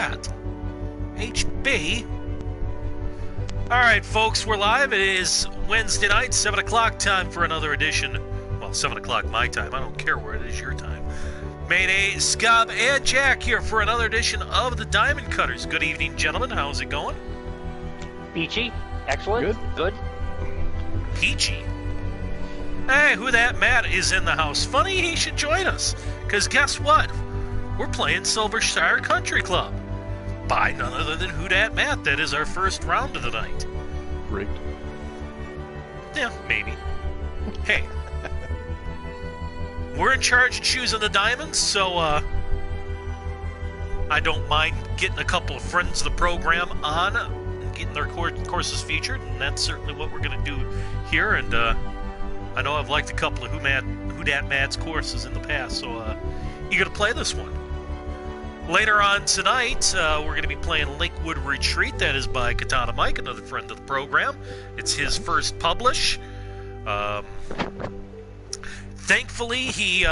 that? HB? Alright, folks, we're live. It is Wednesday night, 7 o'clock, time for another edition. Well, 7 o'clock my time. I don't care where it is your time. Mayday, Scub, and Jack here for another edition of the Diamond Cutters. Good evening, gentlemen. How's it going? Peachy. Excellent. Good. Peachy? Hey, who that Matt is in the house. Funny he should join us, because guess what? We're playing Silvershire Country Club. By none other than Who Dat Matt. That is our first round of the night. Rigged. Yeah, maybe. Hey. We're in charge of choosing the diamonds, so I don't mind getting a couple of friends of the program on and getting their courses featured, and that's certainly what we're going to do here. And I know I've liked a couple of Who Dat Matt's courses in the past, so you going to play this one. Later on tonight, we're going to be playing Lakewood Retreat. That is by Katana Mike, another friend of the program. It's his first publish. Thankfully, he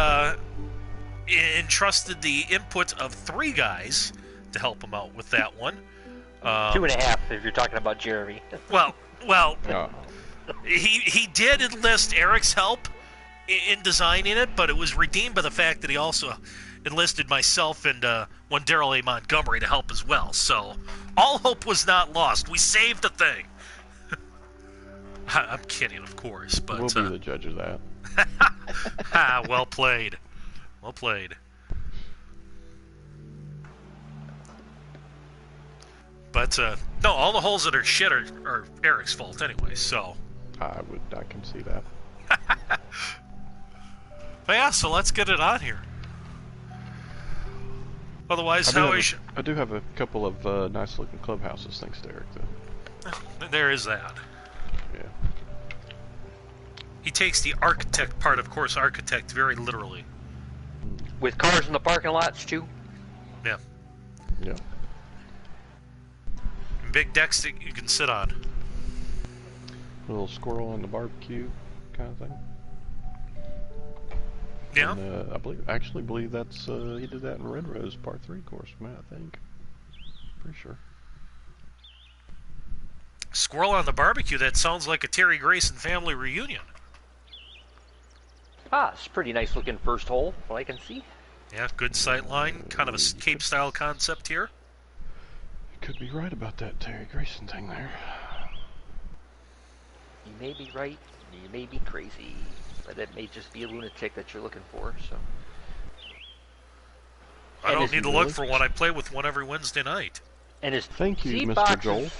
entrusted the input of 3 guys to help him out with that one. 2.5 if you're talking about Jeremy. Well, he did enlist Eric's help in designing it, but it was redeemed by the fact that he also enlisted myself and one Daryl A. Montgomery to help as well. So all hope was not lost. We saved the thing. I'm kidding, of course, but we'll be the judge of that. Well played. Well played. But no, all the holes that are shit are Eric's fault anyway. So I can see that. But yeah, so let's get it on here. Otherwise, I do have a couple of nice-looking clubhouses, thanks to Eric, though. There is that. Yeah. He takes the architect part, of course, architect very literally. With cars in the parking lots, too? Yeah. Yeah. And big decks that you can sit on. A little squirrel on the barbecue kind of thing. Yeah. And, I actually believe that's he did that in Red Rose Part 3 course, man, I think. Pretty sure. Squirrel on the barbecue, that sounds like a Terry Grayson family reunion. It's a pretty nice looking first hole, what I can see. Yeah, good sight line, kind of a Cape style concept here. You could be right about that Terry Grayson thing there. You may be right, you may be crazy. But it may just be a lunatic that you're looking for, so. I don't need to look for one. I play with one every Wednesday night. And his Thank you, Mr. Joel.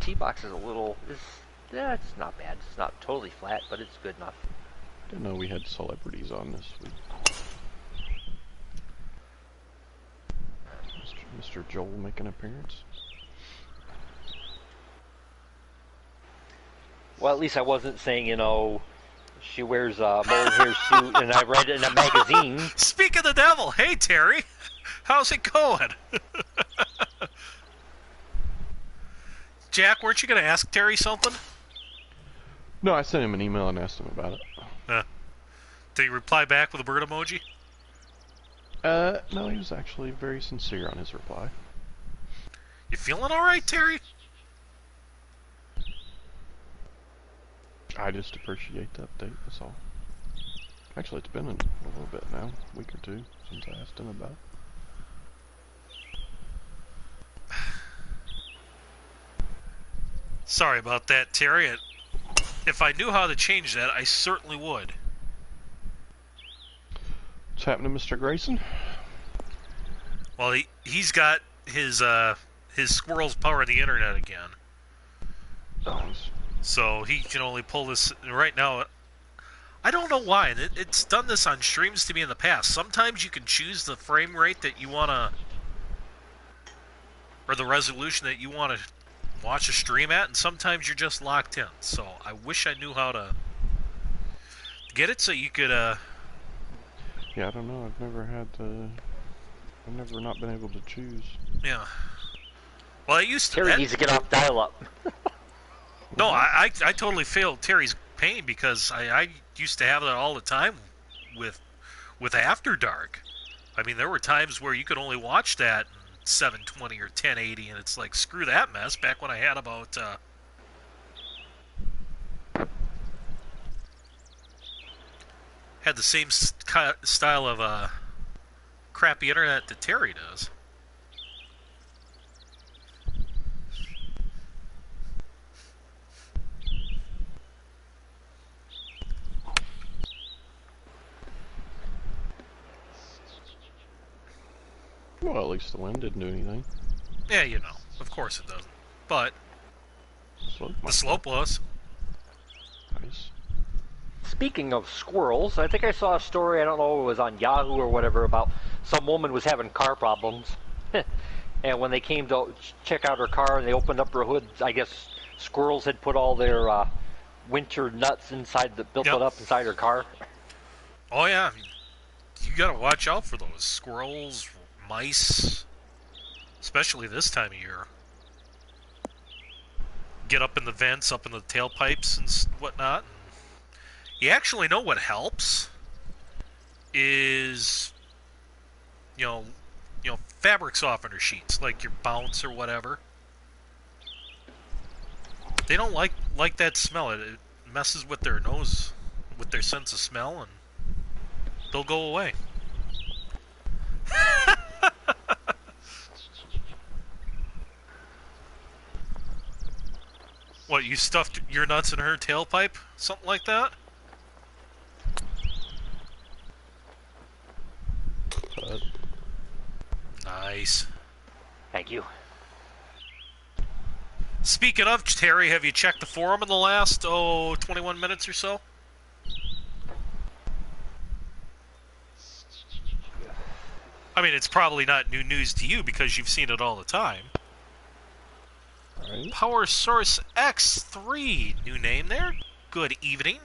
T-box is a little, it's not bad. It's not totally flat, but it's good enough. Didn't know we had celebrities on this week. Mr. Joel make an appearance. Well, at least I wasn't saying, she wears a mohair suit, and I read it in a magazine. Speak of the devil. Hey, Terry. How's it going? Jack, weren't you going to ask Terry something? No, I sent him an email and asked him about it. Did he reply back with a bird emoji? No, he was actually very sincere on his reply. You feeling all right, Terry? I just appreciate the update, that's all. Actually, it's been a little bit now, a week or two, since I asked him about it. Sorry about that, Terry. If I knew how to change that, I certainly would. What's happening, Mr. Grayson? Well, he's got his squirrel's power of the internet again. Nice. So he can only pull this right now. I don't know why. It's done this on streams to me in the past. Sometimes you can choose the frame rate that you want to, or the resolution that you want to watch a stream at, and sometimes you're just locked in. So I wish I knew how to get it so you could. Yeah, I don't know. I've never not been able to choose. Yeah. Well, I used to. Terry needs to get off dial-up. No, I totally feel Terry's pain because I used to have that all the time with After Dark. I mean, there were times where you could only watch that 720 or 1080, and it's like, screw that mess. Back when I had about had the same style of crappy internet that Terry does. Well, at least the wind didn't do anything. Yeah, you know, of course it doesn't. But the slope was. Nice. Speaking of squirrels, I think I saw a story, I don't know if it was on Yahoo or whatever, about some woman was having car problems. And when they came to check out her car and they opened up her hood, I guess squirrels had put all their winter nuts inside, built it up inside her car. Oh, yeah. You gotta watch out for those squirrels, mice, especially this time of year. Get up in the vents, up in the tailpipes and whatnot. You actually know what helps is, you know, fabric softener sheets, like your Bounce or whatever. They don't like that smell. It messes with their nose, with their sense of smell, and they'll go away. What, you stuffed your nuts in her tailpipe? Something like that? Nice. Thank you. Speaking of, Terry, have you checked the forum in the last, 21 minutes or so? I mean, it's probably not new news to you because you've seen it all the time. Right. Power Source X3, new name there. Good evening.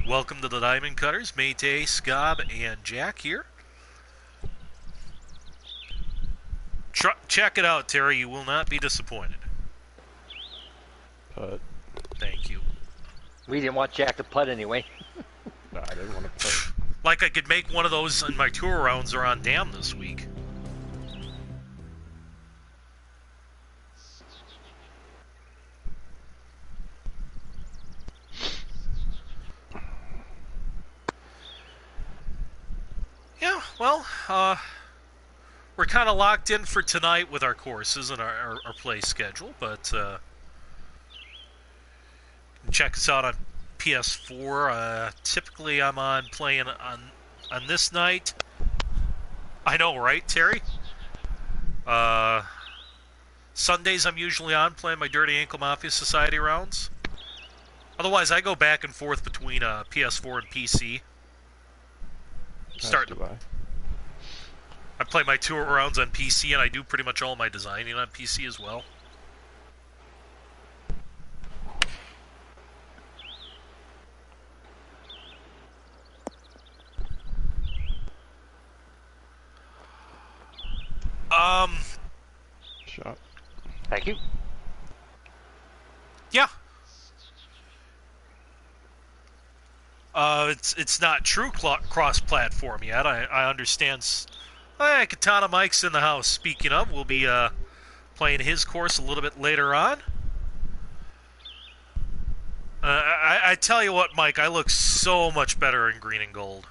Welcome to the Diamond Cutters. Maytay, Scob, and Jack here. Check it out, Terry. You will not be disappointed. Putt. Thank you. We didn't want Jack to putt anyway. Nah, I didn't want to putt. Like I could make one of those in my tour rounds or on Dam this week. Yeah, well, we're kind of locked in for tonight with our courses and our play schedule, but check us out on PS4. Typically, I'm on playing on this night. I know, right, Terry? Sundays, I'm usually on playing my Dirty Ankle Mafia Society rounds. Otherwise, I go back and forth between PS4 and PC. I play my tour rounds on PC, and I do pretty much all my designing on PC as well. Shot. Thank you. Yeah. It's not true cross-platform yet. I understand. Hey, Katana Mike's in the house. Speaking of, we'll be playing his course a little bit later on. I tell you what, Mike, I look so much better in green and gold.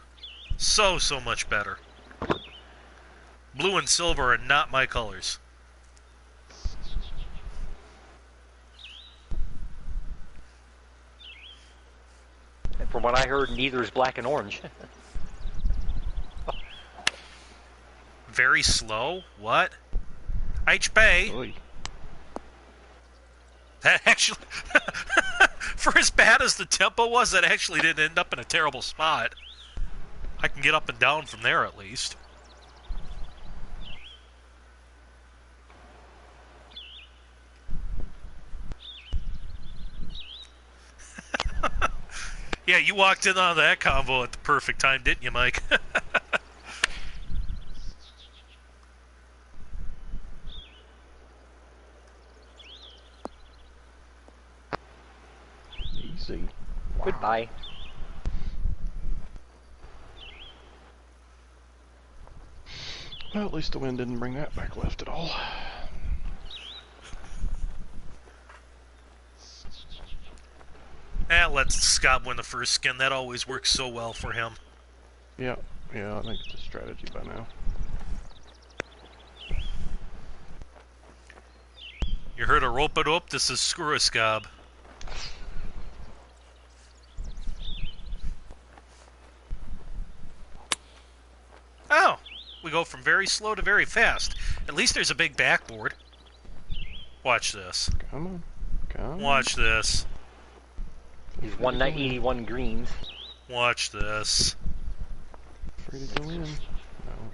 So much better. Blue and silver are not my colors. And from what I heard, neither is black and orange. Very slow? What? H-Bay? Oy. That actually... for as bad as the tempo was, that actually didn't end up in a terrible spot. I can get up and down from there, at least. Yeah, you walked in on that convo at the perfect time, didn't you, Mike? Easy. Goodbye. Well, at least the wind didn't bring that back left at all. Let Scott win the first skin. That always works so well for him. Yeah, I think it's a strategy by now. You heard a rope-a-dope? This is Screw-a-Scob. Oh! We go from very slow to very fast. At least there's a big backboard. Watch this. Come on. Come on. Watch this. He's 181 greens. Watch this. Free to go in. No,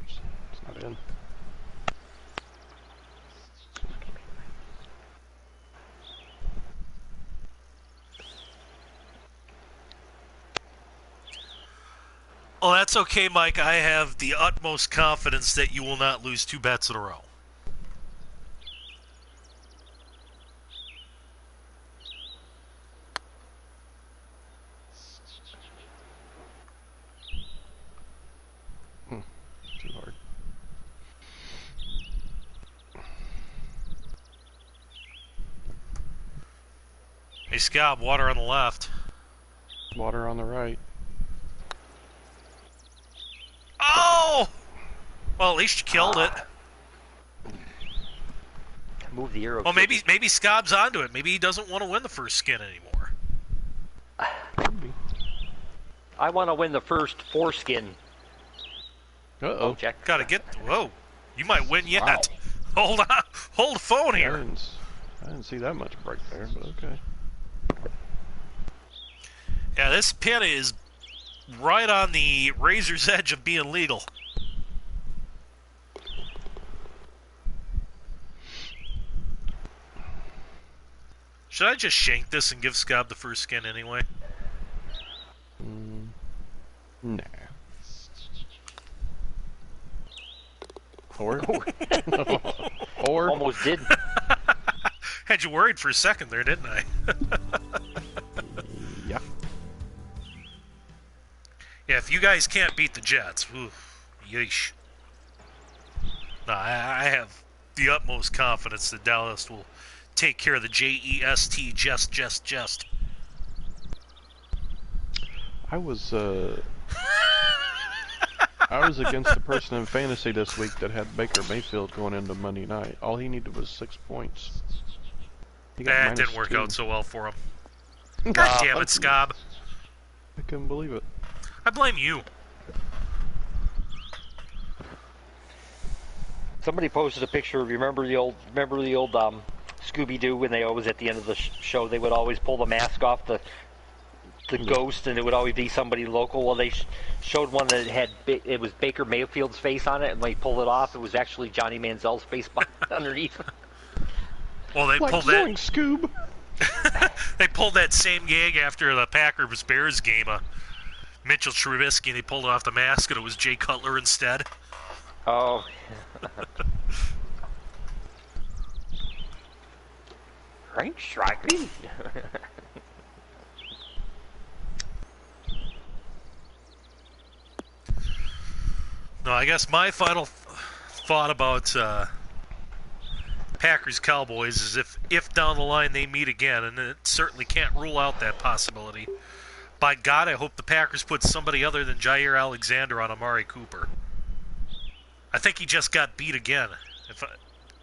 it's not in. Oh, that's okay, Mike. I have the utmost confidence that you will not lose 2 bets in a row. Too hard. Hey, Scob, water on the left. Water on the right. Oh! Well, at least you killed it. Move the arrow. Well, maybe Scob's onto it. Maybe he doesn't want to win the first skin anymore. Maybe. I want to win the first foreskin. Uh-oh. Jack. Gotta get... Whoa. You might win yet. Wow. Hold on. Hold the phone I here. didn't see that much break there, but okay. Yeah, this pin is right on the razor's edge of being legal. Should I just shank this and give Scob the first skin anyway? Nah. Or? Or? Almost did. Had you worried for a second there, didn't I? Yeah. Yeah, if you guys can't beat the Jets, oof, yeesh. No, I have the utmost confidence that Dallas will take care of the J-E-S-T, just. I was against the person in fantasy this week that had Baker Mayfield going into Monday night. All he needed was 6 points. He got That didn't work -2. out so well for him. God damn it, Scob. I couldn't believe it. I blame you. Somebody posted a picture. Remember the old Scooby-Doo when they always at the end of the show they would always pull the mask off the ghost, and it would always be somebody local. Well, they showed one that had it was Baker Mayfield's face on it, and when he pulled it off, it was actually Johnny Manziel's face underneath. Well, they Like pulled that. Scoob. They pulled that same gag after the Packers-Bears game. Mitchell Trubisky, and they pulled off the mask, and it was Jay Cutler instead. Oh. Frank Strikey. No, I guess my final thought about Packers-Cowboys is if down the line they meet again, and it certainly can't rule out that possibility. By God, I hope the Packers put somebody other than Jair Alexander on Amari Cooper. I think he just got beat again,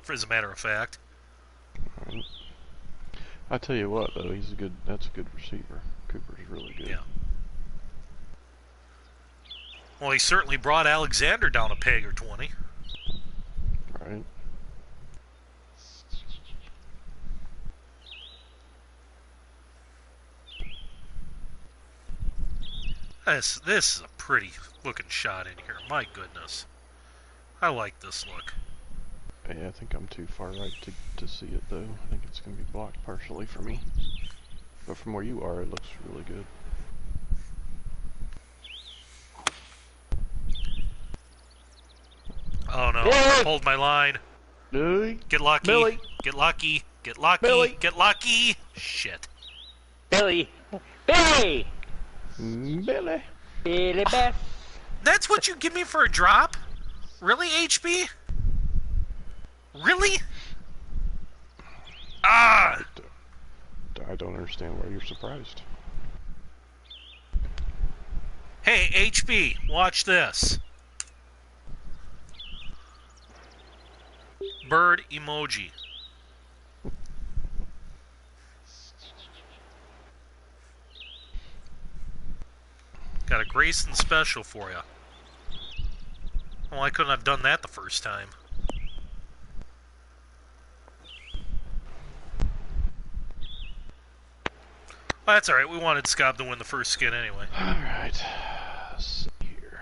as a matter of fact. Right. I tell you what, though, that's a good receiver. Cooper's really good. Yeah. Well, he certainly brought Alexander down a peg or 20. Right. This is a pretty looking shot in here. My goodness. I like this look. Yeah, I think I'm too far right to see it, though. I think it's going to be blocked partially for me. But from where you are, it looks really good. Oh no, I pulled my line. Billy? Get lucky. Billy. Get lucky. Get lucky. Billy. Get lucky. Shit. Billy. Billy! Billy Best. That's what you give me for a drop? Really, HB? Really? Ah! I don't understand why you're surprised. Hey, HB, watch this. Bird emoji. Got a Grayson special for you. Well, I couldn't have done that the first time. Well, that's alright. We wanted Scob to win the first skin anyway. Alright. Let's see here.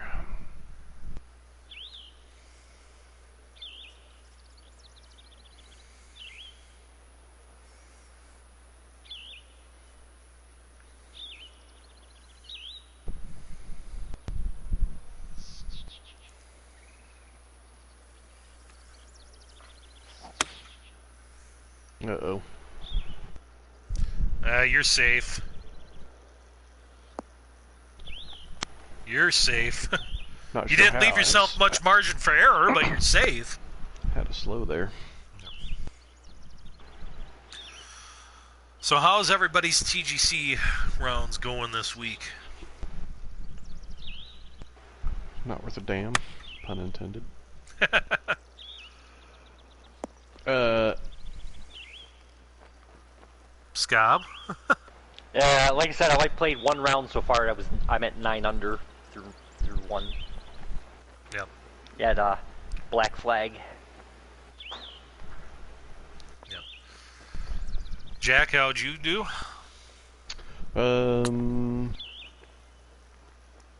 Uh-oh. You're safe. You're safe. Not You sure didn't leave how. yourself much margin for error, but you're safe. Had to slow there. So how's everybody's TGC rounds going this week? Not worth a damn. Pun intended. Scob? Like I said, I played one round so far. I'm at 9 under through one. Yep. Yeah, black flag. Yep. Jack, how'd you do?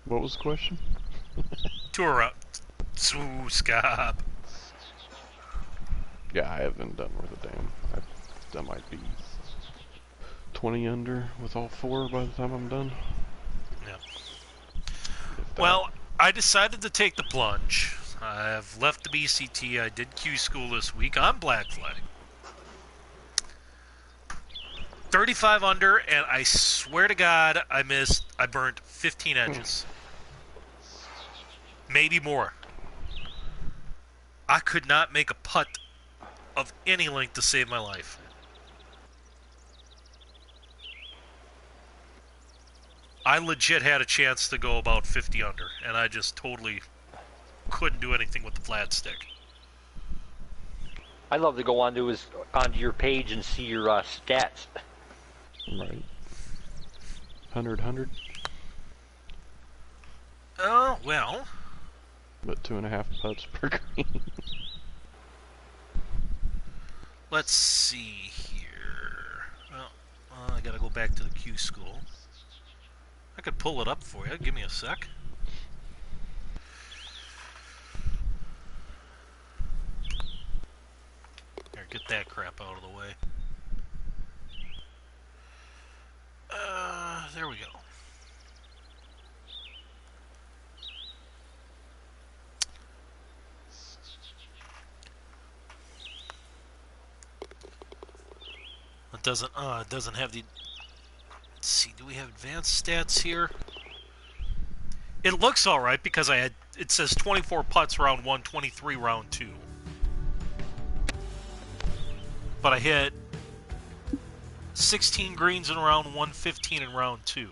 What was the question? Tour up. Ooh, Scob. Yeah, I haven't done worth a damn. I might be 20 under with all 4 by the time I'm done. Yeah. Well, I decided to take the plunge. I've left the BCT. I did Q school this week on Black Flag. 35 under, and I swear to God, I burnt 15 edges. Maybe more. I could not make a putt of any length to save my life. I legit had a chance to go about 50 under, and I just totally couldn't do anything with the flat stick. I'd love to go onto your page and see your stats. Right. 100. Oh, well. But 2.5 putts per green. Let's see here. Well, I gotta go back to the Q school. I could pull it up for you. Give me a sec. Here, get that crap out of the way. There we go. It doesn't have the... Let's see, do we have advanced stats here? It looks alright because it says 24 putts round 1, 23 round 2. But I hit 16 greens in round 1, 15 in round 2.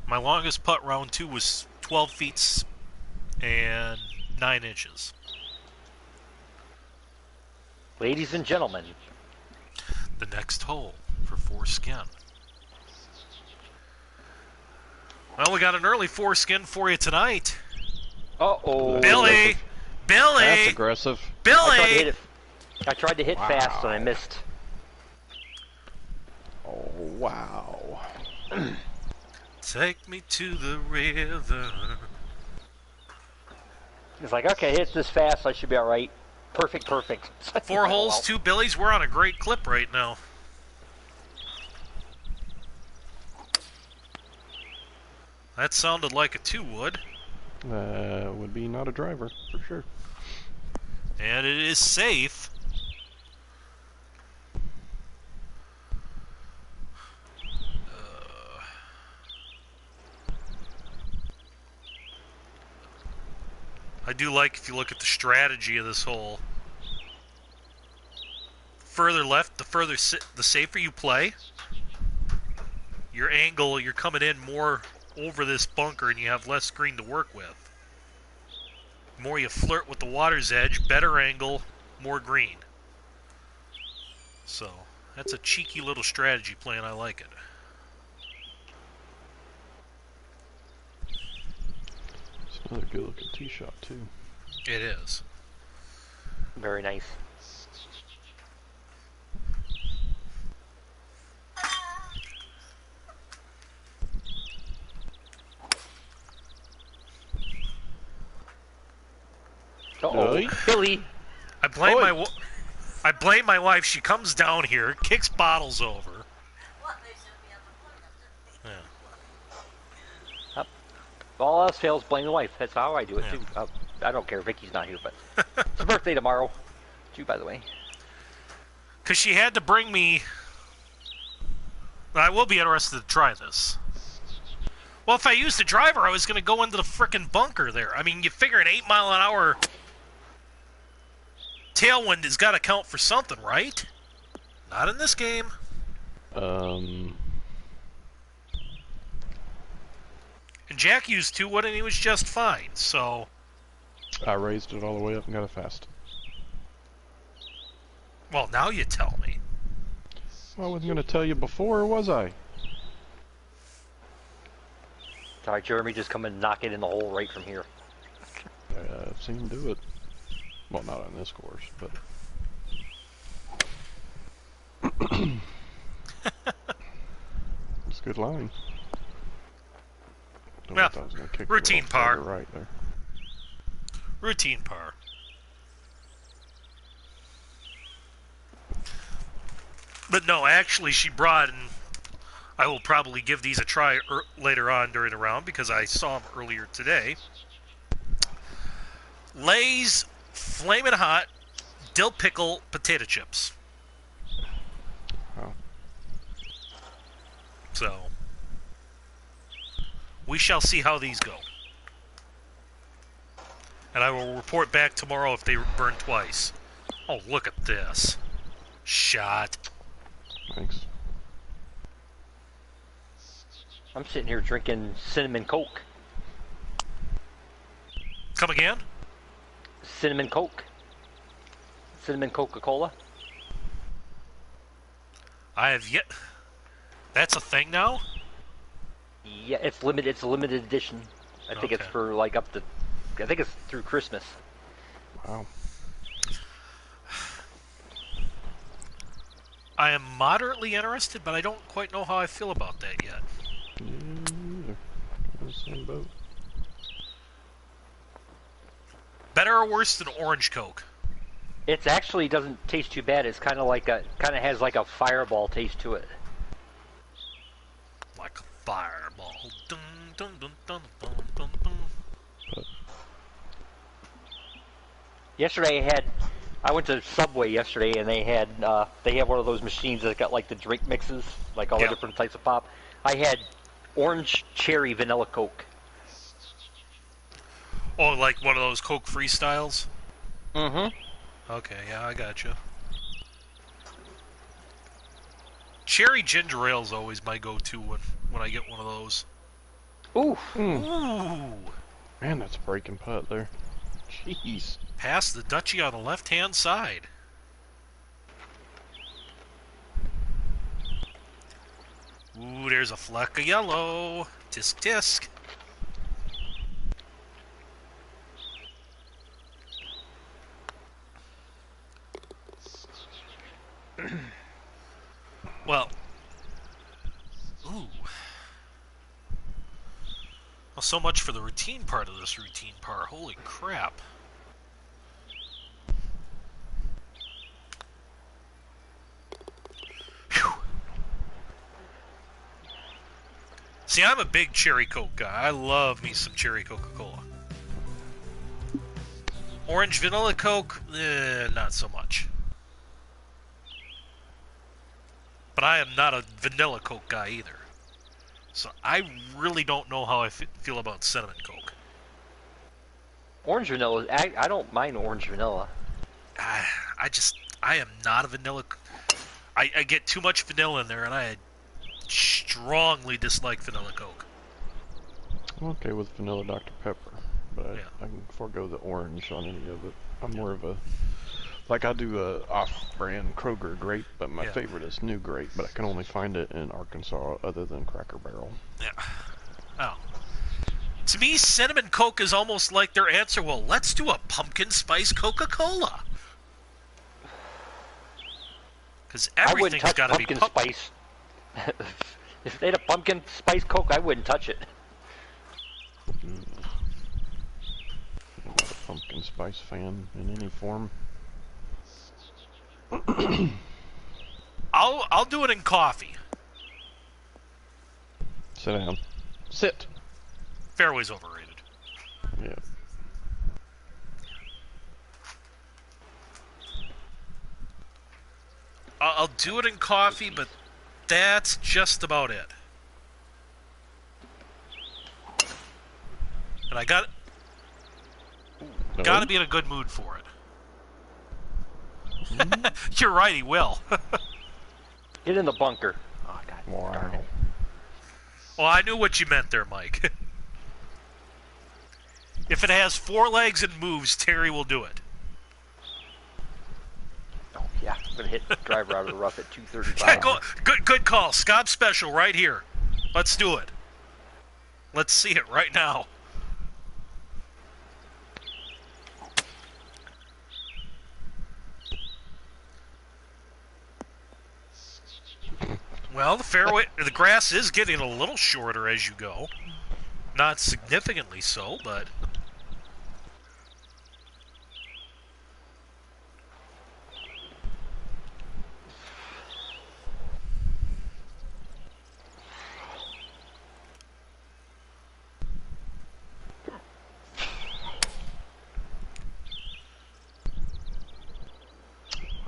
My longest putt round 2 was 12 feet and 9 inches. Ladies and gentlemen, The next hole for foreskin. Well, we got an early foreskin for you tonight. uh-oh. Billy! Billy! That's aggressive. Billy! I tried to hit Wow. fast and I missed. Oh, wow. Take me to the river. It's like, okay, hit this fast, I should be alright. Perfect. 4 holes, 2 Billies. We're on a great clip right now. That sounded like a 2 would. Would be not a driver, for sure. And it is safe. I do like if you look at the strategy of this hole. Further left, the safer you play. Your angle, you're coming in more over this bunker and you have less green to work with. The more you flirt with the water's edge, better angle, more green. So, that's a cheeky little strategy plan. I like it. It's another good looking tee shot too. It is. Very nice. Uh-oh. Oi. Billy! I blame Oi. I blame my wife. She comes down here, kicks bottles over. Yeah. All else fails, blame the wife. That's how I do it, Yeah. too. I don't care. Vicky's not here, but... It's her birthday tomorrow. Too, by the way. Because she had to bring me... I will be interested to try this. Well, if I used a driver, I was going to go into the frickin' bunker there. I mean, you figure an 8-mile-an-hour tailwind has got to count for something, right? Not in this game. And Jack used 2-wood, and he was just fine, so... I raised it all the way up and got it fast. Well, now you tell me. Well, I wasn't going to tell you before, was I? Sorry, Jeremy, just come and knock it in the hole right from here. I've seen him do it. Well, not on this course, but... It's a good line. Well, I was gonna kick routine it par. right there. Routine par. But no, actually, she brought, and I will probably give these a try later on during the round because I saw them earlier today. Lay's Flamin' Hot Dill Pickle Potato Chips. Oh. So, we shall see how these go. And I will report back tomorrow if they burn twice. Oh, look at this. Shot. Thanks. I'm sitting here drinking cinnamon Coke. Come again? Cinnamon Coke. Cinnamon Coca-Cola. I have yet... That's a thing now? Yeah, it's limited. It's a limited edition. I think it's Okay. for like up to... I think it's through Christmas. Wow. I am moderately interested, but I don't quite know how I feel about that yet. Yeah, either. On the same boat. Better or worse than Orange Coke? It actually doesn't taste too bad. It's kind of like a... kind of has like a Fireball taste to it. Like a fireball. Dun, dun, dun, dun, dun, dun, dun. But Yesterday I went to Subway yesterday and they had one of those machines that got like the drink mixes, like all Yeah. the different types of pop. I had orange cherry vanilla Coke. Oh, like one of those Coke freestyles? Mm-hmm. Okay, yeah, I gotcha. Cherry ginger ale is always my go-to when I get one of those. Ooh. Ooh! man, that's a breaking putt there. Jeez. Pass the Dutchie on the left-hand side. Ooh, there's a fleck of yellow. Tisk tisk. Well. Ooh. Well, so much for the routine part of this routine par. Holy crap. Phew. See, I'm a big cherry Coke guy. I love me some cherry Coca-Cola. Orange vanilla Coke, not so much. But I am not a vanilla Coke guy either. So I really don't know how I feel about cinnamon Coke. Orange vanilla. I don't mind orange vanilla. I am not a vanilla. I get too much vanilla in there, and I strongly dislike vanilla Coke. I'm okay with vanilla Dr. Pepper, but Yeah. I can forego the orange on any of it. I'm more of a, like I do a off-brand Kroger grape, but my favorite is New Grape, but I can only find it in Arkansas other than Cracker Barrel. Yeah. Oh. To me, cinnamon Coke is almost like their answer. Well, let's do a pumpkin spice Coca-Cola. Because everything's got to be pumpkin spice. If they had a pumpkin spice Coke, I wouldn't touch it. I'm not a pumpkin spice fan in any form. I'll do it in coffee. Sit down. Sit. Fairway's overrated. Yeah. I'll do it in coffee, but that's just about it. And I got to be in a good mood for it. You're right, he will. Get in the bunker. Oh, God. Wow. Well, I knew what you meant there, Mike. If it has 4 legs and moves, Terry will do it. Oh, yeah. I'm going to hit the driver out of the rough at 235. Yeah, good call. Scott special right here. Let's do it. Let's see it right now. Well, the grass is getting a little shorter as you go. Not significantly so, but...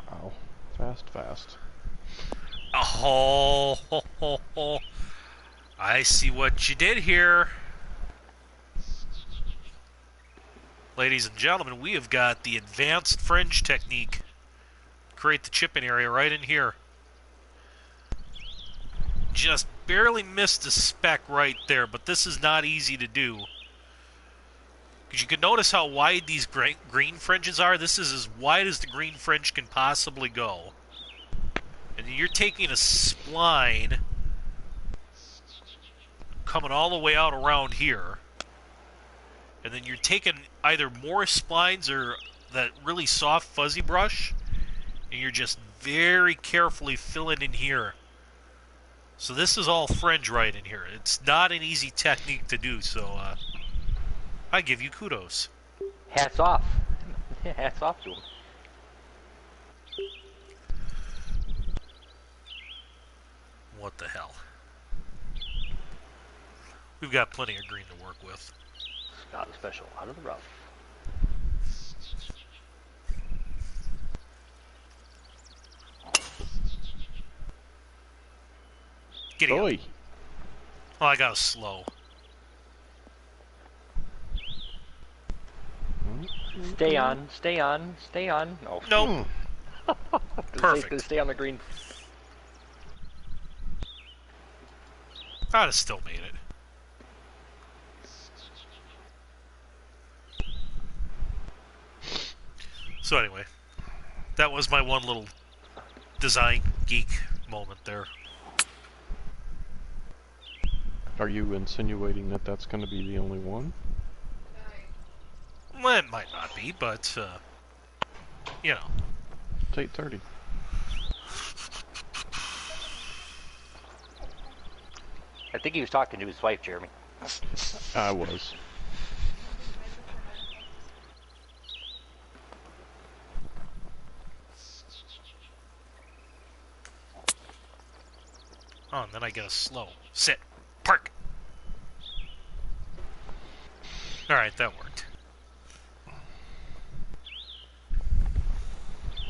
Wow. Fast. Oh, I see what you did here. Ladies and gentlemen, we have got the advanced fringe technique. Create the chipping area right in here. Just barely missed a speck right there, but this is not easy to do. Because you can notice how wide these green fringes are. This is as wide as the green fringe can possibly go. And you're taking a spline coming all the way out around here. And then you're taking either more splines or that really soft fuzzy brush. And you're just very carefully filling in here. So this is all fringe right in here. It's not an easy technique to do, so I give you kudos. Hats off. Hats off to him. What the hell? We've got plenty of green to work with. Scott special out of the rough. Giddy up. Oi. Oh, I got a slow. Stay on, stay on, stay on. Oh, Nope. Perfect. Stay on the green. I'd have still made it. So anyway, that was my one little design geek moment there. Are you insinuating that that's going to be the only one? Well, it might not be, but, you know. It's 8:30. I think he was talking to his wife, Jeremy. I was. Oh, and then I get a slow. Sit. Park. Alright, that worked.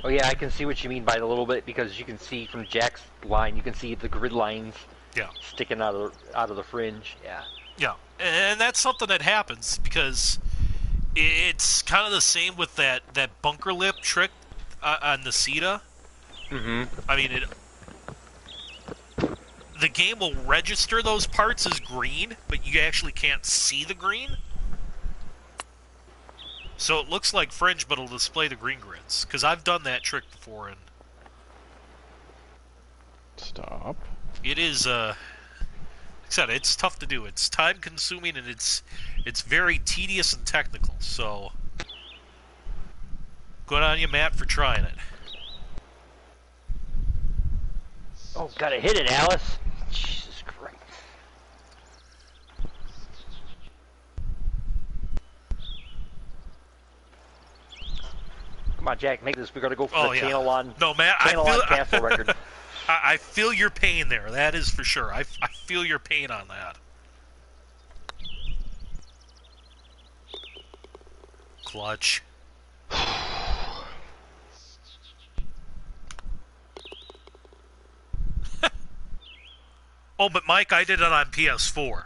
Oh yeah, I can see what you mean by it a little bit, because you can see from Jack's line, you can see the grid lines sticking out of the fringe. Yeah. Yeah, and that's something that happens because It's kind of the same with that bunker lip trick on the Sita. Mm-hmm. I mean, the game will register those parts as green, but you actually can't see the green. So it looks like fringe, but it'll display the green grids. Because I've done that trick before, and Stop. it is, like I said, it's tough to do. It's time-consuming, and it's very tedious and technical. So, good on you, Matt, for trying it. Oh, gotta hit it, Alice. Jesus Christ. Come on, Jack, make this. We're gonna go for the channel on. No, Matt, channel on castle record. I feel your pain there. That is for sure. I feel your pain on that. Clutch. Oh, but Mike, I did it on PS4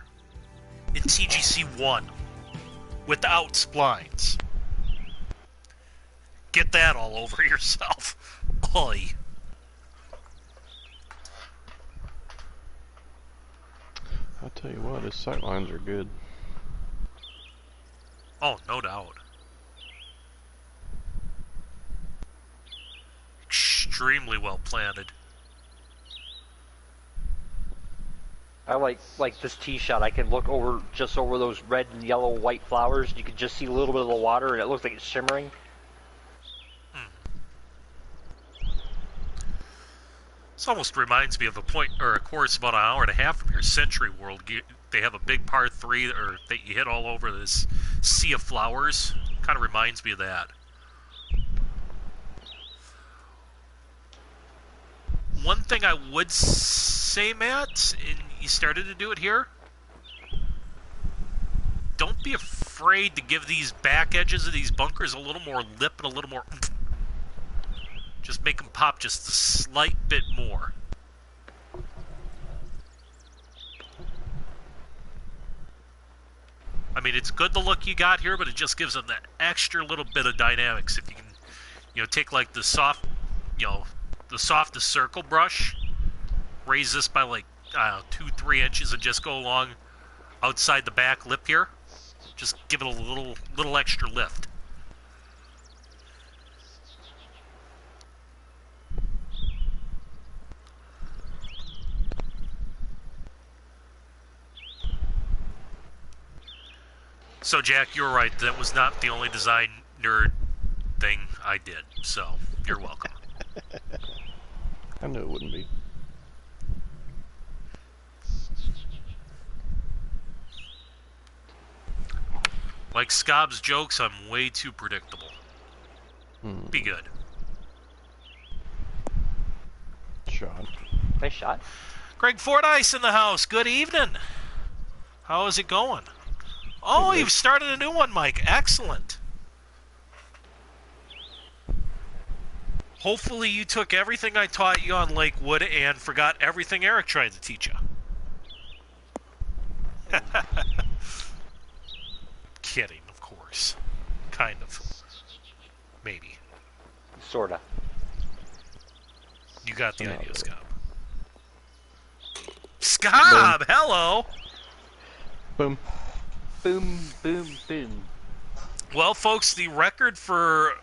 in TGC 1 without splines. Get that all over yourself. Oy. I'll tell you what, his sightlines are good. Oh, no doubt. Extremely well planted. I like this tee shot. I can look over just over those red and yellow white flowers. You can just see a little bit of the water, and it looks like it's shimmering. This almost reminds me of a point or a course about an hour and a half from your Century World. They have a big par 3 or that you hit all over this sea of flowers. Kind of reminds me of that. One thing I would say, Matt, and you started to do it here, don't be afraid to give these back edges of these bunkers a little more lip and a little more oomph. Just make them pop just a slight bit more. I mean, it's good the look you got here, but it just gives them that extra little bit of dynamics. If you can, take like the soft, the softest circle brush, raise this by like, 2-3 inches and just go along outside the back lip here. Just give it a little extra lift. So, Jack, you're right. That was not the only design nerd thing I did. So, you're welcome. I knew it wouldn't be. Like Scobb's jokes, I'm way too predictable. Be good. Shot. Nice shot. Greg Fordyce in the house. Good evening. How is it going? Oh, you've started a new one, Mike. Excellent. Hopefully you took everything I taught you on Lakewood and forgot everything Eric tried to teach you. Kidding, of course. Kind of. Maybe. Sorta. You got the idea, Scob. Scob! Hello! Boom. Boom, boom, boom. Well, folks, the record for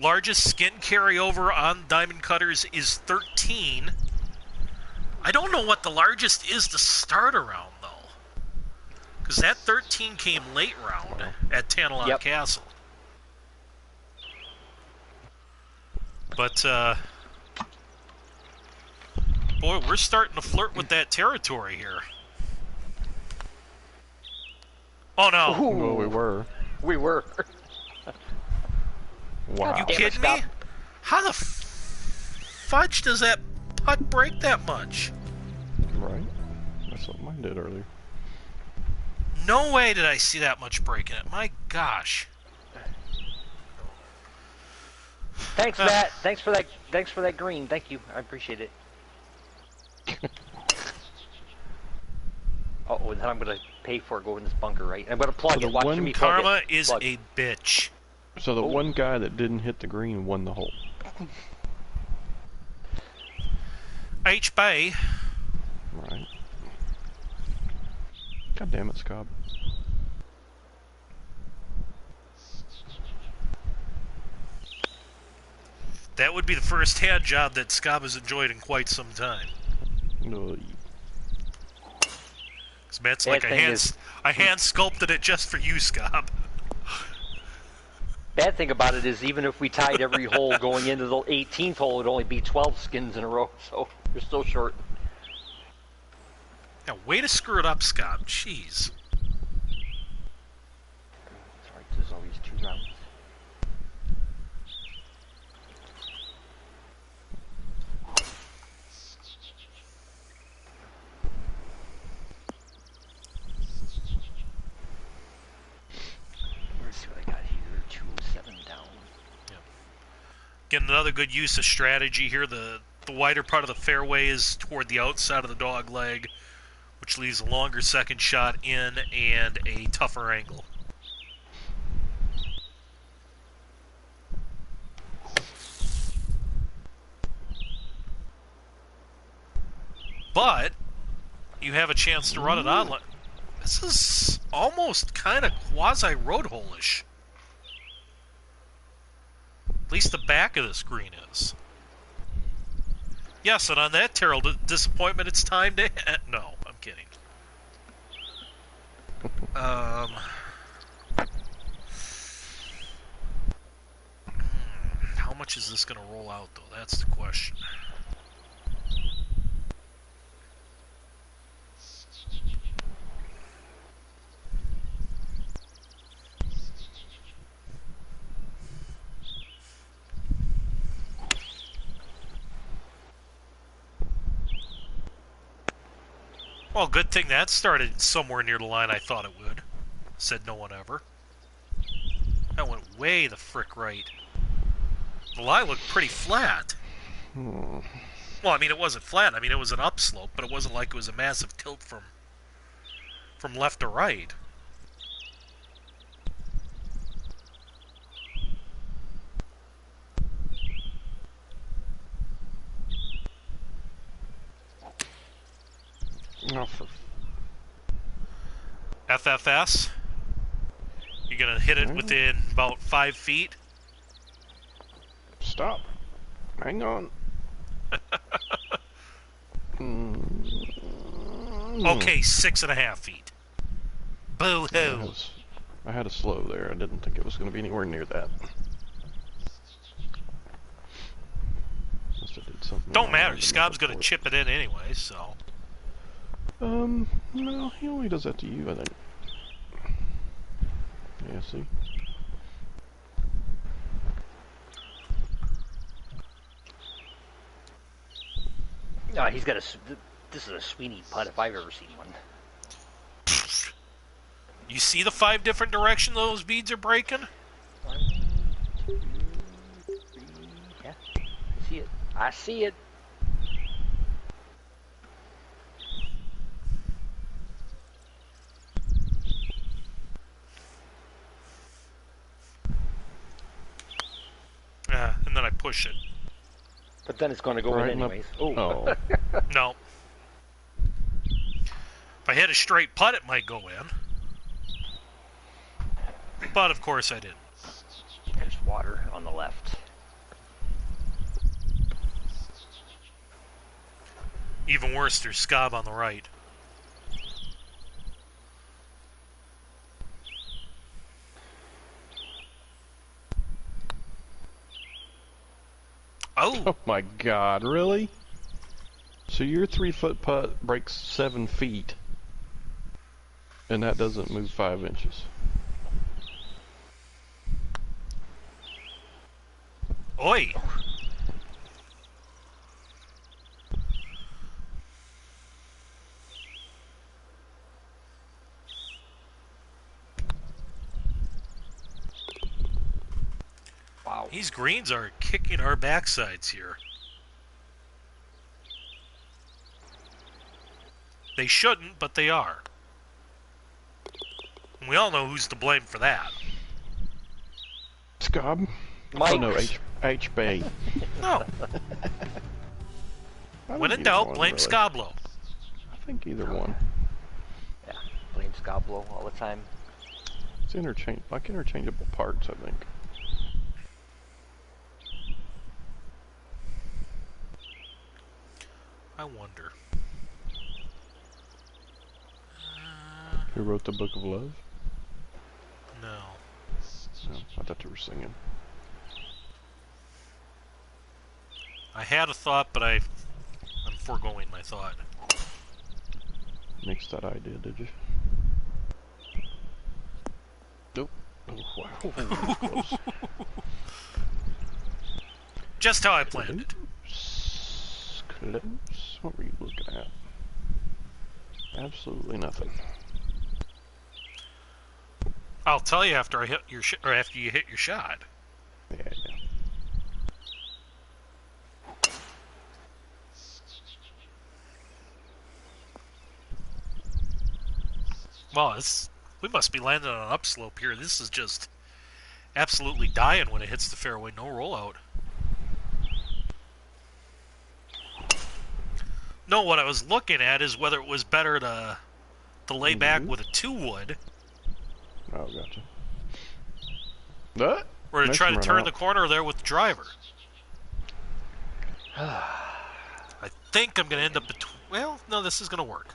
largest skin carryover on diamond cutters is 13. I don't know what the largest is to start around, though. Because that 13 came late round at Tantalon Castle. But, boy, we're starting to flirt with that territory here. Oh, no. Well, we were. We were. Wow. You kidding me? How the fudge does that putt break that much? Right. That's what mine did earlier. No way did I see that much break in it. My gosh. Thanks, Matt. Thanks for that. Thanks for that green. Thank you. I appreciate it. Oh, and then I'm gonna pay for it going in this bunker, right? I'm gonna plug So it. Watch one me plug Karma it. is Plug. a bitch. So the one guy that didn't hit the green won the hole. H-Bay. Right. God damn it, Scob. That would be the first hand job that Scob has enjoyed in quite some time. No. Because Matt's like, I hand sculpted it just for you, Scob. Bad thing about it is, even if we tied every hole going into the 18th hole, it'd only be 12 skins in a row, so you're still short. Now, way to screw it up, Scob. Jeez. Sorry, there's always 2 rounds. Let's see what I got here. 207 down. Getting another good use of strategy here. The wider part of the fairway is toward the outside of the dog leg, which leaves a longer second shot in and a tougher angle. But you have a chance to run it on. This is almost kind of quasi-road hole-ish. At least the back of the screen is. Yes, and on that terrible disappointment, it's time to... No, I'm kidding. How much is this going to roll out, though? That's the question. Well, good thing that started somewhere near the line I thought it would. Said no one ever. That went way the frick right. The line looked pretty flat. Well, I mean, it wasn't flat. I mean, it was an upslope, but it wasn't like it was a massive tilt from left to right. Oh, for... FFS. You're going to hit it within about 5 feet. Stop. Hang on. Okay, 6.5 feet. Boo-hoo. I had a slow there. I didn't think it was going to be anywhere near that. Must have did something Don't wrong matter. with the Scob's going to report. chip it in anyway, so... No, he only does that to you, I think. Yeah, see? No, he's got a... This is a Sweeney putt if I've ever seen one. You see the 5 different directions those beads are breaking? 1, 2, 3. Yeah, I see it. I see it. And then I push it. But then it's going to go Right in up- anyways. Oh. No. If I hit a straight putt, it might go in. But, of course, I didn't. There's water on the left. Even worse, there's Scob on the right. Oh! Oh my god, really? So your 3-foot putt breaks 7 feet, and that doesn't move 5 inches. Oi! Wow. These greens are kicking our backsides here. They shouldn't, but they are. We all know who's to blame for that. Scob? Mike. Oh no, H-Bay. No. When in doubt, blame really. Scoblo. I think either one. Yeah, blame Scoblo all the time. It's like interchangeable parts, I think. I wonder. Who wrote the Book of Love? No. No, I thought you were singing. I had a thought, but I'm foregoing my thought. Nixed that idea, did you? Nope. Oh, wow. Close. Just how I planned it. Close. What were you looking at? Absolutely nothing. I'll tell you after I hit your after you hit your shot. Yeah, yeah. Well, we must be landing on an upslope here. This is just absolutely dying when it hits the fairway. No rollout. No, what I was looking at is whether it was better to lay back with a 2-wood. Oh, gotcha. What? Or to Nice try to run turn out. the corner there with the driver. I think I'm going to end up between... Well, no, this is going to work.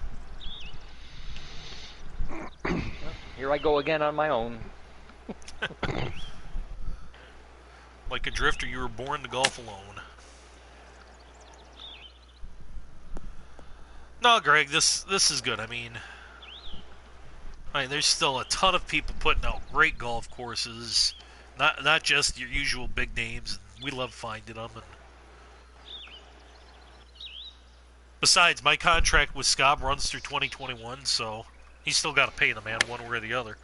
Here I go again on my own. Like a drifter, you were born to golf alone. No, Greg, this is good. I mean, there's still a ton of people putting out great golf courses. Not just your usual big names. We love finding them. And besides, my contract with Scob runs through 2021, so he's still got to pay the man one way or the other.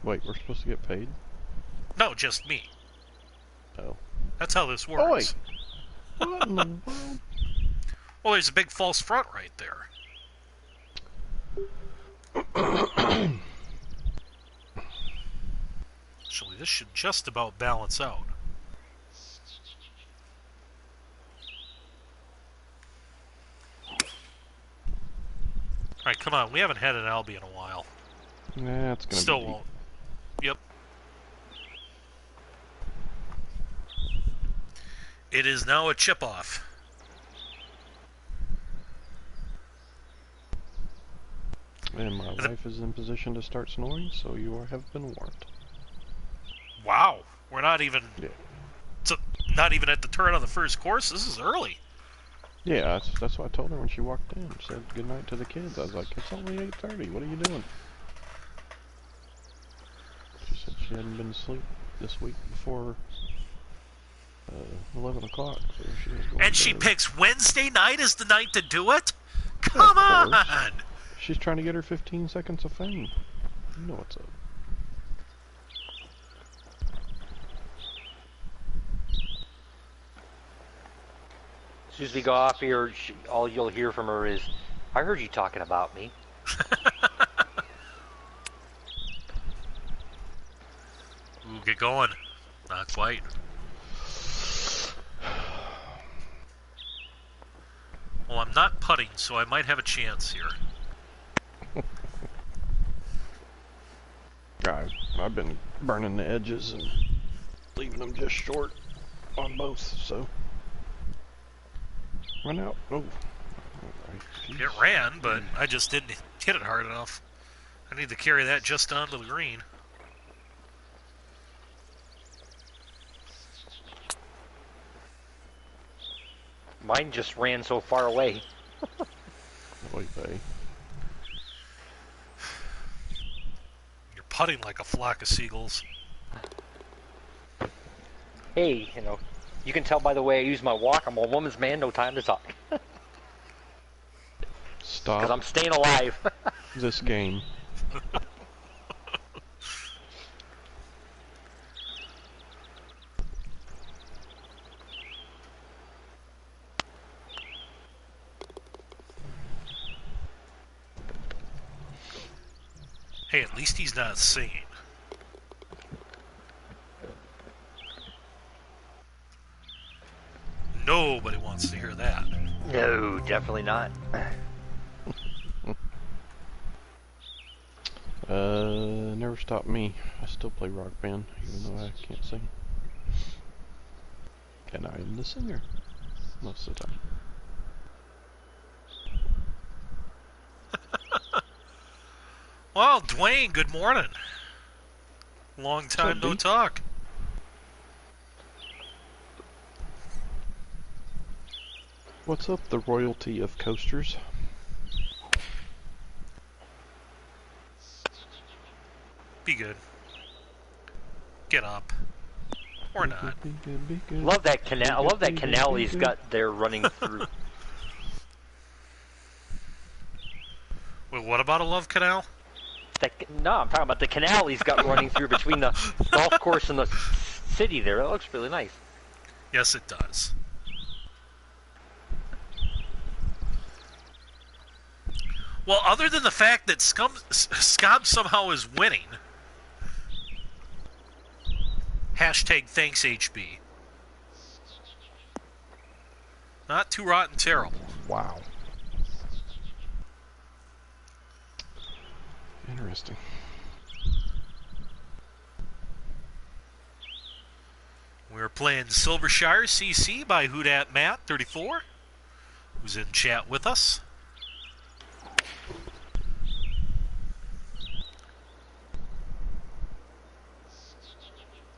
Wait, we're supposed to get paid? No, just me. Oh. That's how this works. What in the world? Well, there's a big false front right there. Actually, this should just about balance out. Alright, come on. We haven't had an Albie in a while. Nah, it's gonna Still be won't. Yep. It is now a chip off. And my wife is in position to start snoring, so you have been warned. Wow. We're not even... Yeah. Not even at the turn of the first course. This is early. Yeah, that's what I told her when she walked in. Said goodnight to the kids. I was like, it's only 8:30. What are you doing? She said she hadn't been asleep this week before 11 o'clock. So she was going And to she bed. picks Wednesday night as the night to do it? Come on! She's trying to get her 15 seconds of fame. You know what's up. As soon as we go off here, all you'll hear from her is, I heard you talking about me. Ooh, get going. Not quite. Well, I'm not putting, so I might have a chance here. I've been burning the edges and leaving them just short on both, so. Run out. Oh. Alright. It ran, but I just didn't hit it hard enough. I need to carry that just onto the green. Mine just ran so far away. Oy vey. You're putting like a flock of seagulls. Hey, you can tell by the way I use my walk, I'm a woman's man, no time to talk. Stop Because I'm staying alive. this game. Hey, at least he's not singing. Nobody wants to hear that. No, definitely not. Never stopped me. I still play Rock Band, even though I can't sing. And I am the singer, most of the time. Well, Dwayne, good morning. Long time no talk. What's up, the royalty of coasters? Be good. Get up. Or not. Be good, be good. Love that canal. I love that canal he's got there running through. Wait, what about a love canal? No, I'm talking about the canal he's got running through between the golf course and the city there. That looks really nice. Yes, it does. Well, other than the fact that Scott somehow is winning. Hashtag thanks HB. Not too rotten terrible. Wow. Interesting. We're playing Silvershire CC by Whodat Matt 34, who's in chat with us.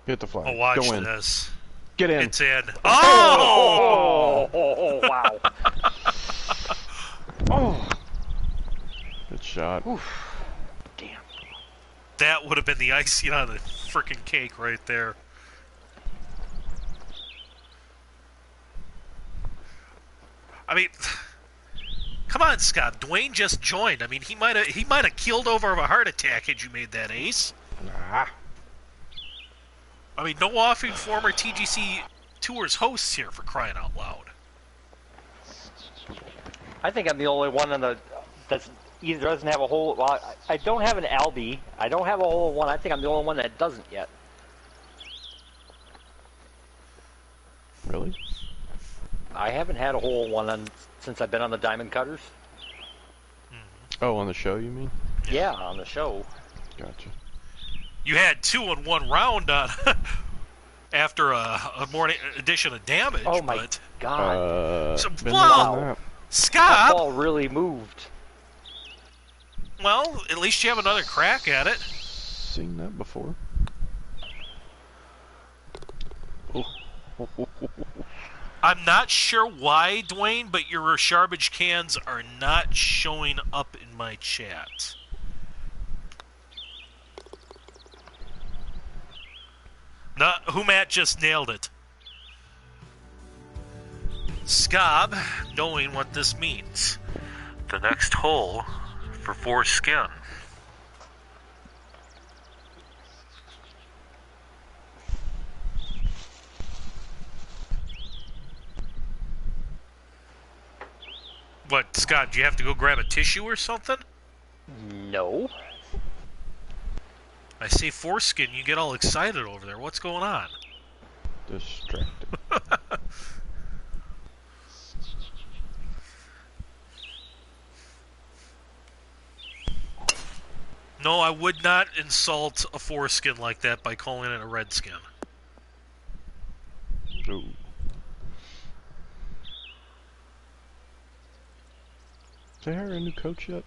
Hit the flag. Oh, watch Go in. this. Get in. It's in. Oh! Wow. Oh. Good shot. Oof. Damn. That would have been the icing on the frickin' cake right there. I mean, come on, Scott. Dwayne just joined. I mean, he might have keeled over of a heart attack had you made that ace. Ah. I mean, no offing former TGC Tours hosts here, for crying out loud. I think I'm the only one on the that's either doesn't have a hole. Well, I don't have an Albie. I don't have a hole in one. I think I'm the only one that doesn't yet. Really? I haven't had a hole in one since I've been on the Diamond Cutters. Oh, on the show, you mean? Yeah, on the show. Gotcha. You had 2 in 1 round on after a morning edition of Damage. Oh my but, God! So, been wow. there, done That Scott. ball really moved. Well, at least you have another crack at it. that. Seen that before. Oh. I'm not sure why, Dwayne, but your Rasharbage cans are not showing up in my chat. Who Matt just nailed it. Scob, knowing what this means. The next hole for foreskin. What, Scott, do you have to go grab a tissue or something? No. I say foreskin, you get all excited over there. What's going on? Distracted. No, I would not insult a foreskin like that by calling it a redskin. Ooh. Did they hire a new coach yet?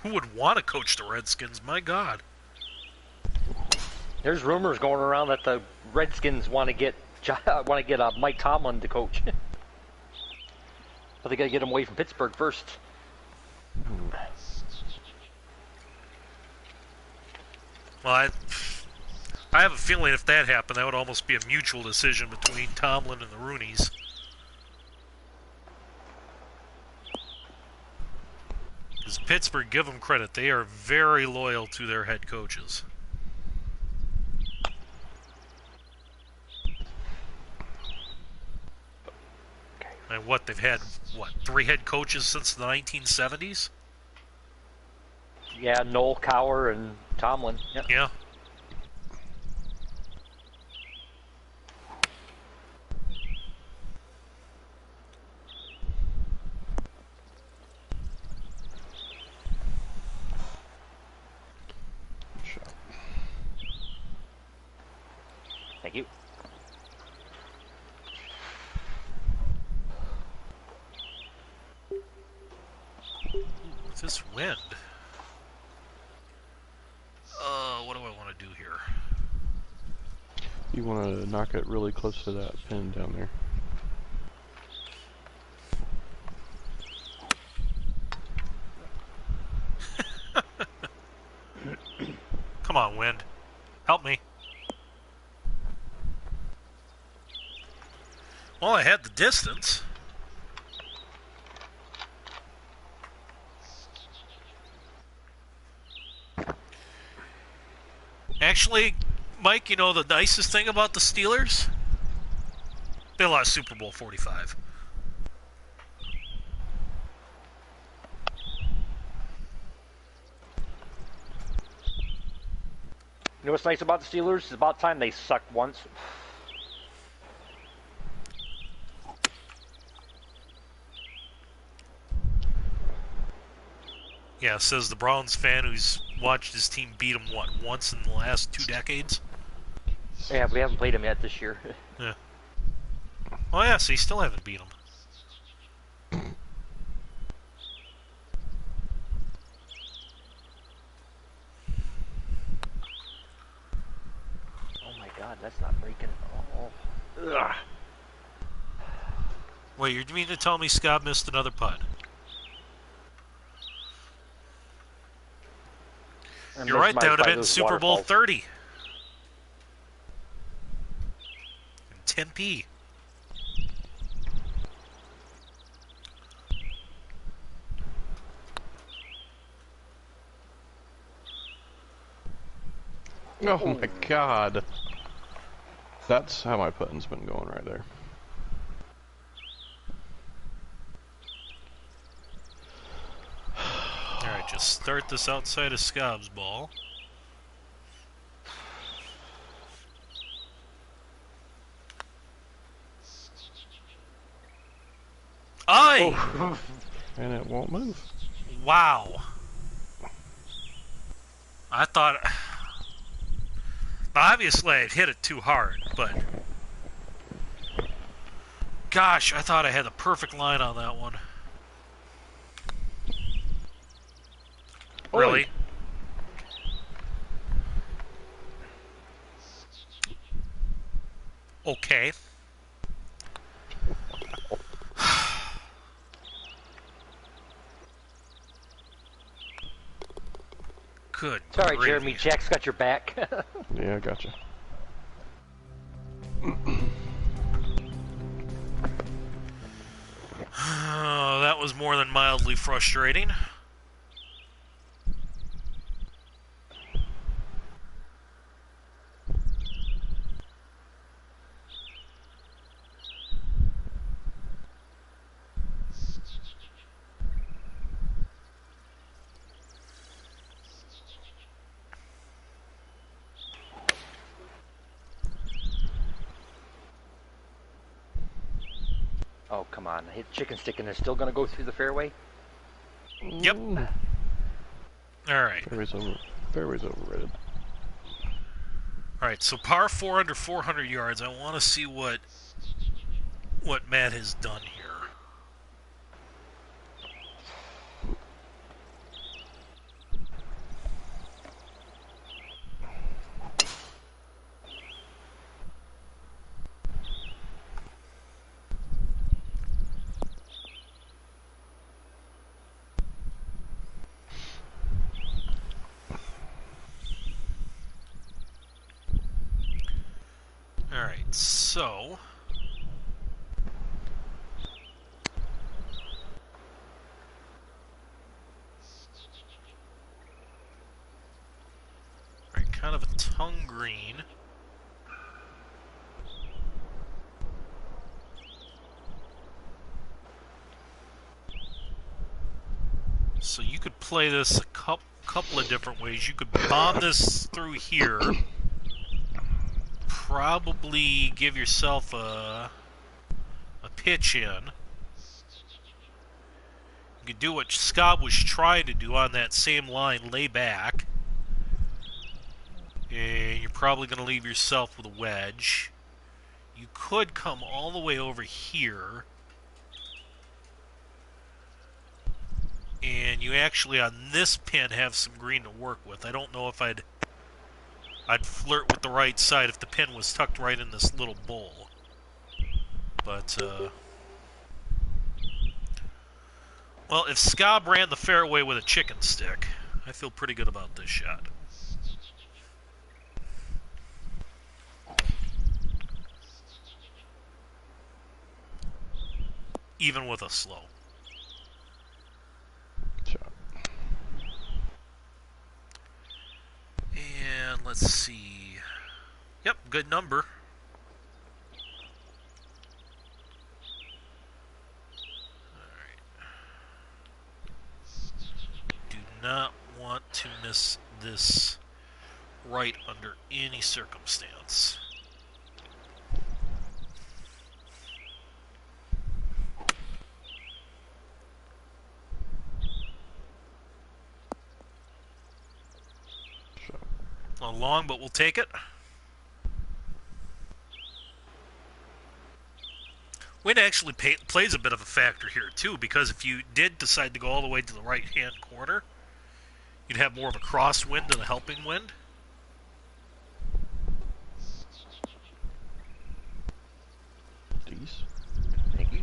Who would want to coach the Redskins? My God. There's rumors going around that the Redskins want to get Mike Tomlin to coach. But they got to get him away from Pittsburgh first. Well, I have a feeling if that happened, that would almost be a mutual decision between Tomlin and the Roonies. Because Pittsburgh, give them credit, they are very loyal to their head coaches. And what, they've had, 3 head coaches since the 1970s? Yeah, Noel, Cower, and Tomlin. Yeah. Yeah. Shot. Thank you. With this wind. What do I want to do here? You want to knock it really close to that pin down there. Come on, wind. Help me. Well, I had the distance. Actually, Mike, you know the nicest thing about the Steelers? They lost Super Bowl 45. You know what's nice about the Steelers? It's about time they sucked once. Yeah, says the Browns fan who's watched his team beat them, what, once in the last 2 decades? Yeah, we haven't played them yet this year. Yeah. Oh, yeah, so you still haven't beat them. Oh my god, that's not breaking. Oh. Ugh. Wait, you mean to tell me Scott missed another putt? You're right, that would have been Super Bowl 30. In Tempe. Oh my god. That's how my putting's been going right there. Alright, just start this outside of Scobb's ball. Aye! Oh. And it won't move. Wow. I thought... Obviously, I'd hit it too hard, but... Gosh, I thought I had the perfect line on that one. Really? Okay. Good. Sorry, gravy. Jeremy. Jack's got your back. Yeah, I gotcha. Oh, that was more than mildly frustrating. Oh, come on. I hit chicken stick and they're still going to go through the fairway? Yep. Alright. Fairway's overrated. Alright, so par 4 under 400 yards. I want to see what Matt has done here. Alright, so... Alright, kind of a tongue green. So you could play this a couple of different ways. You could bomb this through here. Probably give yourself a pitch in. You could do what Scott was trying to do on that same line, lay back. And you're probably going to leave yourself with a wedge. You could come all the way over here. And you actually, on this pin, have some green to work with. I don't know if I'd flirt with the right side if the pin was tucked right in this little bowl. But, well, if Scob ran the fairway with a chicken stick, I feel pretty good about this shot. Even with a slow. Shot. And let's see. Yep, good number. Do not want to miss this right under any circumstance. A long, but we'll take it. Wind actually plays a bit of a factor here, too, because if you did decide to go all the way to the right-hand corner, you'd have more of a crosswind than a helping wind. These. Thank you.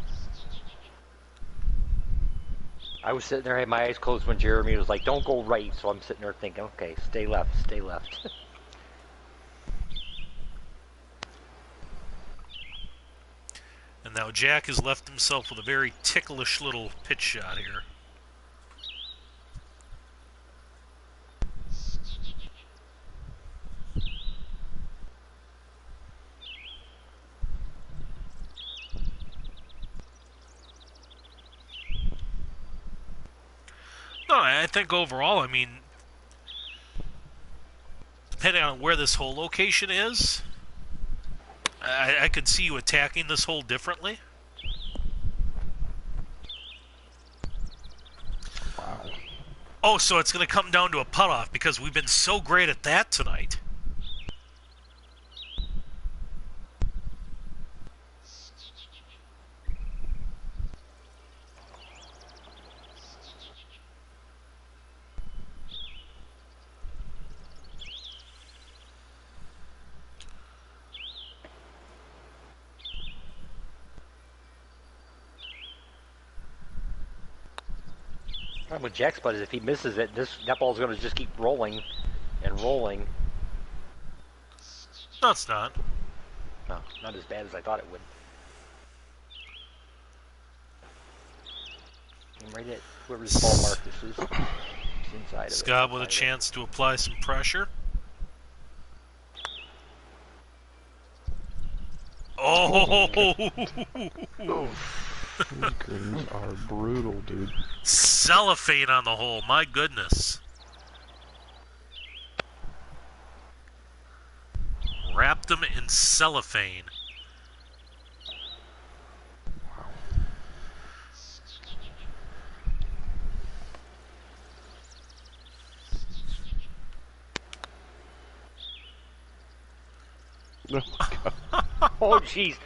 I was sitting there, I had my eyes closed when Jeremy was like, don't go right. So I'm sitting there thinking, okay, stay left, stay left. And now Jack has left himself with a very ticklish little pitch shot here. No, I think overall, I mean, depending on where this hole location is, I could see you attacking this hole differently. Wow. Oh, so it's going to come down to a putt-off because we've been so great at that tonight. With Jack's putt is if he misses it, that ball's going to just keep rolling and rolling. No, it's not. No, not as bad as I thought it would. I'm right at whoever's ball mark this is. It's inside of it. Scott with a chance to apply some pressure. Oh! These greens are brutal, dude. Cellophane on the hole, my goodness. Wrapped them in cellophane. Oh my God. Oh jeez,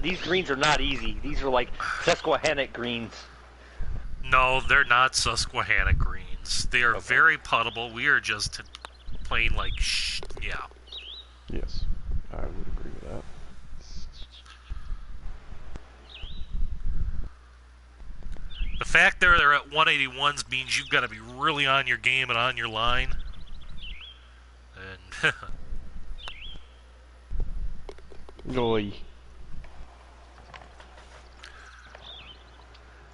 these greens are not easy. These are like Susquehannock greens. No, they're not Susquehanna greens. They are very puttable. We are just playing like yeah. Yes, I would agree with that. The fact they're at 181s means you've got to be really on your game and on your line. And Oi.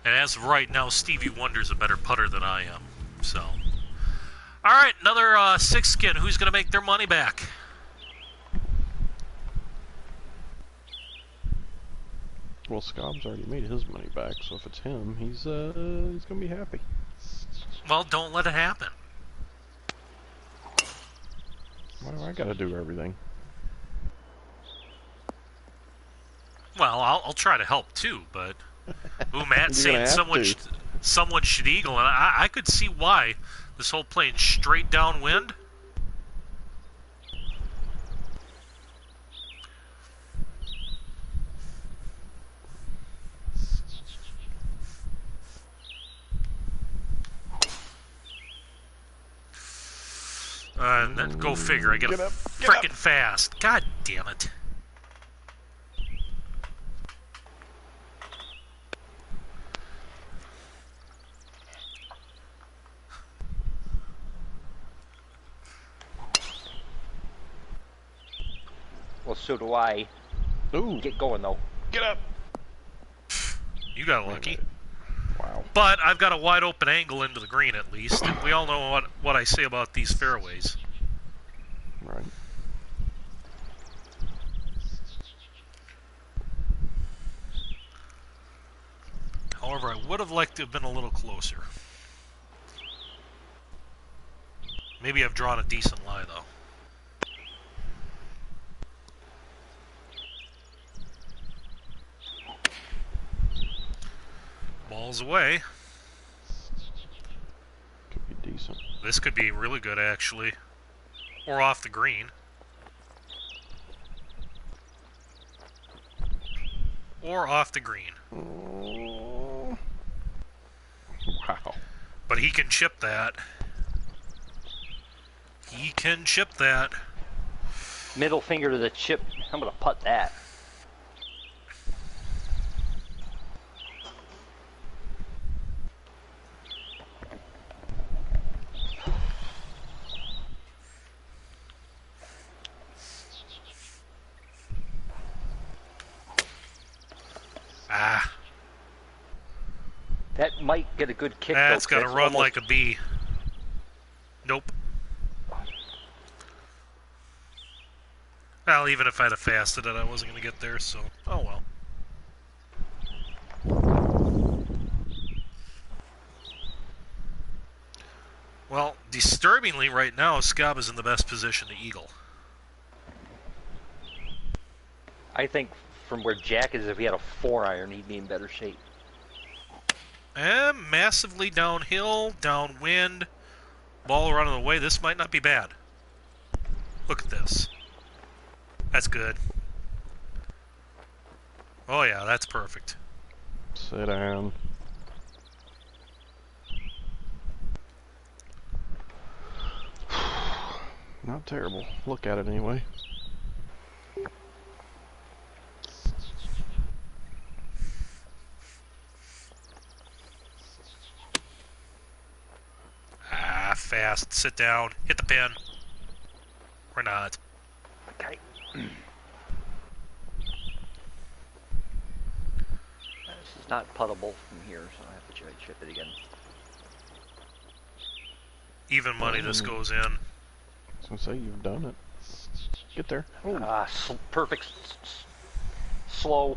And as of right now, Stevie Wonder's a better putter than I am. So, all right, another six skin. Who's going to make their money back? Well, Scobb's already made his money back, so if it's him, he's gonna be happy. Well, don't let it happen. Why do I gotta do everything? Well, I'll try to help too, but ooh, Matt's You're gonna saying have someone should eagle, and I could see why. This whole plane straight downwind. Go figure. I get frickin' fast. God damn it. Well, so do I. Ooh, Get going, though. get up! You got lucky. Wow. But I've got a wide open angle into the green at least, and we all know what I say about these fairways. Right. However, I would have liked to have been a little closer. Maybe I've drawn a decent lie, though. Ball's away. Could be decent. This could be really good, actually. Or off the green. Or off the green. Oh. Wow. But he can chip that. He can chip that. Middle finger to the chip. I'm going to putt that. Ah. That might get a good kick. That's though, got to run like a bee. Nope. Well, even if I'd have fasted it, I wasn't going to get there, so... Oh, well. Well, disturbingly, right now, Scab is in the best position to eagle. I think from where Jack is, if he had a 4-iron, he'd be in better shape. And massively downhill, downwind, ball running away. This might not be bad. Look at this. That's good. Oh yeah, that's perfect. Sit down. Not terrible. Look at it anyway. Ah, fast. Sit down. Hit the pin. Or not. Okay. This is not puttable from here, so I have to chip it again. Even money this goes in. I was gonna say, you've done it. Get there. Oh. Perfect. Slow.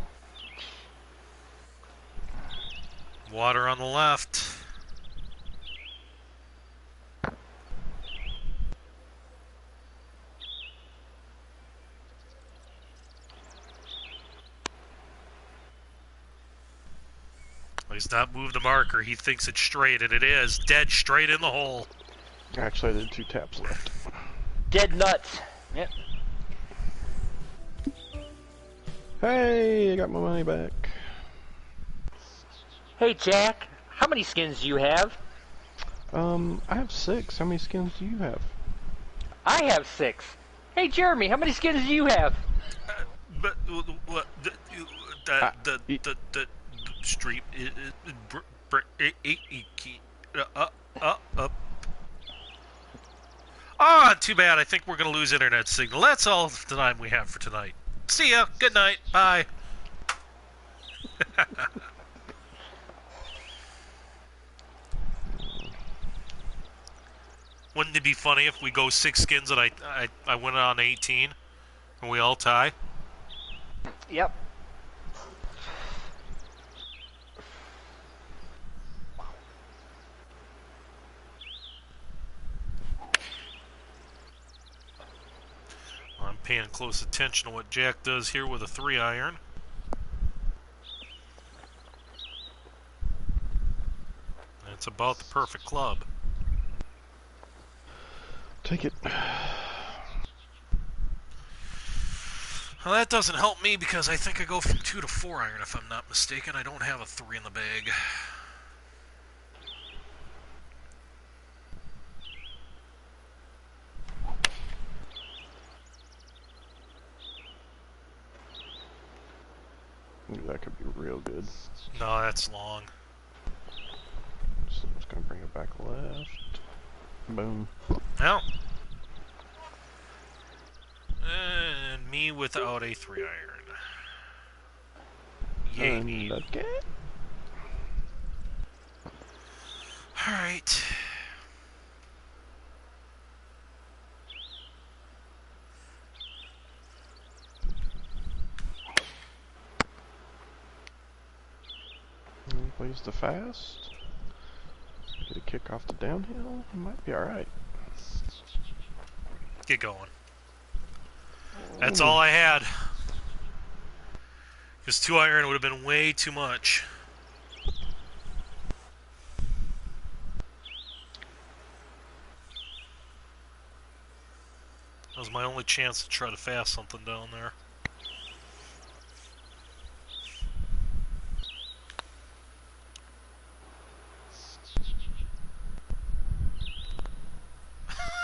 Water on the left. He's not moved the marker. He thinks it's straight, and it is. Dead straight in the hole. Actually, there are 2 taps left. Dead nuts. Yep. Hey, I got my money back. Hey, Jack. How many skins do you have? I have 6. How many skins do you have? I have 6. Hey, Jeremy. How many skins do you have? But what the street too bad. I think we're gonna lose internet signal. That's all the time we have for tonight. See ya. Good night. Bye. Wouldn't it be funny if we go 6 skins and I win on 18 and we all tie? Yep. Paying close attention to what Jack does here with a 3-iron. It's about the perfect club. Take it. Well, that doesn't help me because I think I go from 2 to 4-iron if I'm not mistaken. I don't have a 3 in the bag. Ooh, that could be real good. No, that's long. So I'm just gonna bring it back left. Boom. Well. And me without a 3-iron. Yay me. Okay. Alright. Plays the fast. Get a kick off the downhill. It might be alright. Get going. That's all I had. Because 2-iron would have been way too much. That was my only chance to try to fast something down there.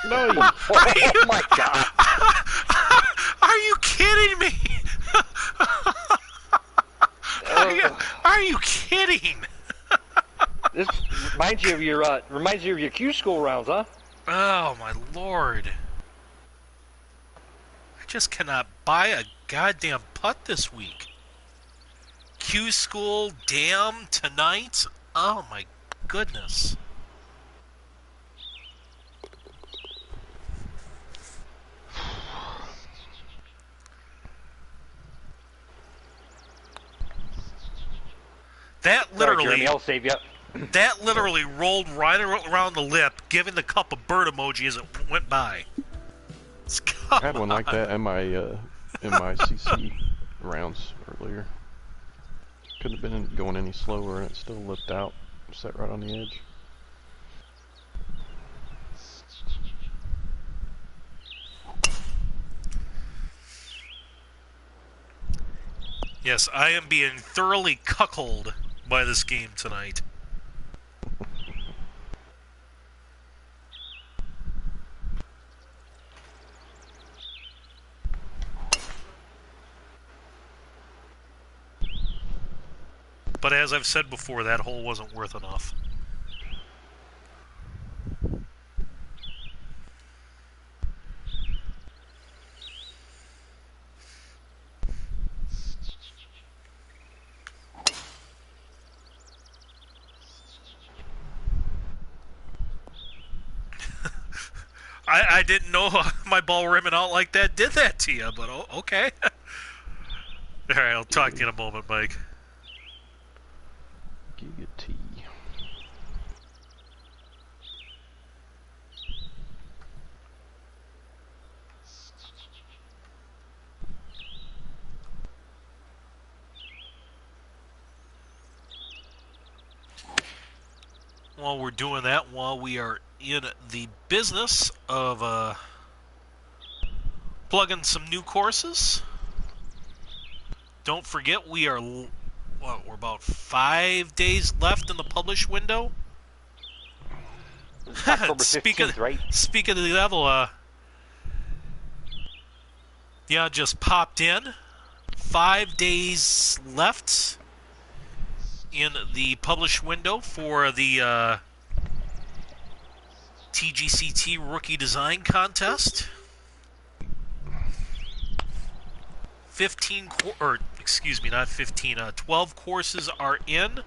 No! Oh my god! Are you kidding me? Are you kidding? This reminds you of your Q school rounds, huh? Oh my lord! I just cannot buy a goddamn putt this week. Q school, damn, tonight. Oh my goodness. That literally, Sorry, Jeremy, I'll save you. that literally rolled right around the lip, giving the cup a bird emoji as it went by. I had one like that in my CC rounds earlier. Couldn't have been going any slower, and it still lipped out, set right on the edge. Yes, I am being thoroughly cuckolded by this game tonight. But as I've said before, that hole wasn't worth enough. I didn't know my ball rimming out like that did that to you, but okay. Alright, I'll talk to you in a moment, Mike. Giga T. While we're doing that, while we are in the business of plugging some new courses, don't forget we are, we're about 5 days left in the publish window. October 15th, right? Speaking of the level, yeah, just popped in. 5 days left in the publish window for the TGCT Rookie Design Contest. 12 courses are in.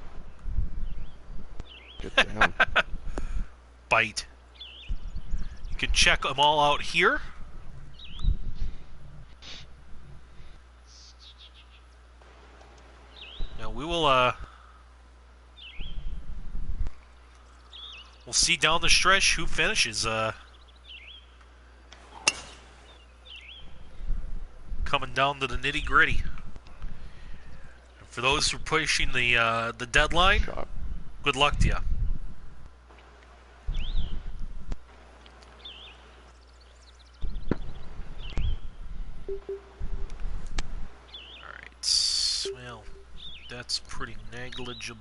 Get down. Bite. You can check them all out here. Now we will we'll see down the stretch who finishes. coming down to the nitty gritty. For those who are pushing the deadline, Shot. good luck to you. Alright, well, that's pretty negligible.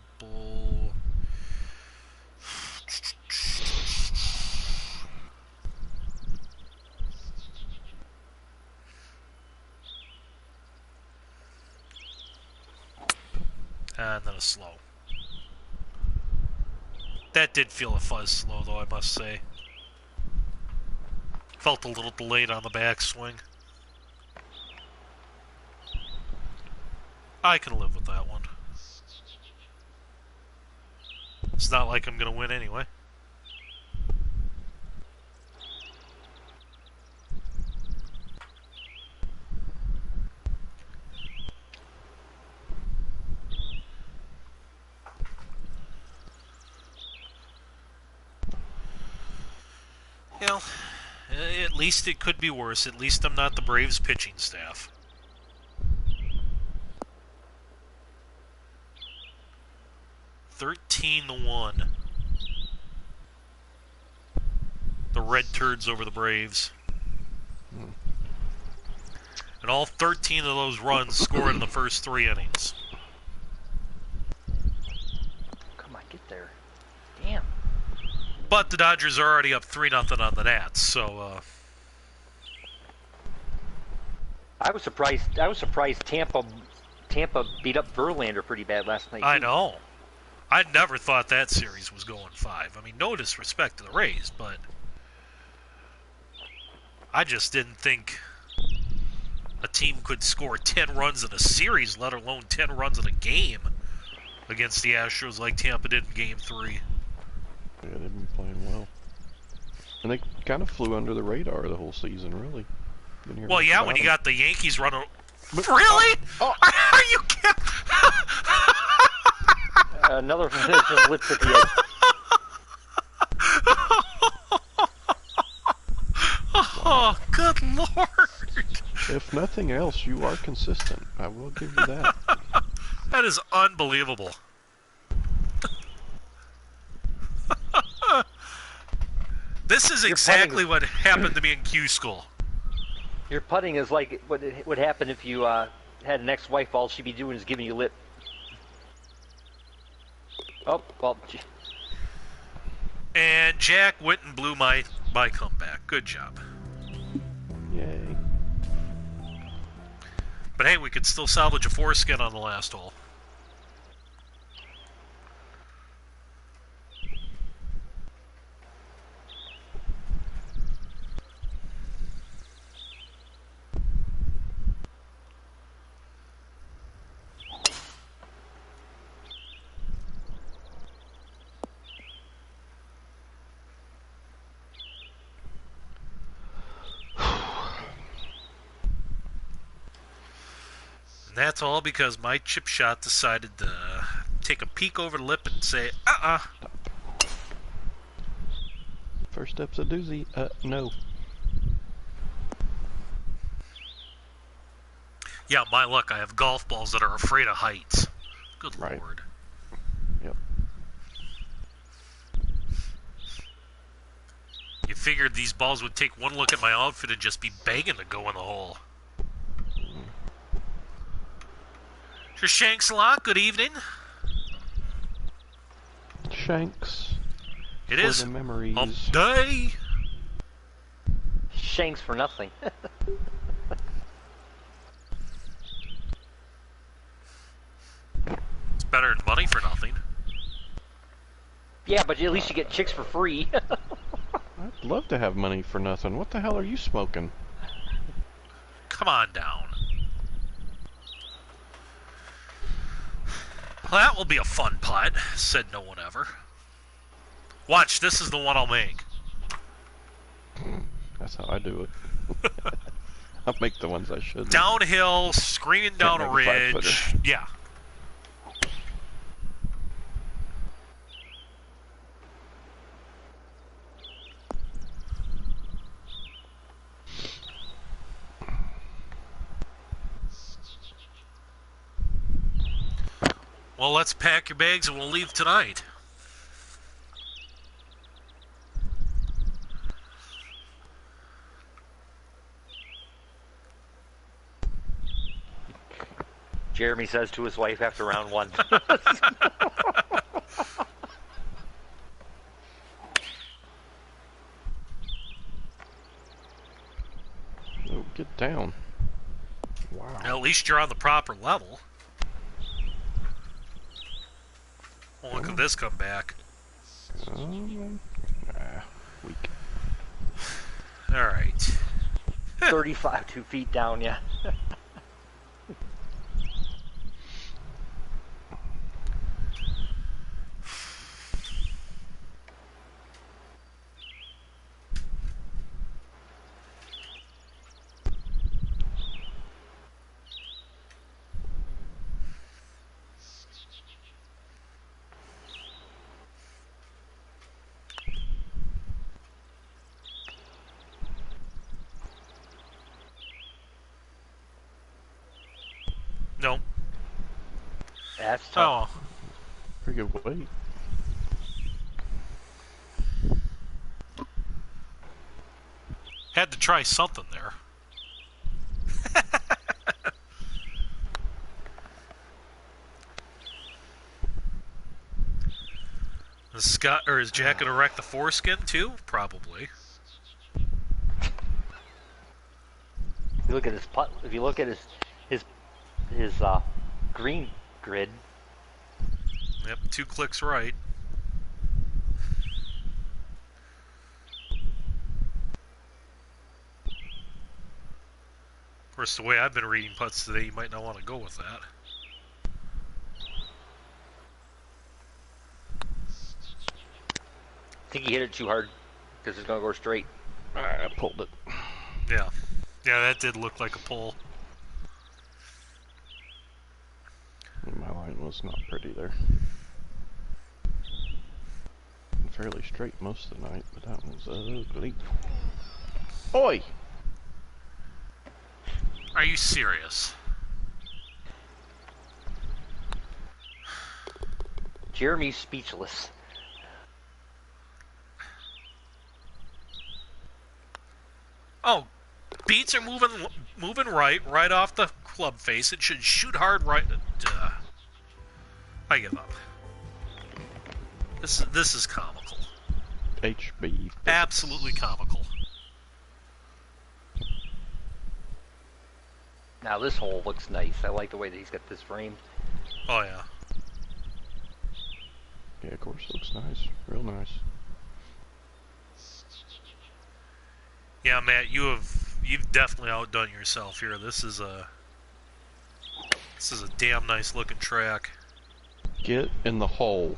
And then a slow. That did feel a fuzz slow, though, I must say. Felt a little delayed on the backswing. I can live with that one. It's not like I'm going to win anyway. Well, at least it could be worse. At least I'm not the Braves pitching staff. $13-1. The Red Turds over the Braves. And all 13 of those runs scored in the first 3 innings. Come on, get there. Damn. But the Dodgers are already up 3-0 on the Nats, so I was surprised Tampa beat up Verlander pretty bad last night. I too. know. I never thought that series was going 5. I mean, no disrespect to the Rays, but I just didn't think a team could score 10 runs in a series, let alone 10 runs in a game against the Astros like Tampa did in Game 3. Yeah, they've been playing well. And they kind of flew under the radar the whole season, really. Well, yeah, when you got the Yankees running... But, Really? Oh. Are you kidding? Another just lips at the end. Oh, good Lord. If nothing else, you are consistent. I will give you that. That is unbelievable. This is exactly what happened to me in Q school. Your putting is like what would happen if you had an ex-wife. All she'd be doing is giving you lip. Oh, well. And Jack went and blew my comeback. Good job. Yay. But hey, we could still salvage a foreskin on the last hole. And that's all because my chip shot decided to take a peek over the lip and say, First step's a doozy. No. Yeah, my luck, I have golf balls that are afraid of heights. Good Right. Lord. Yep. You figured these balls would take one look at my outfit and just be begging to go in the hole. Sir Shanks Lot, good evening. Shanks. It For is the memories. hump day. Shanks for nothing. It's better than money for nothing. Yeah, but at least you get chicks for free. I'd love to have money for nothing. What the hell are you smoking? Come on down. Well, that will be a fun putt, said no one ever. Watch, this is the one I'll make. That's how I do it. I'll make the ones I should. Downhill, screaming down a Can't make a ridge. five-footer. Yeah. Well, let's pack your bags and we'll leave tonight. Jeremy says to his wife after round 1. Oh, get down. Wow. At least you're on the proper level. Well, look at this come back. Weak. Alright. 35, 2 feet down, yeah. No. That's tough. Oh. Pretty good weight. Had to try something there. Is Jack gonna wreck the foreskin too? Probably. If you look at his putt, if you look at his green grid. Yep, 2 clicks right. Of course, the way I've been reading putts today, you might not want to go with that. I think he hit it too hard because it's gonna go straight. I pulled it. Yeah. Yeah, that did look like a pull. My line was not pretty there. Fairly straight most of the night, but that was ugly. Oi! Are you serious? Jeremy's speechless. Oh, beats are moving right off the club face. It should shoot hard right. I give up. This is comical. HB. Absolutely comical. Now this hole looks nice. I like the way that he's got this framed. Oh yeah. Yeah, of course, looks nice. Real nice. Yeah, Matt, you've definitely outdone yourself here. This is a damn nice looking track. Get in the hole.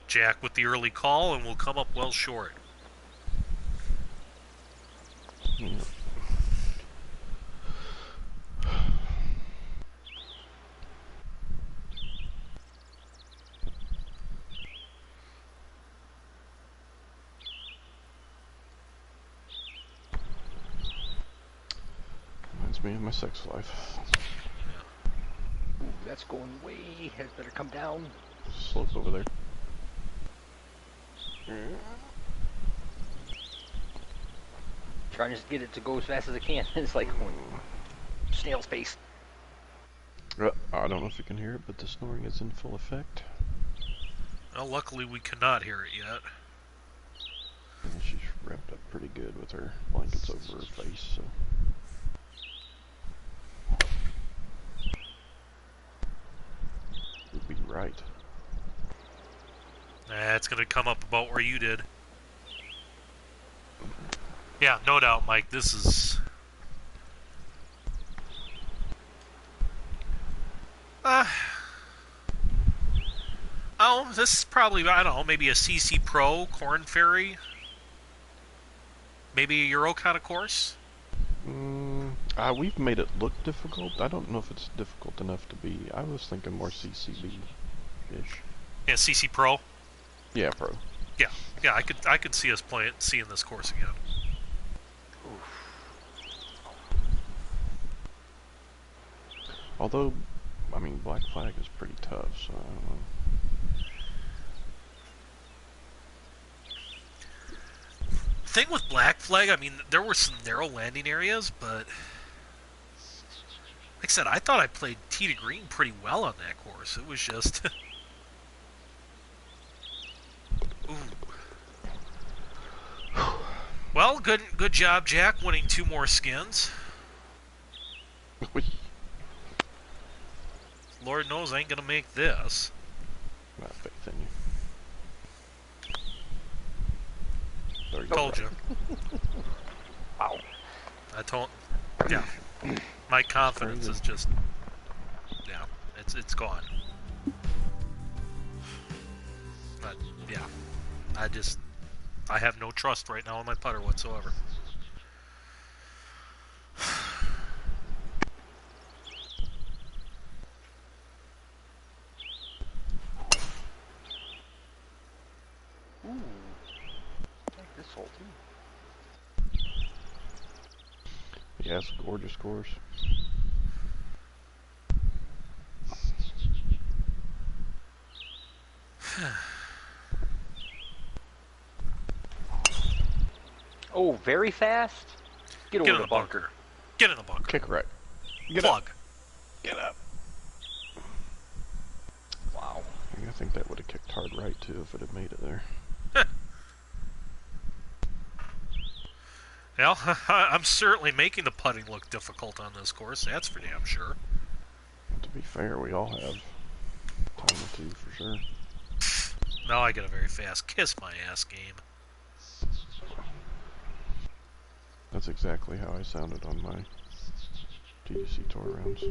Jack with the early call, and we'll come up well short. Yeah. Reminds me of my sex life. Ooh, that's going way. That better come down. Slope over there. Trying to get it to go as fast as it can. It's like snail's pace. I don't know if you can hear it, but the snoring is in full effect. Well, luckily we cannot hear it yet. And she's wrapped up pretty good with her blankets over her face, so. Would be right. It's going to come up about where you did. Yeah, no doubt, Mike. This is... oh, this is probably, I don't know, maybe a CC Pro, Corn Ferry. Maybe a Euro kind of course? We've made it look difficult. I don't know if it's difficult enough to be. I was thinking more CCB-ish. Yeah, CC Pro. Yeah, pro. Yeah, yeah, I could see us seeing this course again. Although, I mean, Black Flag is pretty tough, so I don't know. Thing with Black Flag, I mean, there were some narrow landing areas, but like I said, I thought I played tee to green pretty well on that course. It was just ooh. Well, good job, Jack, winning 2 more skins. Lord knows I ain't gonna make this. Not faith in you. Told you. Wow. I told. Yeah. My confidence is just. Yeah. It's gone. But yeah, I have no trust right now in my putter whatsoever. Ooh. Like this hole too. Yeah, it's a gorgeous course. Oh, very fast? Get over Get in the the bunker. Get in the bunker. Kick right. Get Plug. up. Get up. Wow. I think that would have kicked hard right too if it had made it there. Well, I'm certainly making the putting look difficult on this course. That's for damn sure. To be fair, we all have time or two for sure. Now I get a very fast kiss my ass game. That's exactly how I sounded on my TDC tour rounds.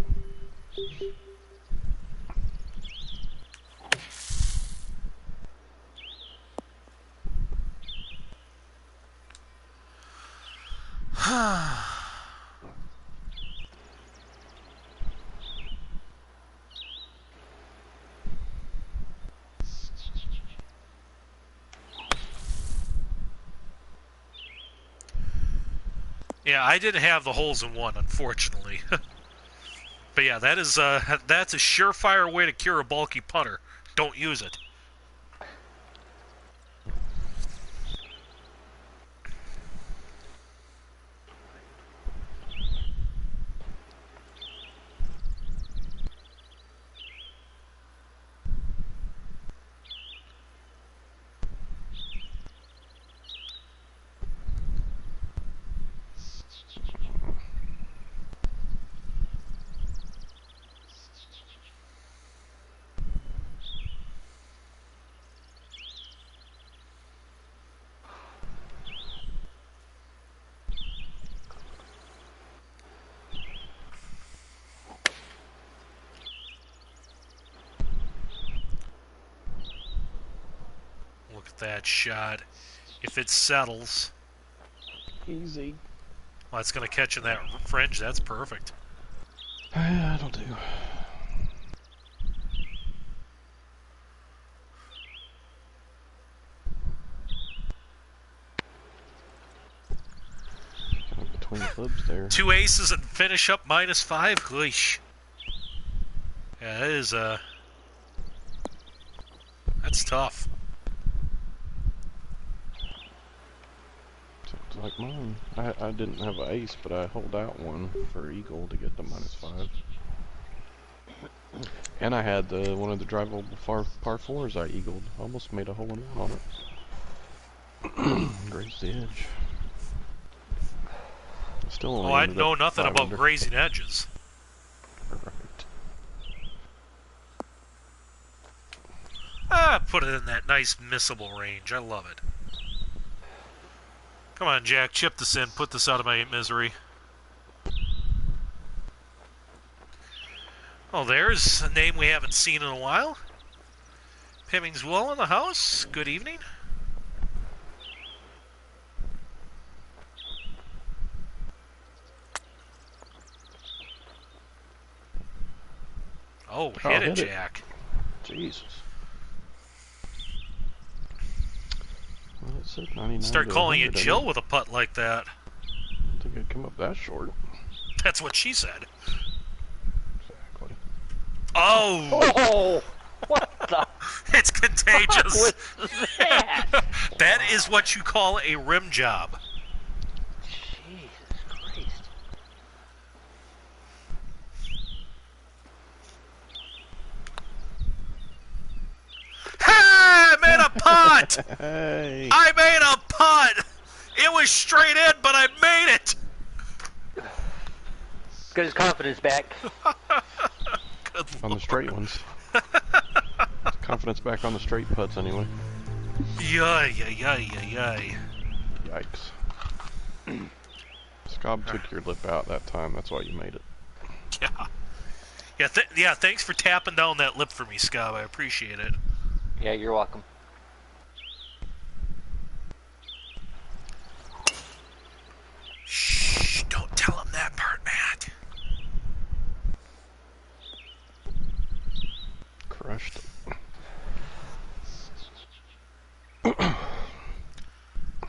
Yeah, I didn't have the holes in one, unfortunately. But yeah, that's a surefire way to cure a bulky putter. Don't use it. Look at that shot. If it settles, Easy. well, it's going to catch in that fringe. That's perfect. That'll do. Kind of between the clubs there. 2 aces and finish up -5. Gosh. Yeah, that is that's tough. Sounds like mine. I didn't have an ace, but I hold out one for eagle to get the -5. And I had one of the drivable par 4s I eagled. Almost made a hole in one on it. Grazed the edge. Still only Oh, I ended know up nothing 5 about under. grazing edges. Right. Ah, put it in that nice missable range. I love it. Come on, Jack, chip this in. Put this out of my misery. Oh, there's a name we haven't seen in a while. Hemmings Wool in the house. Good evening. Oh, hit it, hit it. Jack. Jesus. Well, it said 99 Start to calling you 100, I Jill didn't with a putt like that. think I'd come up that short. That's what she said. Exactly. Oh! Oh! What the It's contagious. fuck was that? That is what you call a rim job. Jesus Christ. Hey! I made a putt! Hey. I made a putt! It was straight in, but I made it! Got his confidence back. Good On the straight ones. Confidence back on the straight putts anyway. Yay, yay, yay, yay, yay. Yikes. Scob took your lip out that time, that's why you made it. Yeah. Yeah, thanks for tapping down that lip for me, Scob. I appreciate it. Yeah, you're welcome. Shh, don't tell him that part, Matt. Crushed.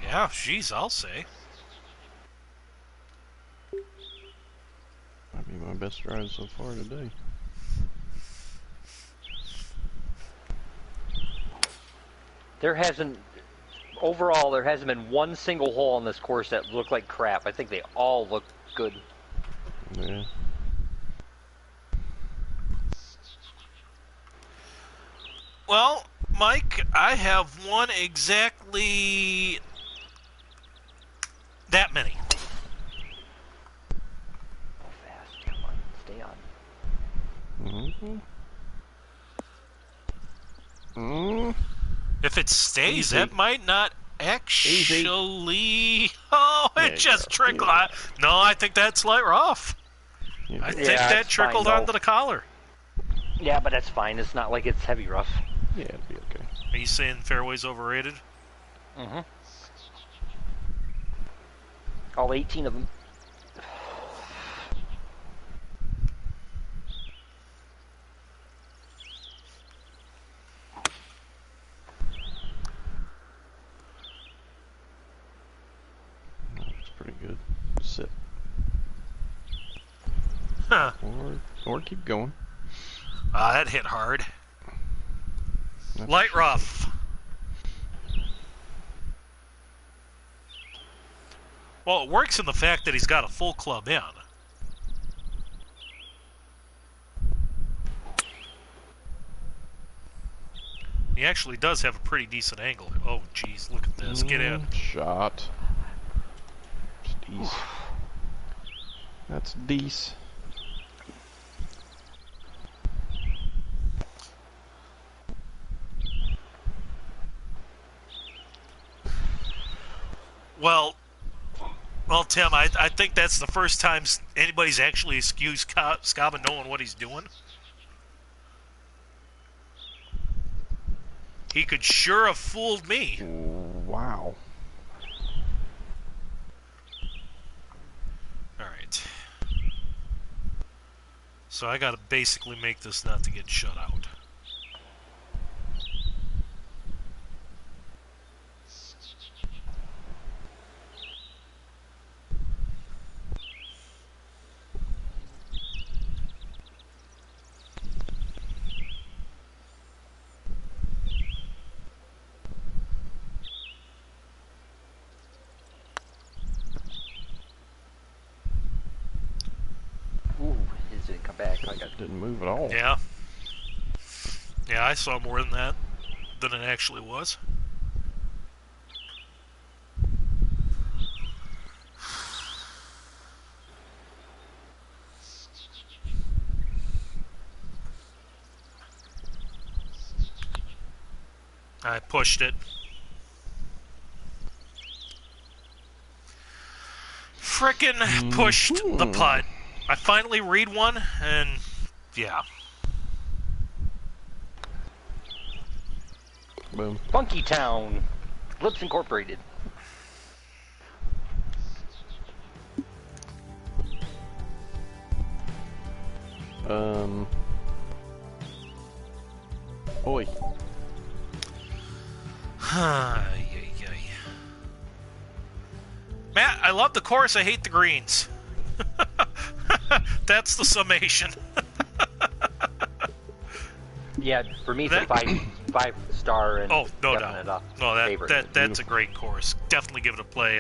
Yeah, jeez, I'll say. Might be my best drive so far today. Overall, there hasn't been one single hole on this course that looked like crap. I think they all look good. Yeah. Well, Mike, I have won exactly that many. Go fast, come on, stay on. If it stays, Easy. that might not actually... Oh, There it you just go. trickled. Yeah. No, I think that's light rough. Yeah. I think Yeah, that it's trickled fine, onto the collar. Yeah, but that's fine. It's not like it's heavy rough. Yeah, it'll be okay. Are you saying fairway's overrated? Mm-hmm. All 18 of them. That's pretty good. Sit. Huh. Or keep going. That hit hard. That's Light rough. Well, it works in the fact that he's got a full club in. He actually does have a pretty decent angle. Oh, jeez, look at this. Get in. Shot. Just ease. That's decent. Well, Tim, I think that's the first time anybody's actually excused Scaba knowing what he's doing. He could sure have fooled me. Wow. Alright. So I gotta basically make this not to get shut out. Ooh, his didn't come back. I got Didn't move at all. Yeah. Yeah, I saw more than that than it actually was. I pushed it. Frickin' pushed the putt. I finally read one, and yeah. Boom. Funky Town. Lips Incorporated. Oi. Yay, yay. Matt, I love the course, I hate the greens. That's the summation. Yeah, for me, it's That- a five star and Oh, no definite, doubt. No, favorite. that's a great course. Definitely give it a play.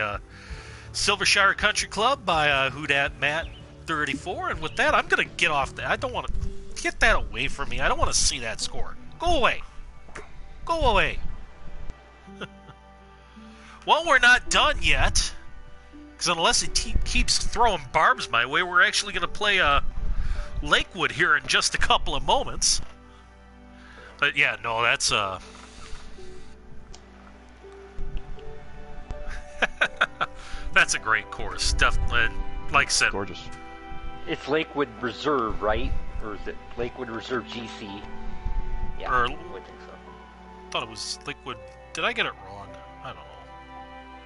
Silvershire Country Club by Who Dat Matt 34. And with that, I'm gonna get off that. I don't want to get that away from me. I don't want to see that score. Go away. Go away. Well, we're not done yet, because unless it keeps throwing barbs my way, we're actually gonna play Lakewood here in just a couple of moments. But yeah, no, that's that's a great course. Definitely, like I said, Gorgeous. It's Lakewood Reserve, right? Or is it Lakewood Reserve GC? Yeah, Or- I would think so. thought it was Lakewood. Did I get it wrong? I don't know.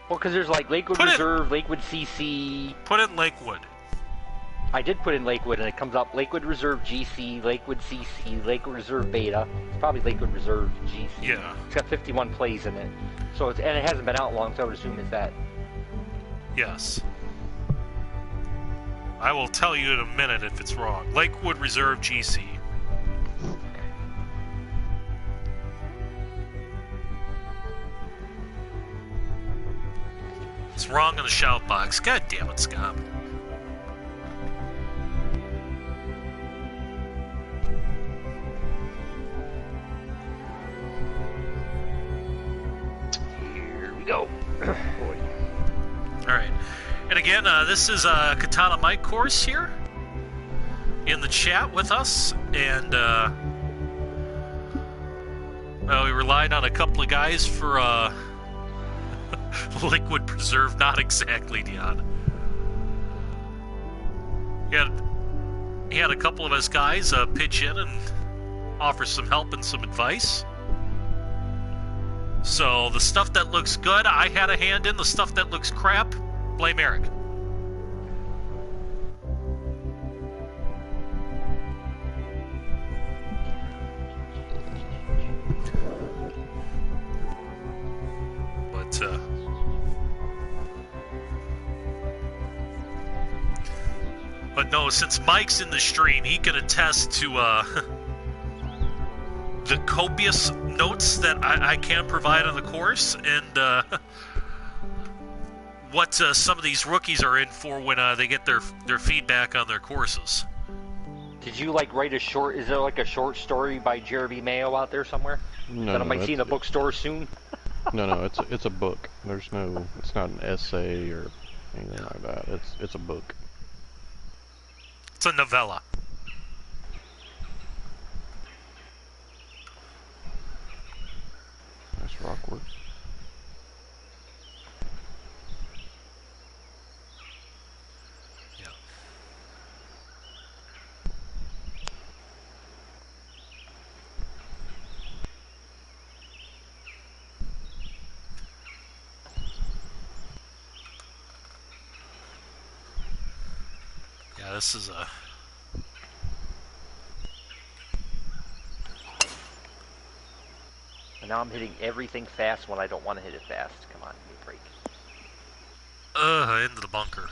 Well, because there's like Lakewood Put it- Reserve, Lakewood CC. Put in Lakewood. I did put in Lakewood, and it comes up Lakewood Reserve GC, Lakewood CC, Lakewood Reserve Beta. It's probably Lakewood Reserve GC. Yeah. It's got 51 plays in it. So it's, and it hasn't been out long, so I would assume it's that. Yes. I will tell you in a minute if it's wrong. Lakewood Reserve GC. It's wrong in the shout box. God damn it, Scott. Here we go. Boy. Alright. And again, this is a Katana Mike course here in the chat with us. And, well, we relied on a couple of guys for, Liquid Preserve. Not exactly, Dion. He had a couple of us guys pitch in and offer some help and some advice. So the stuff that looks good, I had a hand in. The stuff that looks crap, blame Eric. But no, since Mike's in the stream, he can attest to the copious notes that I can provide on the course, and what some of these rookies are in for when they get their feedback on their courses. Did you like write a short? Is there like a short story by Jeremy Mayo out there somewhere No, that I no, might see in a bookstore soon? no, it's a book. There's no, it's not an essay or anything like that. It's a book. It's a novella. Nice rock work. Yeah. Yeah, this is a... And now I'm hitting everything fast when I don't want to hit it fast. Come on, give me a break. into the bunker.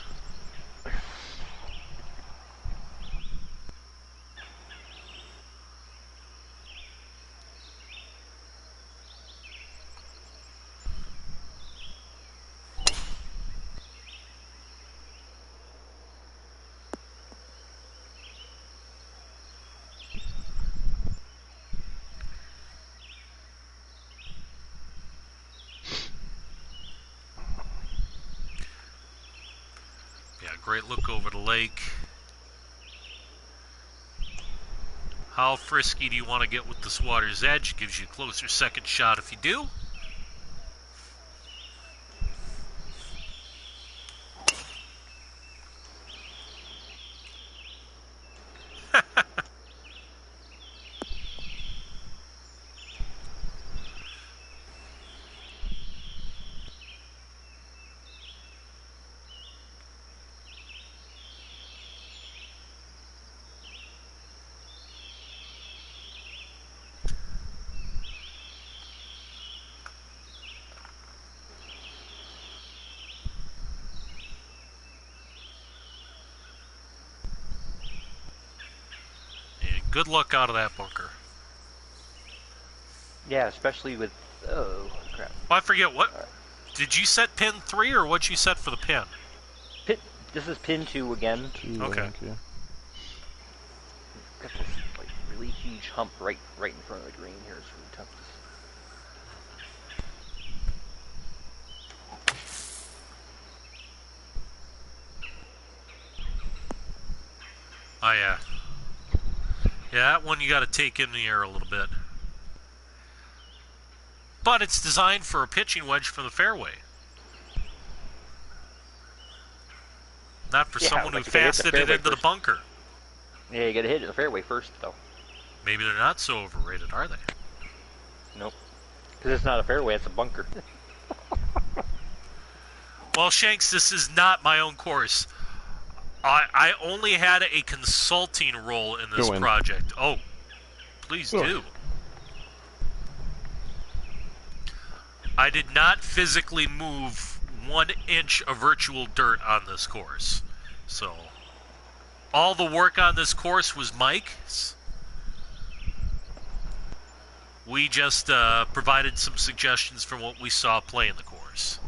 Yeah, great look over the lake. How frisky do you want to get with this water's edge? Gives you a closer second shot if you do. And good luck out of that bunker. Yeah, especially with... Oh, crap. Well, I forget what. Alright. Did you set pin 3 or what you set for the pin? This is pin 2 again. Two, Okay. I think, yeah. Got this like really huge hump right in front of the green here. It's really tough to see. Oh, yeah. Yeah, that one you got to take in the air a little bit. But it's designed for a pitching wedge from the fairway. Not for someone who but you gotta hit the fasted it fairway into the first. bunker. Yeah, you gotta hit it in the fairway first, though. Maybe they're not so overrated, are they? Nope. Because it's not a fairway, it's a bunker. Well, Shanks, this is not my own course. I only had a consulting role in this project. Oh, please do. I did not physically move 1 inch of virtual dirt on this course. So, all the work on this course was Mike's. We just provided some suggestions from what we saw playing the course.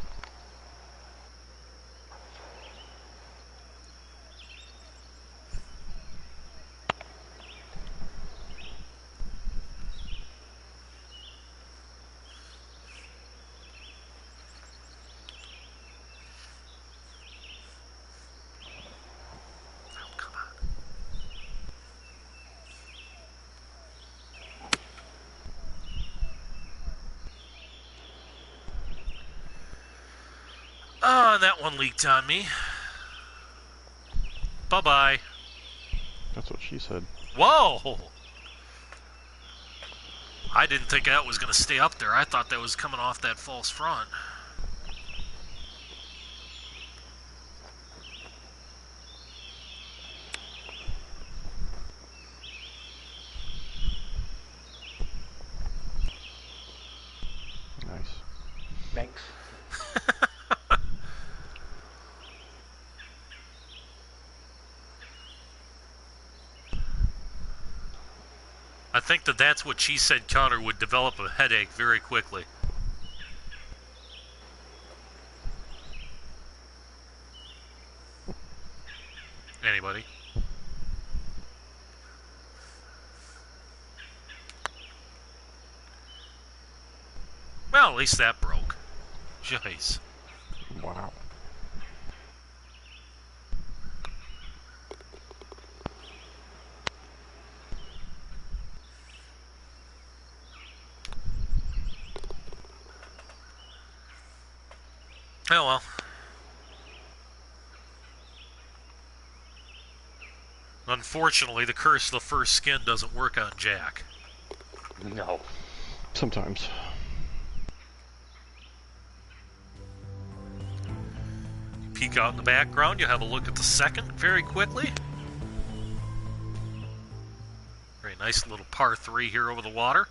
Oh, and that one leaked on me. Bye-bye. That's what she said. Whoa! I didn't think that was going to stay up there. I thought that was coming off that false front. Nice. Thanks. I think that's what she said counter would develop a headache very quickly. Anybody? Well, at least that broke. Jeez. Wow. Oh well. Unfortunately, the curse of the first skin doesn't work on Jack. No. Sometimes. Peek out in the background, you'll have a look at the second very quickly. Very nice little par 3 here over the water.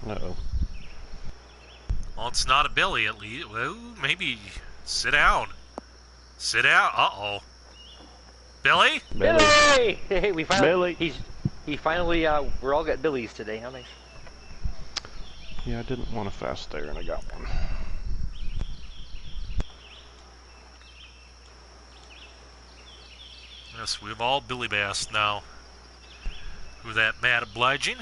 Uh-oh. Well, it's not a Billy, at least. Well, maybe sit down. Sit down. Uh-oh. Billy? Billy! Hey, we finally... Billy! He finally, we're all got Billies today. How nice. Yeah, I didn't want to fast there, and I got one. Yes, we've all Billy Bass now. Who that mad obliging?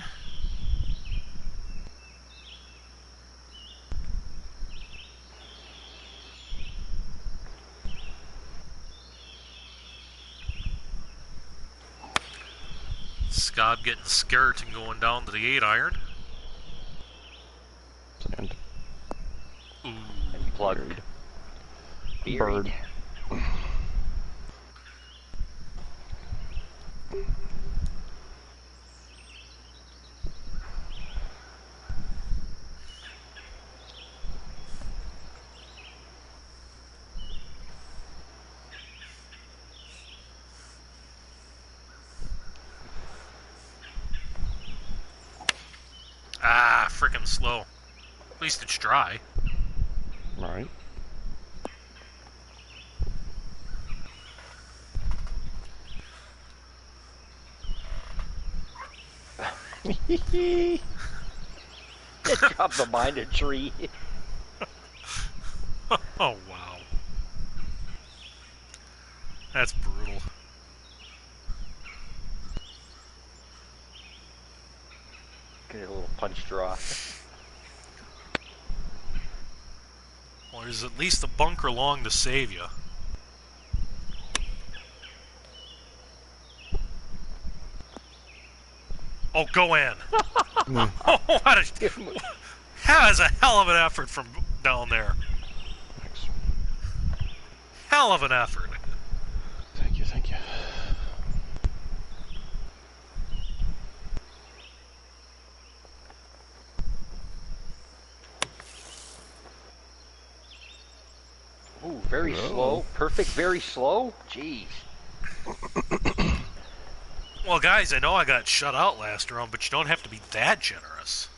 Scott getting scared and going down to the 8-iron. And Ooh. And plugged. bird. frickin' slow. At least it's dry. Right. It dropped behind a tree. Oh, wow. That's brutal. Get a little punch draw. Well, there's at least a bunker long to save you. Oh, go in. Oh, that is a hell of an effort from down there. Thanks. Hell of an effort. Thank you, thank you. Ooh, very slow. Perfect, very slow? Jeez. Well, guys, I know I got shut out last round, but you don't have to be that generous.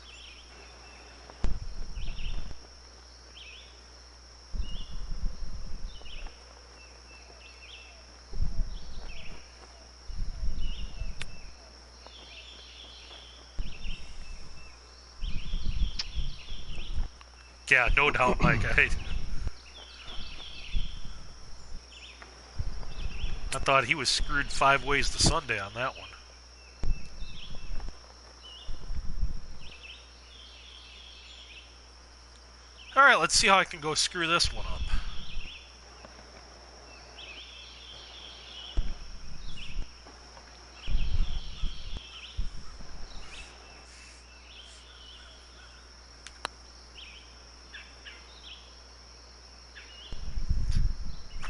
Yeah, no doubt, Mike. I thought he was screwed 5 ways to Sunday on that one. Alright, let's see how I can go screw this one up.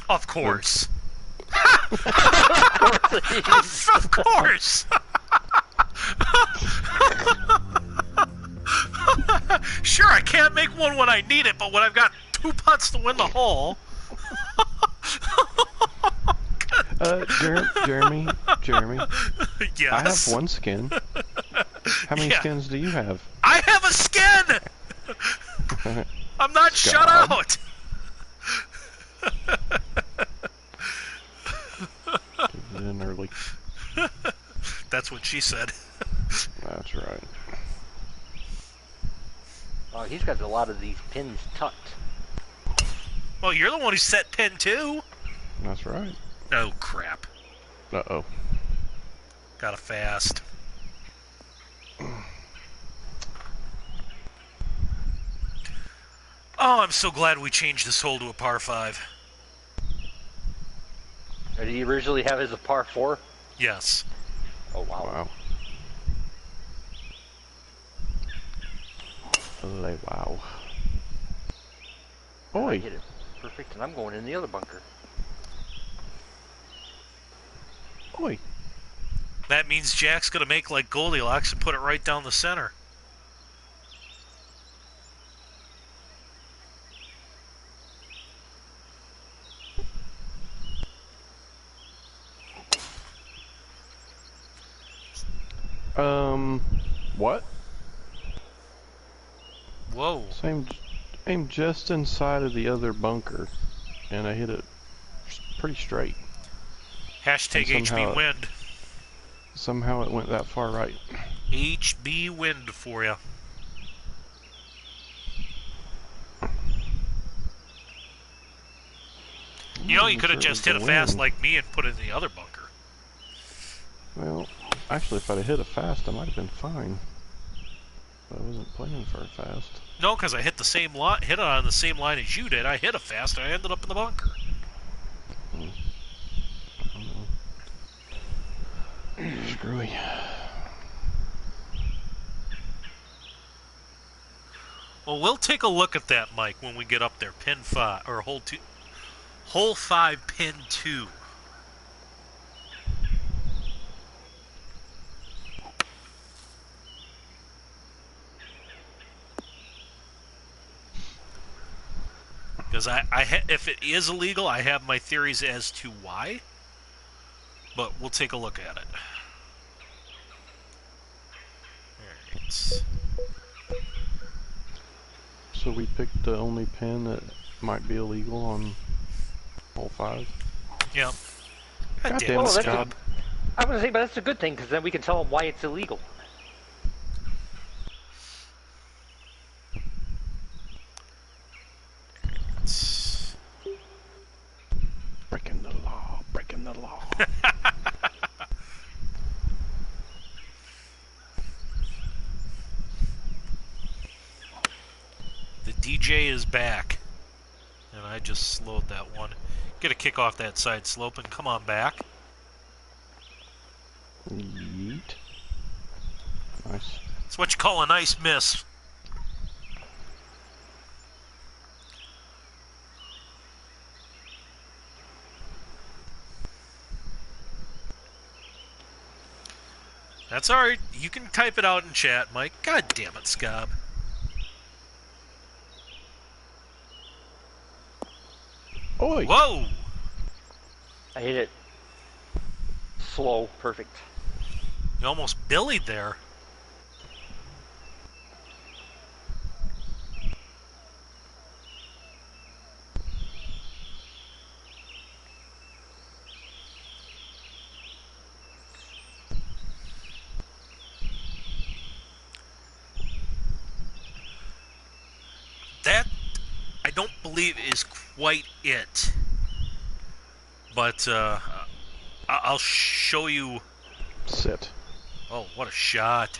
Of course. Of course. Sure, I can't make one when I need it, but when I've got 2 putts to win the hole. Jeremy. Yes. I have 1 skin. How many skins do you have? I have a skin. I'm not shut out. Get in early. That's what she said. That's right. Oh, he's got a lot of these pins tucked. Well, you're the one who set pin 2. That's right. Oh, crap. Uh-oh. Got a fast. Oh, I'm so glad we changed this hole to a par 5. Did he originally have his a par 4? Yes. Oh, wow. Wow. Wow. I Oi. hit it perfect, and I'm going in the other bunker. Oi. That means Jack's going to make like Goldilocks and put it right down the center. What? Whoa. Aimed just inside of the other bunker, and I hit it pretty straight. Hashtag HB wind. Somehow it went that far right. HB wind for you. You know, you could have just hit a fast like me and put it in the other bunker. Well, actually, if I'd have hit a fast, I might have been fine. But I wasn't planning for a fast. No, because I hit the same line, hit it on the same line as you did. I hit a fast, and I ended up in the bunker. I don't know. Screwy. Well, we'll take a look at that, Mike, when we get up there. Pin 5 or hole 5, pin 2. Because if it is illegal, I have my theories as to why. But we'll take a look at it. Alright. So we picked the only pin that might be illegal on all 5. Yeah. God God damn damn it, it, that's Scott. I was gonna say, but that's a good thing because then we can tell them why it's illegal. Breaking the law, breaking the law. The DJ is back. And I just slowed that one. Get a kick off that side slope and come on back. Yeet. Nice. It's what you call a nice miss. That's alright. You can type it out in chat, Mike. God damn it, Scob. Oi! Whoa! I hit it slow, perfect. You almost billied there. That, I don't believe, is quite it. But I'll show you. Sit. Oh, what a shot.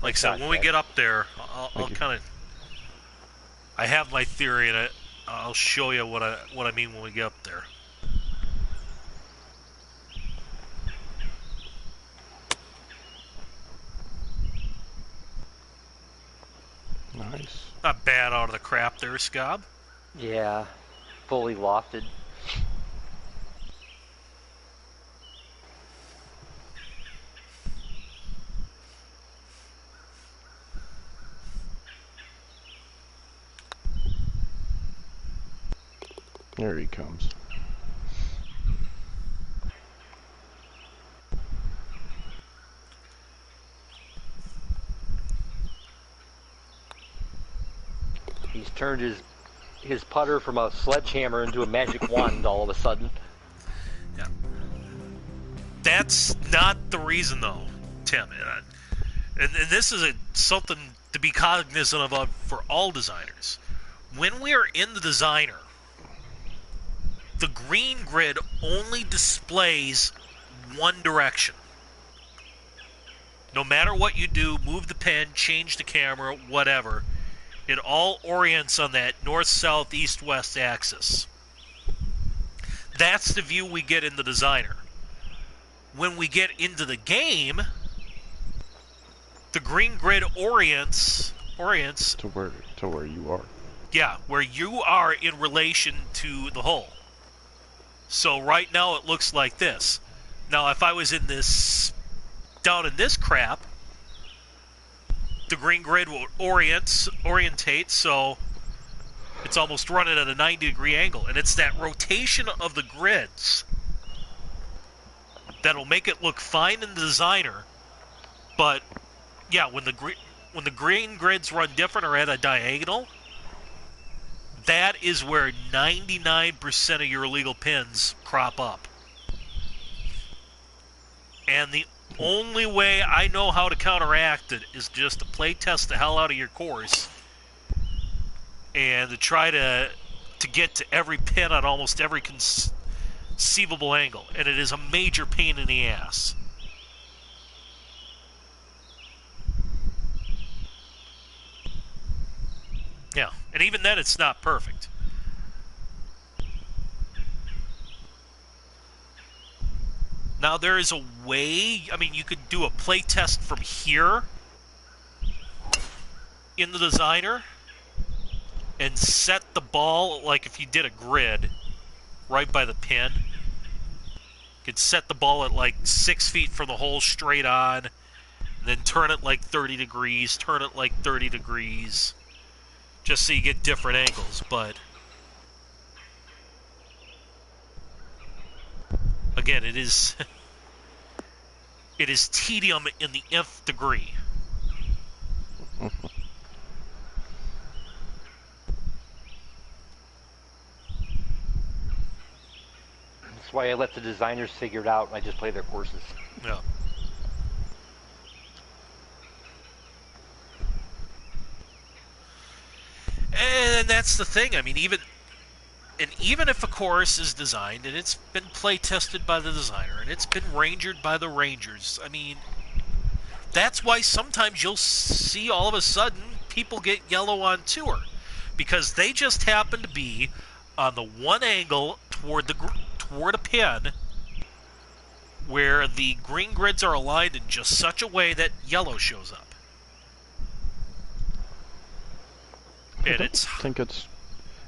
Like I said, Shot, when we Jack. get up there, I'll Thank you. kind of... I have my theory, and I'll show you what I mean when we get up there. Nice. Not bad out of the crap there, Scob. Yeah, fully lofted. There he comes. He's turned his putter from a sledgehammer into a magic wand all of a sudden. Yeah. That's not the reason, though, Tim. And this is something to be cognizant of for all designers. When we are in the designer, the green grid only displays one direction. No matter what you do, move the pen, change the camera, whatever, it all orients on that north, south, east, west axis. That's the view we get in the designer. When we get into the game, the green grid orients To where you are. yeah, where you are in relation to the hole. So right now it looks like this. Now if I was in this, down in this crap, the green grid will orientate, so it's almost running at a 90-degree angle. And it's that rotation of the grids that'll make it look fine in the designer. But yeah, when the green grids run different or at a diagonal, that is where 99% of your illegal pins crop up. And the only way I know how to counteract it is just to play test the hell out of your course and to try to get to every pin on almost every conceivable angle. And it is a major pain in the ass. Yeah, and even then it's not perfect. Now there is a way, I mean, you could do a play test from here in the designer and set the ball like if you did a grid right by the pin. You could set the ball at like 6 feet from the hole straight on, then turn it like 30 degrees, turn it like 30 degrees, just so you get different angles, but again, it is tedium in the nth degree. why I let the designers figure it out and I just play their courses. Yeah. And that's the thing. I mean, even if a course is designed and it's been play tested by the designer and it's been rangered by the rangers, I mean, that's why sometimes you'll see all of a sudden people get yellow on tour, because they just happen to be on the one angle toward a pin where the green grids are aligned in just such a way that yellow shows up. I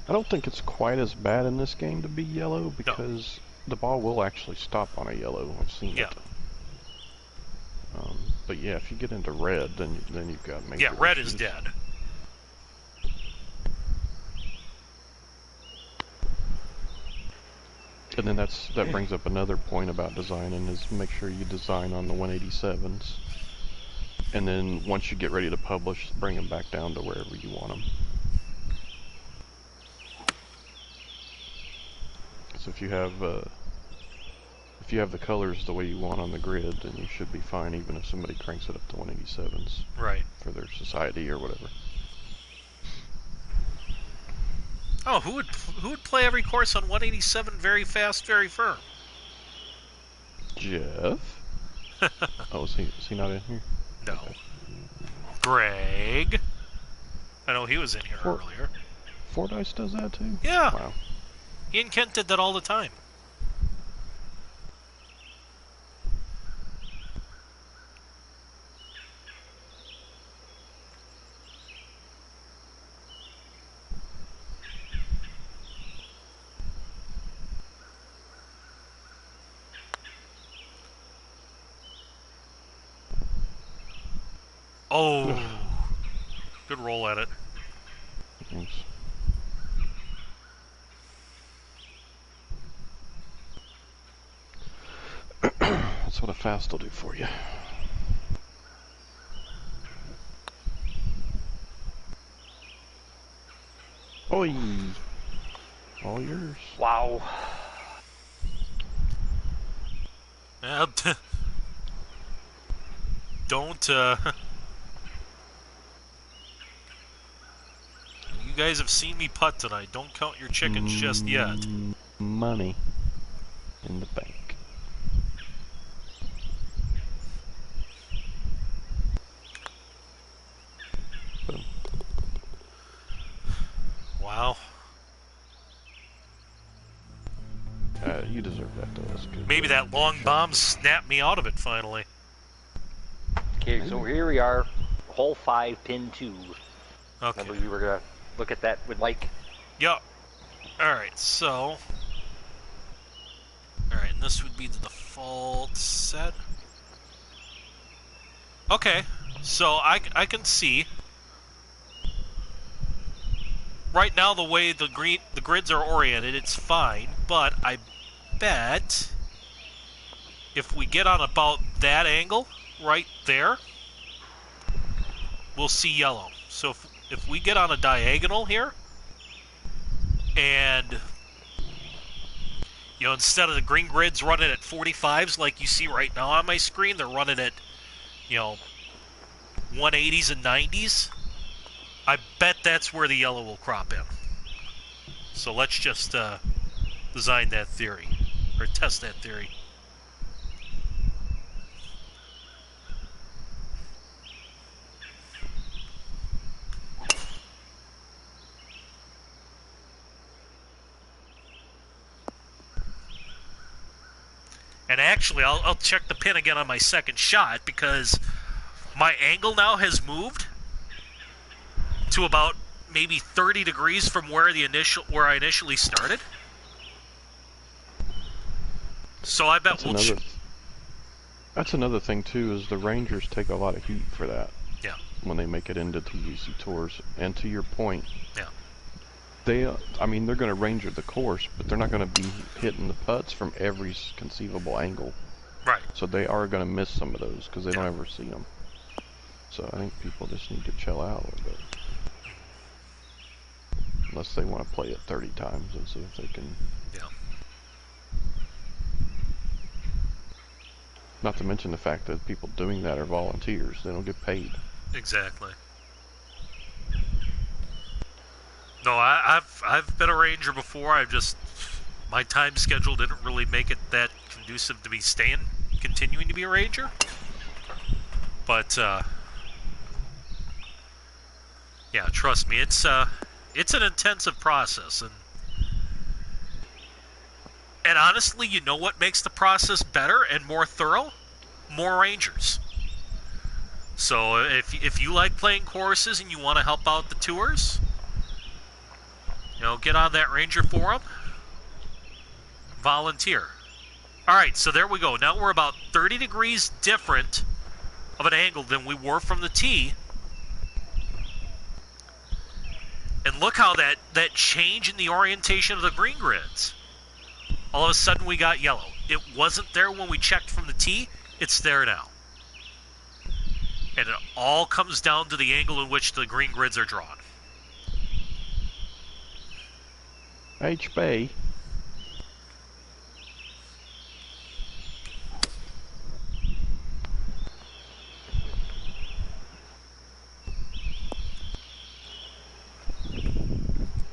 don't think it's quite as bad in this game to be yellow, because the ball will actually stop on a yellow. I've seen it. But yeah, if you get into red, then you've got major red issues. is dead. And then that brings up another point about designing, is make sure you design on the 187s. And then once you get ready to publish, bring them back down to wherever you want them. So if you have the colors the way you want on the grid, then you should be fine, even if somebody cranks it up to 187s. Right. For their society or whatever. Oh, who would play every course on 187 very fast, very firm? Jeff? Oh, is he not in here? No. Okay. Greg. I know he was in here earlier. Fordyce does that too? Yeah. Wow. He and Kent did that all the time. Oh, good roll at it. Thanks. That's what a fast will do for you. Oi! All yours. Wow. Don't, you guys have seen me putt tonight. Don't count your chickens just yet. Money in the bank. Boom. Wow. You deserve that though. That's good. Maybe that long bomb snapped me out of it finally. Okay, so here we are, hole 5, pin 2. Okay. Remember you were gonna look at that with Mike? Yep. Alright, so... Alright, and this would be the default set. Okay, so I can see... Right now, the way the grids are oriented, it's fine, but I bet if we get on about that angle, right there, we'll see yellow. So if we get on a diagonal here, and, you know, instead of the green grids running at 45s like you see right now on my screen, they're running at, you know, 180s and 90s. I bet that's where the yellow will crop in. So let's just design that theory, or test that theory. And actually, I'll check the pin again on my second shot, because my angle now has moved to about maybe 30 degrees from where I initially started. So I bet that's another thing too, is the Rangers take a lot of heat for that. Yeah. When they make it into TGC tours, and to your point, yeah, I mean, they're going to ranger the course, but they're not going to be hitting the putts from every conceivable angle. Right. So they are going to miss some of those because they don't ever see them. So I think people just need to chill out a little bit. Unless they want to play it 30 times and see if they can. Yeah. Not to mention the fact that people doing that are volunteers. They don't get paid. Exactly. No, I've been a ranger before. My time schedule didn't really make it that conducive to me continuing to be a ranger. But yeah, trust me, it's an intensive process, and honestly, you know what makes the process better and more thorough? More rangers. So if you like playing courses and you want to help out the tours, get on that ranger forum, volunteer. All right, so there we go. Now we're about 30 degrees different of an angle than we were from the tee. And look how that change in the orientation of the green grids. All of a sudden we got yellow. It wasn't there when we checked from the tee. It's there now. And it all comes down to the angle in which the green grids are drawn. H-Bay.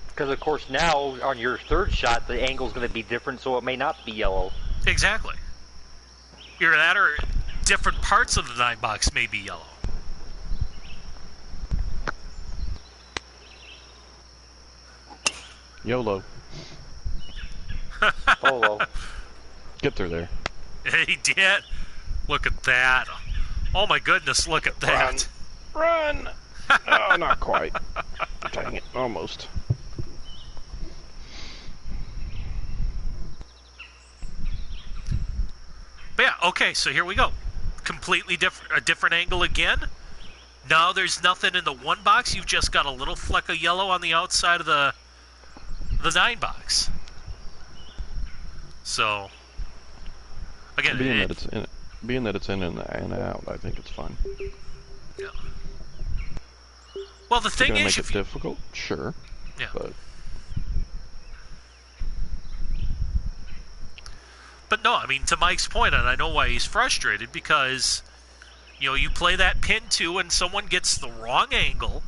Because, of course, now on your third shot, the angle's going to be different, so it may not be yellow. Exactly. Either that or different parts of the 9-box may be yellow. YOLO. Polo. Get through there. He did. Look at that. Oh my goodness, look at that. Run! Oh, not quite. Dang it, almost. But yeah, okay, so here we go. Completely a different angle again. Now there's nothing in the 1 box. You've just got a little fleck of yellow on the outside of the 9 box. So, again, being that it's in and out, I think it's fine. Yeah. Well, the thing is, make it difficult, sure. Yeah. But no, I mean, to Mike's point, and I know why he's frustrated, because, you play that pin 2 and someone gets the wrong angle,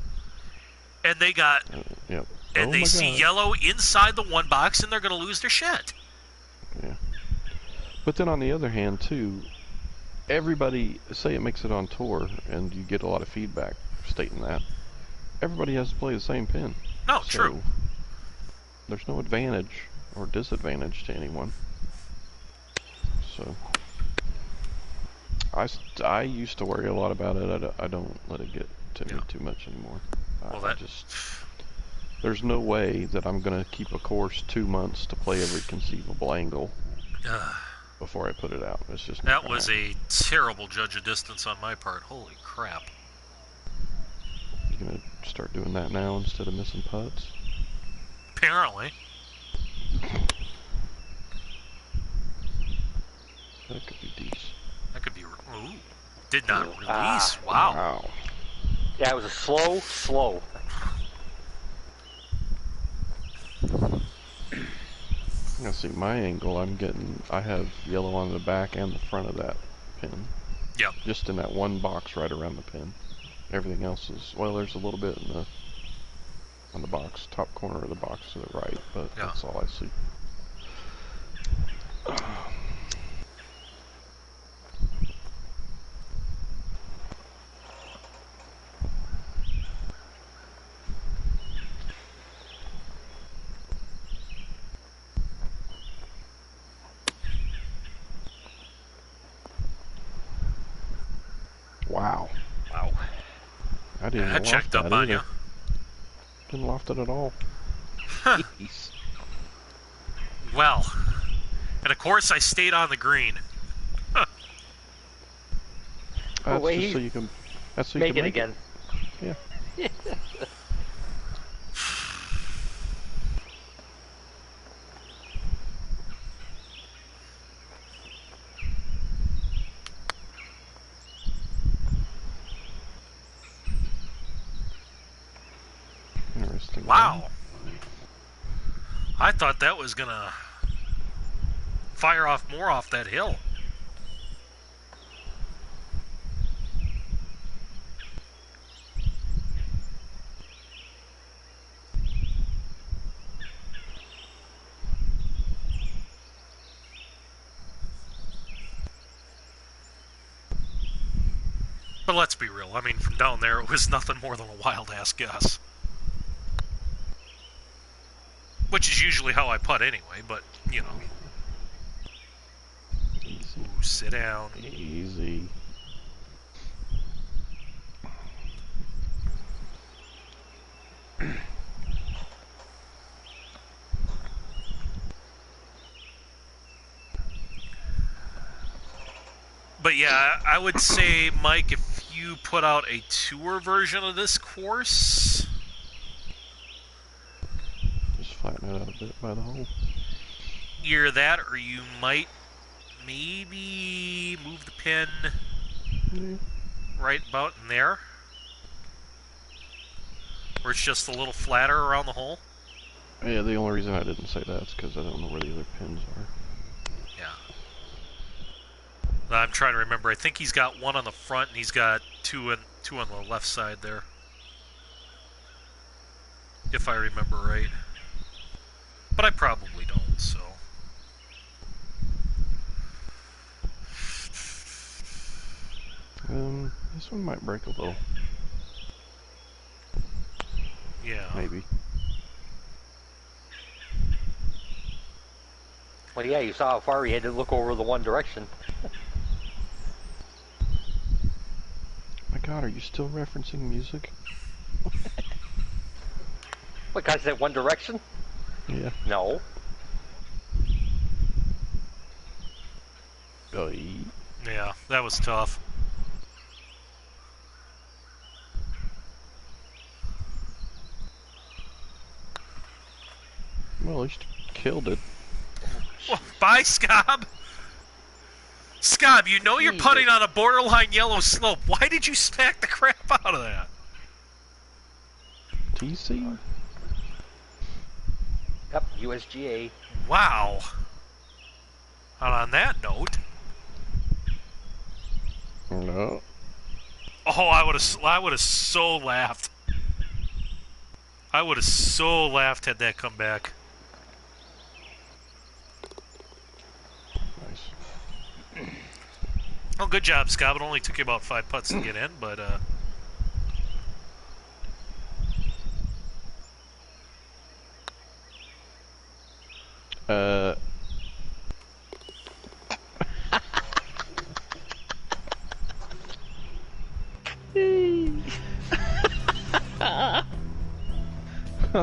and they got, yep. and they see yellow inside the 1 box, and they're going to lose their shit. Yeah. But then on the other hand, too, everybody, say it makes it on tour, and you get a lot of feedback stating that, everybody has to play the same pin. No, so true. There's no advantage or disadvantage to anyone. So, I used to worry a lot about it. I don't let it get to me too much anymore. Well, there's no way that I'm going to keep a course 2 months to play every conceivable angle before I put it out. It's just not that was a terrible judge of distance on my part. Holy crap. You going to start doing that now instead of missing putts? Apparently. That could be decent. That could be... Ooh. Did not release. Wow. Yeah, it was a slow. Now see, my angle, I have yellow on the back and the front of that pin. Yep. Just in that 1 box right around the pin. Everything else is, well, there's a little bit on the box, top corner of the box to the right, but that's all I see. Wow. I didn't I checked up on you. Didn't loft it at all. Well, and of course I stayed on the green. That's just so you can. That's so you make can it again. Yeah. Interesting. Wow. I thought that was gonna fire off more off that hill. But let's be real. I mean, from down there, it was nothing more than a wild-ass guess. Which is usually how I putt anyway, but, you know. Easy. Ooh, sit down. Easy. But yeah, I would say, Mike, if you put out a tour version of this course... Just flatten it out a bit by the hole. Either that, or you might maybe move the pin right about in there. Where it's just a little flatter around the hole. Yeah, the only reason I didn't say that is because I don't know where the other pins are. Yeah. I'm trying to remember. I think he's got one on the front, and he's got two on the left side there. If I remember right. But I probably don't, so... This one might break a little. Yeah. Maybe. Well, yeah, you saw how far he had to look over the one direction. My God, are you still referencing music? What, guys said one direction? Yeah. No. Yeah, that was tough. Well, at least you killed it. Well, bye, Scob! Scob, you know you're putting on a borderline yellow slope. Why did you smack the crap out of that? TC? Yep, USGA. Wow. And on that note... No. Oh, I would have so laughed. I would have so laughed had that come back. Nice. Oh, good job, Scott. It only took you about 5 putts to get in, but,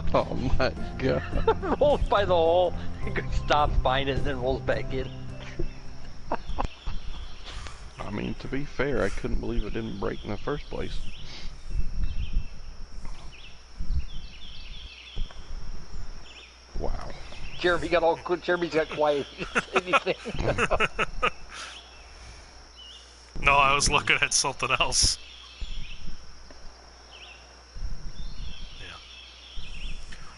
Oh my God. Rolls by the hole, stops behind it, and then rolls back in. I mean, to be fair, I couldn't believe it didn't break in the first place. Wow. Jeremy got all good. Jeremy's got quiet. Anything. no, I was looking at something else.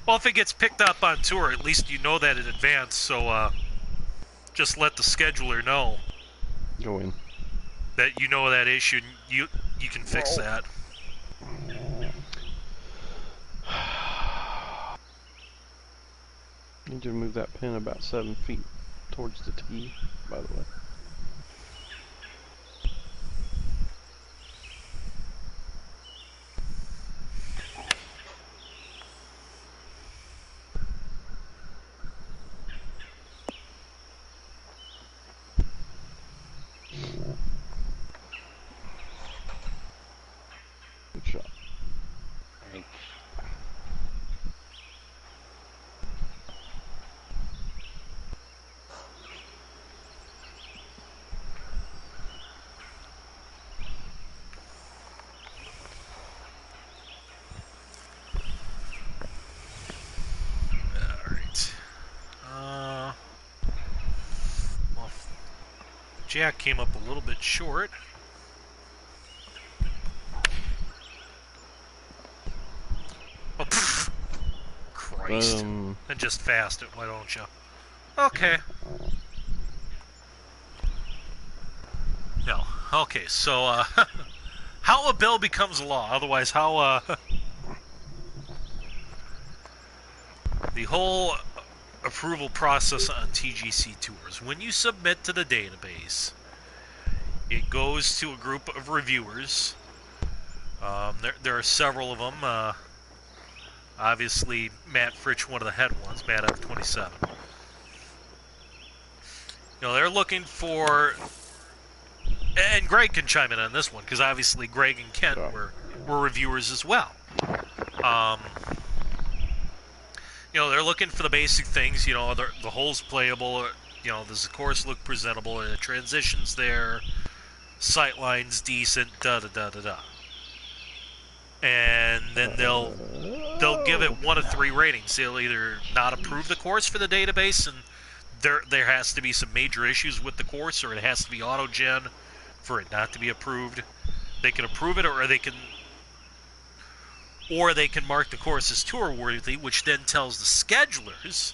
Well, if it gets picked up on tour, at least you know that in advance, so just let the scheduler know. Go in. That you know that issue, you can fix that. Need you to move that pin about 7 feet towards the tee, by the way. Good shot. Thanks. Alright. Well, Jack came up a little bit short. Oh, pfft. Christ. And just fast it, why don't you? Okay. No. Okay, so, how a bill becomes law, otherwise how, the whole approval process on TGC tours. When you submit to the database, it goes to a group of reviewers There are several of them. Obviously, Matt Fritch, one of the head ones, Matt F27. They're looking for, and Greg can chime in on this one because obviously Greg and Kent were reviewers as well. They're looking for the basic things. The hole's playable. Does the course look presentable? The transitions there, sight lines decent. Da da da da da. And then they'll give it 1 of 3 ratings. They'll either not approve the course for the database, and there has to be some major issues with the course, or it has to be auto-gen for it not to be approved. They can approve it, or they can mark the course as tour-worthy, which then tells the schedulers,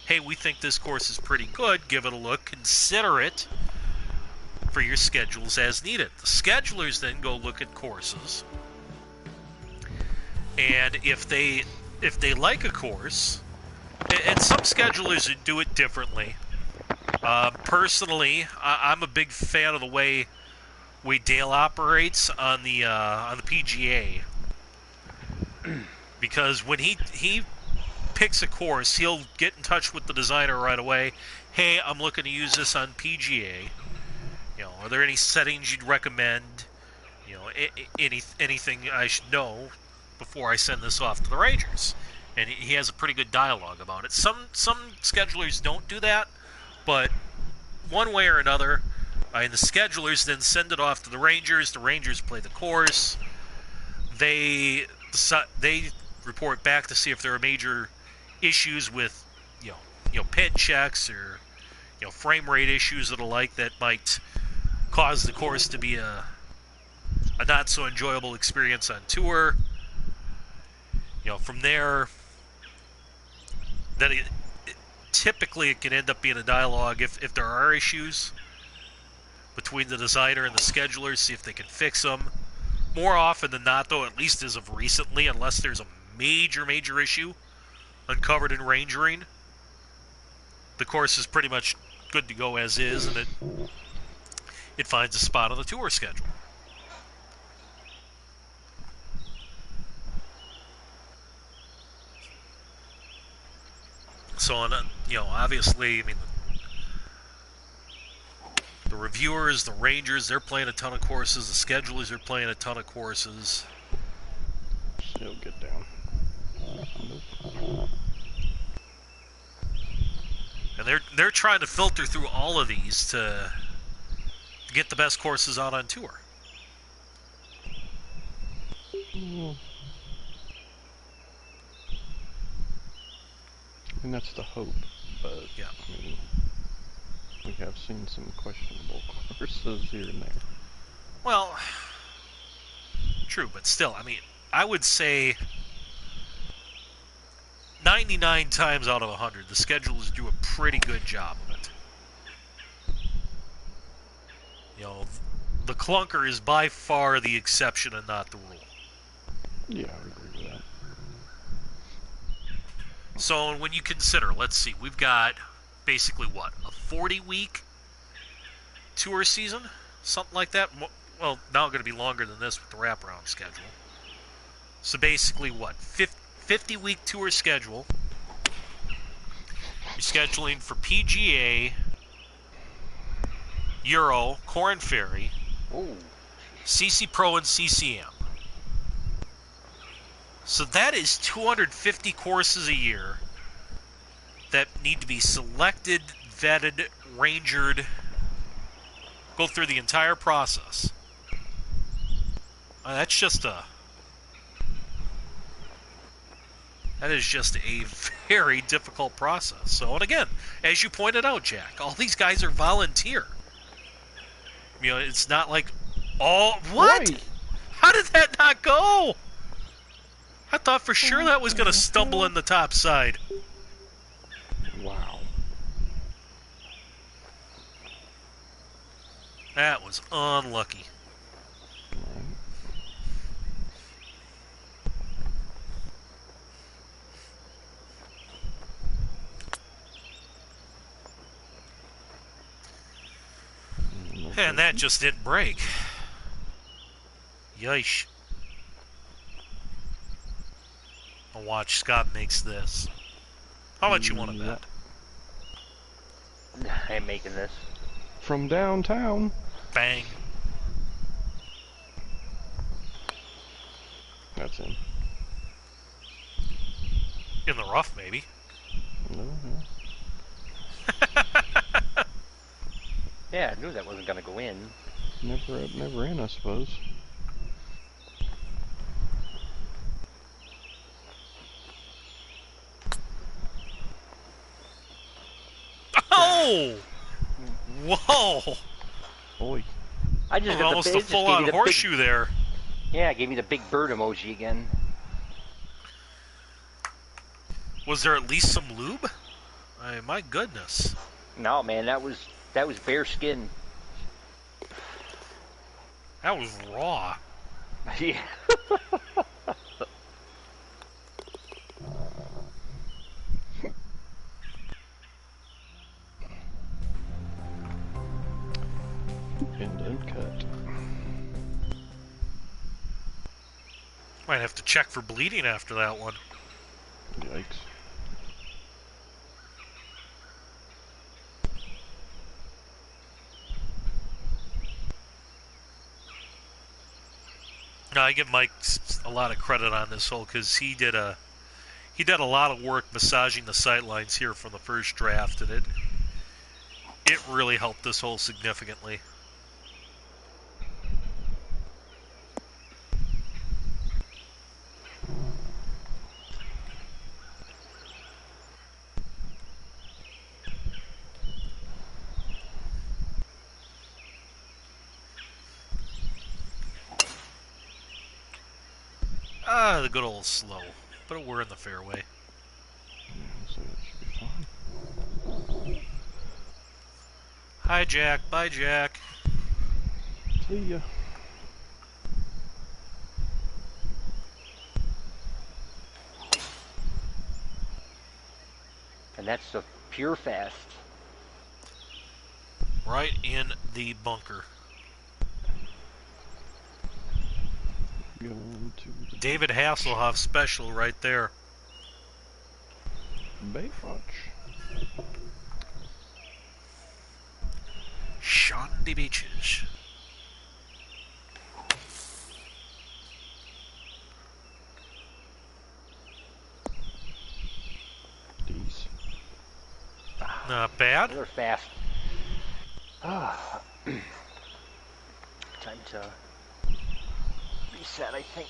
hey, we think this course is pretty good, give it a look, consider it for your schedules as needed. The schedulers then go look at courses, and if they like a course, and some schedulers do it differently. Personally, I'm a big fan of the way Dale operates on the PGA, because when he picks a course, he'll get in touch with the designer right away. Hey, I'm looking to use this on PGA. Are there any settings you'd recommend? Anything I should know before I send this off to the Rangers? And he has a pretty good dialogue about it. Some schedulers don't do that, but one way or another, the schedulers then send it off to the Rangers. The Rangers play the course. They report back to see if there are major issues with pin checks or frame rate issues and the like that might cause the course to be a not so enjoyable experience on tour. From there, then typically it can end up being a dialogue if there are issues between the designer and the scheduler, see if they can fix them. More often than not, though, at least as of recently, unless there's a major issue uncovered in rangering, the course is pretty much good to go as is, and it finds a spot on the tour schedule. So, obviously, the reviewers, the Rangers, they're playing a ton of courses. The schedulers are playing a ton of courses. Still get down. And they're trying to filter through all of these to get the best courses out on tour. And that's the hope, but yeah. We have seen some questionable courses here and there. Well, true, but still, I would say 99 times out of 100, the schedulers do a pretty good job of it. The clunker is by far the exception and not the rule. Yeah, I agree with that. So when you consider, let's see, we've got basically what, a 40-week tour season? Something like that? Well, now going to be longer than this with the wraparound schedule. So basically what, 50-week tour schedule. You're scheduling for PGA, Euro, Corn Ferry, CC Pro, and CCM. So that is 250 courses a year that need to be selected, vetted, rangered, go through the entire process. That is just a very difficult process. So, and again, as you pointed out, Jack, all these guys are volunteer. It's not like, what? Right. How did that not go? I thought for sure that was going to stumble in the top side. Wow. That was unlucky. And that just didn't break. Yeesh. And watch, Scott makes this. How much you want to Yep. bet? I ain't making this. From downtown. Bang. That's him. In the rough, maybe. No. Yeah, I knew that wasn't gonna go in. Never up, never in, I suppose. Oh! Whoa! Boy. I just got Almost the, a it just gave full-on me the horseshoe there. Big, yeah, I gave me the big bird emoji again. Was there at least some lube? My goodness. No, man, that was bare skin. That was raw. Yeah. And uncut. Might have to check for bleeding after that one. Yikes. No, I give Mike a lot of credit on this hole because he did a lot of work massaging the sightlines here from the first draft, and it really helped this hole significantly. The good old slow, but we're in the fairway. So that should be fine. Hi, Jack. Bye, Jack. See ya. And that's the pure fast. Right in the bunker. Going to the David Hasselhoff special right there. bait watch. Shandy Beaches. These. Not bad. They're fast. Ah. Time to reset, I think.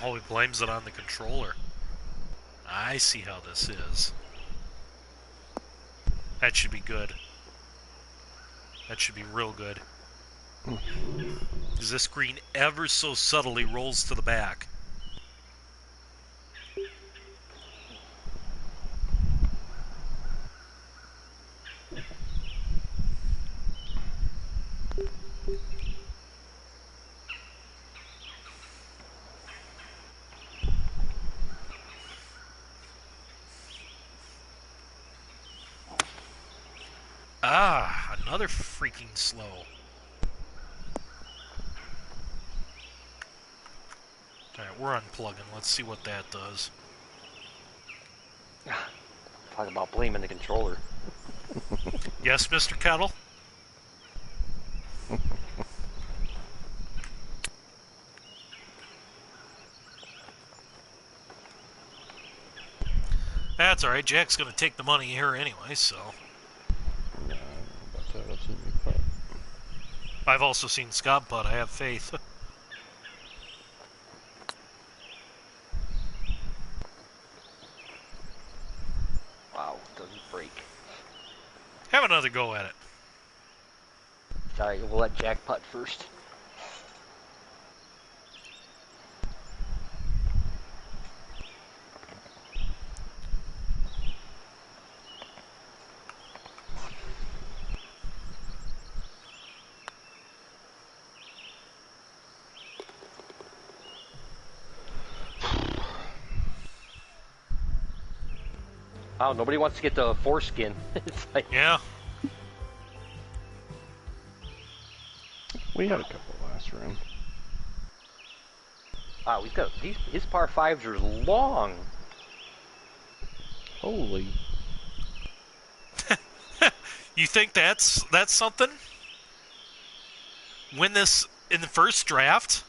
Oh, he blames it on the controller. I see how this is. That should be good. That should be real good. Because this green ever so subtly rolls to the back. Ah, another freaking slow. Alright, we're unplugging. Let's see what that does. Talk about blaming the controller. Yes, Mr. Kettle? That's alright. Jack's going to take the money here anyway, so. Nah, about that. I've seen you putt. I've also seen Scott putt. I have faith. Wow, doesn't break. Have another go at it. Sorry, we'll let Jack putt first. Oh, nobody wants to get the foreskin. It's like, Yeah. We had a couple last round. wow, he's got his par fives are long. Holy. You think that's something? Win this in the first draft?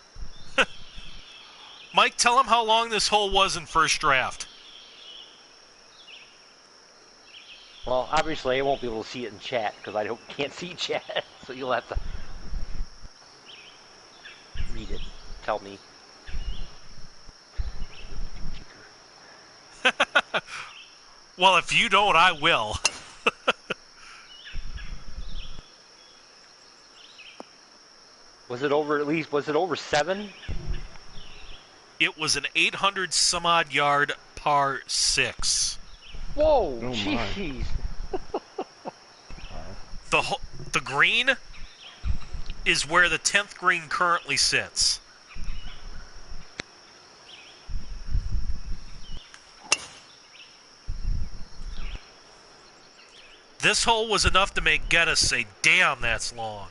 Mike, tell him how long this hole was in first draft. Well, obviously I won't be able to see it in chat because I can't see chat, so you'll have to read it. Tell me. Well, if you don't, I will. Was it over 7? It was an 800 some odd yard par 6. Whoa, Oh, my. jeez. The green is where the 10th green currently sits. This hole was enough to make Geddes say, damn, that's long.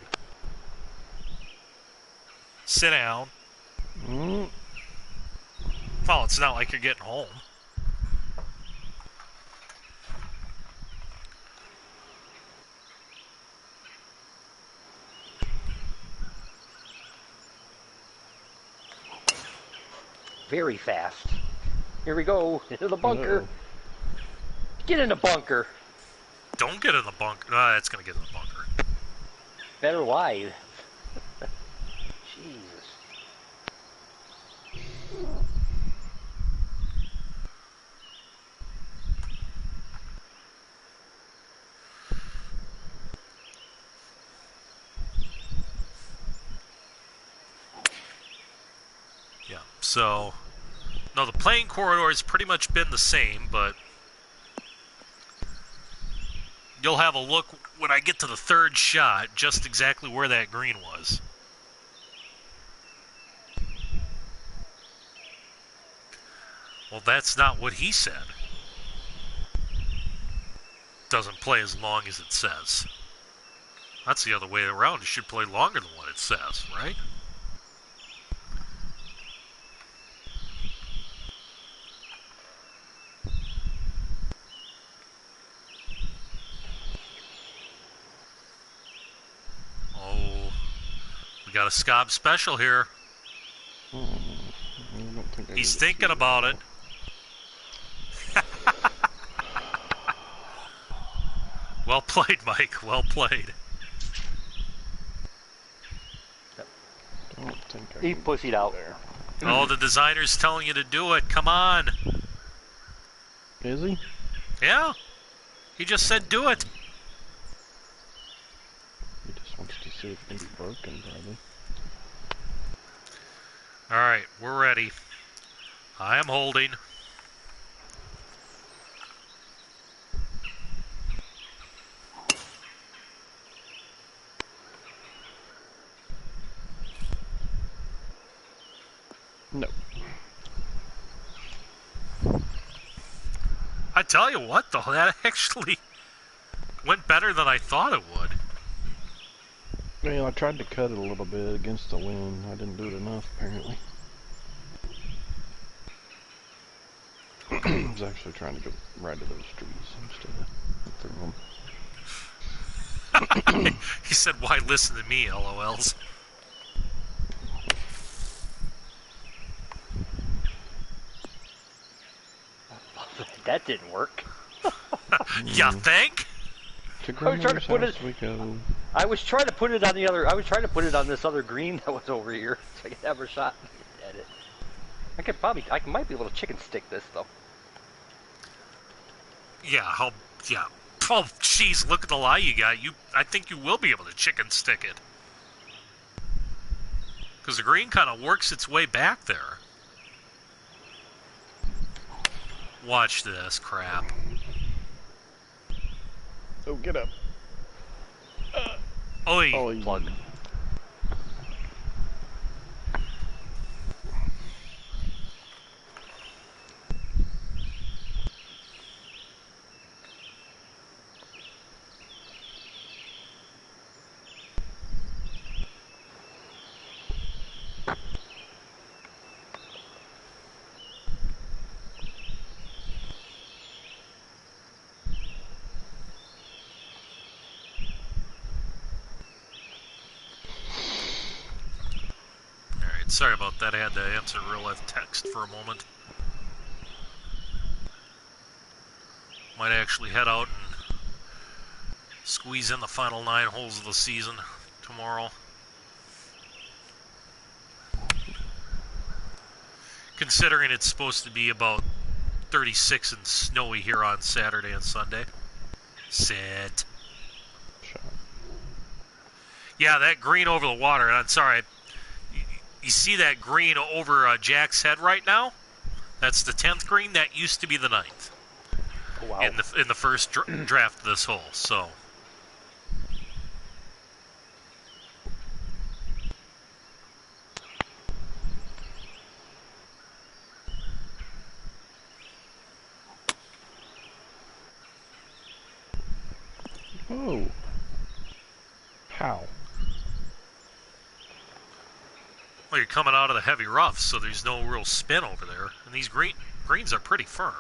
Sit down. Mm. Well, it's not like you're getting home. Very fast. Here we go, into the bunker. Uh-oh. Get in the bunker. Don't get in the bunker. Ah, it's going to get in the bunker. Better wide. Jesus. Yeah, so... No, the playing corridor has pretty much been the same, but... You'll have a look when I get to the third shot, just exactly where that green was. Well, that's not what he said. Doesn't play as long as it says. That's the other way around. It should play longer than what it says, right? Oh, we got a Scob special here. I don't think I He's need to thinking see about that. it. Well played, Mike. Well played. Don't think I He can pussied go out. there. Oh, the designer's telling you to do it. Come on. Is he? Yeah. He just said do it. He just wants to see if it can be broken, probably. All right, we're ready. I am holding. No. I tell you what, though, that actually went better than I thought it would. Well, I tried to cut it a little bit against the wind. I didn't do it enough, apparently. I was actually trying to go right to those trees instead of through them. He said, why listen to me, LOLs? That didn't work. You think? To I was trying to grandmother's put house it- we go. I was trying to put it on the other. I was trying to put it on this other green that was over here, so I could have a shot at it. I might be able to chicken stick this though. Yeah, yeah. Oh, jeez, look at the lie you got. I think you will be able to chicken stick it. Because the green kind of works its way back there. Watch this crap. Oh, get up. Oi. Oh, Plug. Alright, sorry about that. I had to answer real-life text for a moment. Might actually head out and squeeze in the final 9 holes of the season tomorrow. Considering it's supposed to be about 36 and snowy here on Saturday and Sunday. Sit. Shot. Yeah, that green over the water, and I'm sorry, you see that green over Jack's head right now? That's the 10th green. That used to be the 9th. Oh, wow. In the first draft of this hole, so. Oh. How? Well, you're coming out of the heavy rough, so there's no real spin over there. And these greens are pretty firm.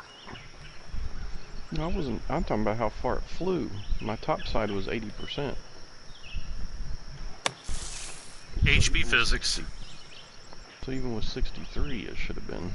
No, I'm talking about how far it flew. My top side was 80%. HB physics. So even with 63, it should have been.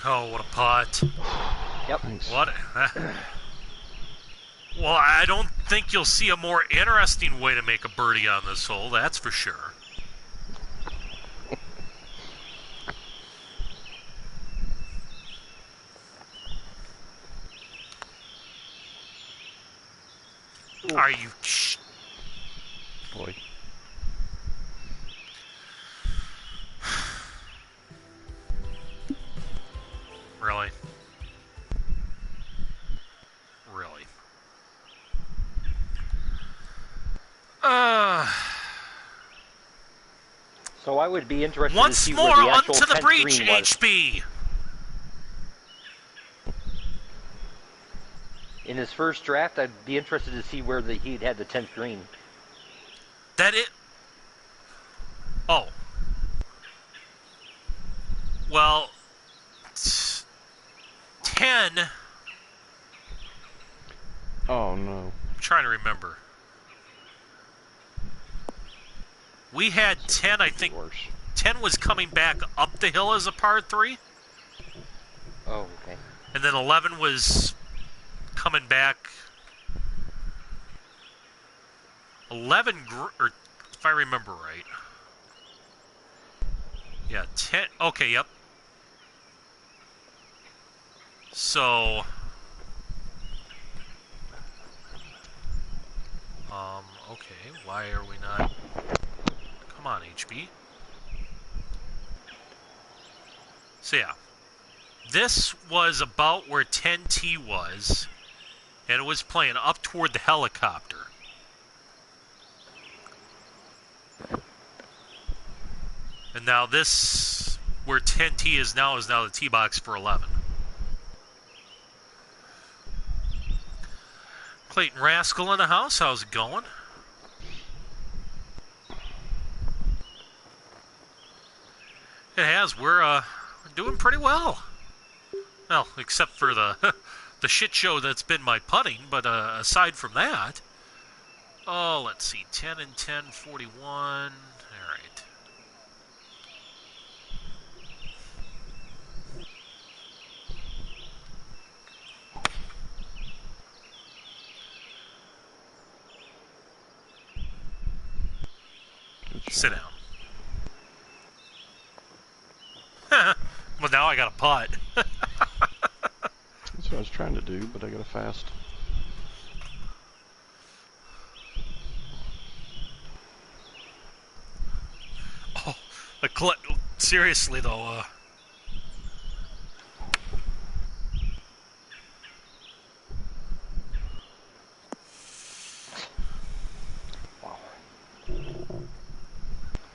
Oh, what a putt. Yep. Thanks. What? Well, I don't think you'll see a more interesting way to make a birdie on this hole, that's for sure. Are you... Boy. Really? Really? So I would be interested to Once see more, where the actual onto the 10th breach, green was. HB! In his first draft, I'd be interested to see where he'd had the 10th green. That it... Oh. Well... 10... Oh no. I'm trying to remember. We had 10, I think... Worse. 10 was coming back up the hill as a par 3. Oh, okay. And then 11 was coming back... 11... Or if I remember right. Yeah, 10... Okay, yep. So... okay, why are we not... Come on, HB. So yeah, this was about where 10T was, and it was playing up toward the helicopter. And now this, where 10T is now the tee box for 11. Clayton Rascal in the house, how's it going? It has. We're doing pretty well. Well, except for the the shit show that's been my putting, but aside from that, oh, let's see, 10 and 10, 41. All right. Sit down. Well, now I got a putt. That's what I was trying to do, but I got a fast. Oh, seriously though,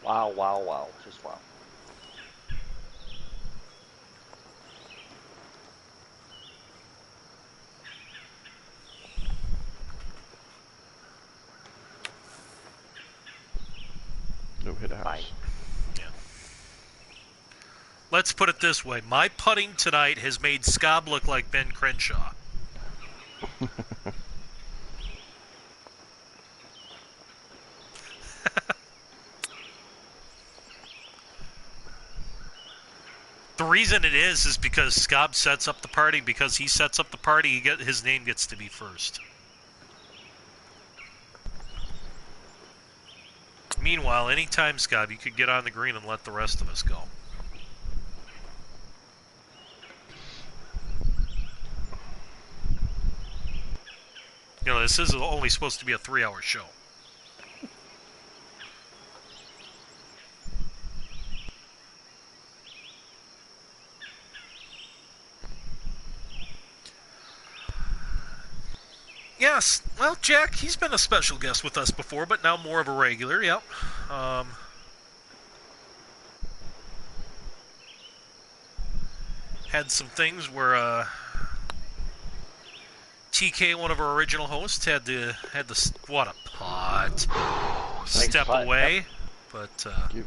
Wow, wow, wow. Just wow. No hit a house. Bye. Yeah. Let's put it this way. My putting tonight has made Scob look like Ben Crenshaw. The reason it is because Scob sets up the party. Because he sets up the party, his name gets to be first. Meanwhile, anytime, Scob, you could get on the green and let the rest of us go. You know, this is only supposed to be a 3-hour show. Yes, well, Jack, he's been a special guest with us before, but now more of a regular, yep. Had some things where, TK, one of our original hosts, had to what a putt, step putt, away, yep. But, Thank you.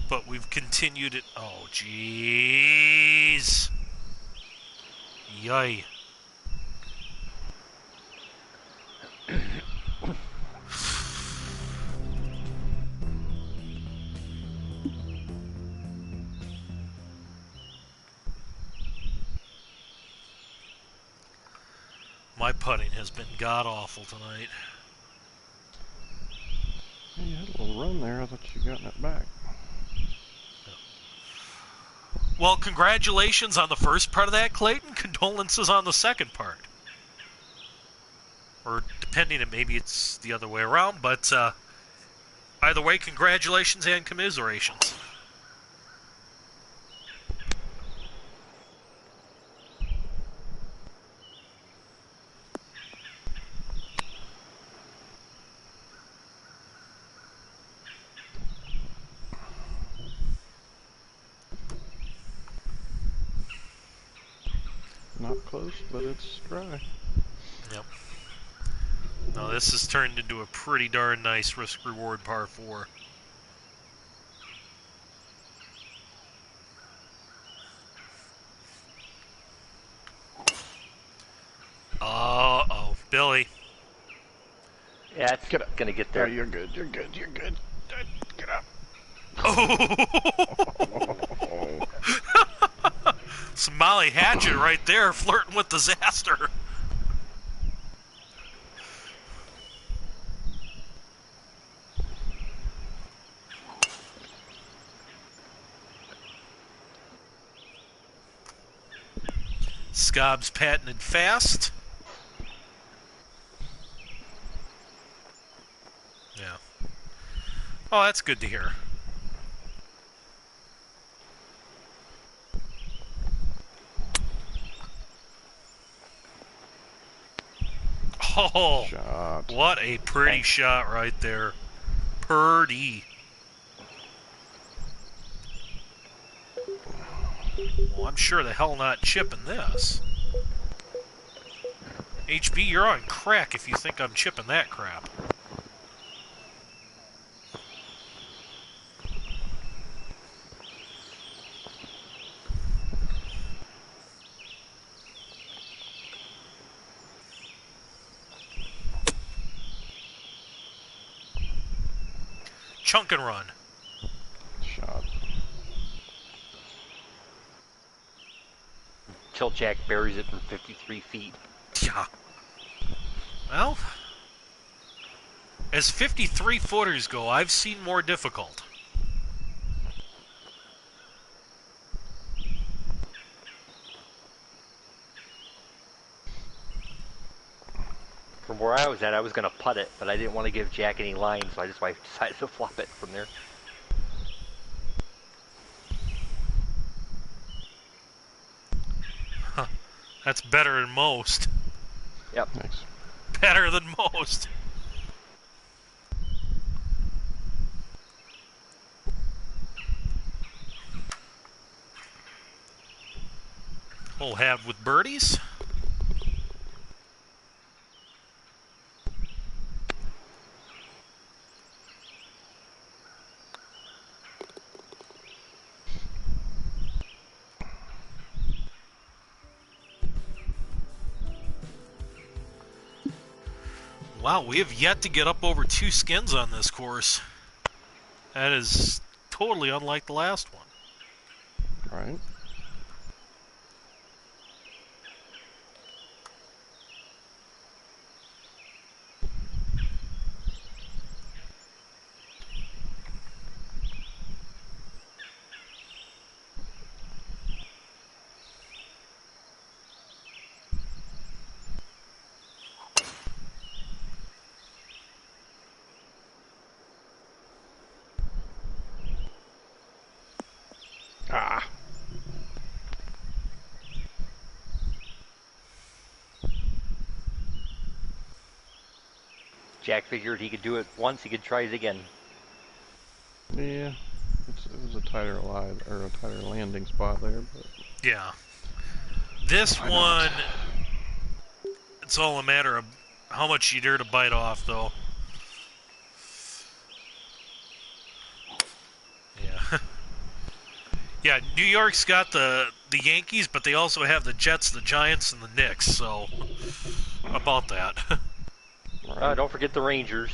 but we've continued it. Oh, jeez. Yay. My putting has been god-awful tonight. Hey, you had a little run there. I thought you gotten it back. Well, congratulations on the first part of that, Clayton. Condolences on the second part. Or depending, maybe it's the other way around, but either way, congratulations and commiserations. Not close, but it's dry. Yep. Now this has turned into a pretty darn nice risk-reward par 4. Uh-oh, Billy. Yeah, it's Get up. gonna get Oh, there. you're good. You're good. You're good. Get up. Oh! Some Molly Hatchet right there, flirting with disaster. Scobb's patented fast. Yeah. Oh, that's good to hear. Oh, Shot. what a pretty shot right there. Purdy. Well, I'm sure the hell not chipping this. HB, you're on crack if you think I'm chipping that crap. Chunk and run. Shot. Till Jack buries it from 53 feet. Yeah. Well, as 53-footers go, I've seen more difficult. From where I was at, I was going to putt it, but I didn't want to give Jack any line, so I just decided to flop it from there. That's better than most. Yep. Thanks. Better than most. We'll have with birdies. Wow, we have yet to get up over 2 skins on this course. That is totally unlike the last one. Right. Ah. Jack figured he could do it once, he could try it again. Yeah. It was a tighter landing spot there, but Yeah. This why one, not? it's all a matter of how much you dare to bite off, though. Yeah. Yeah, New York's got the Yankees, but they also have the Jets, the Giants, and the Knicks, so about that. Right. Don't forget the Rangers.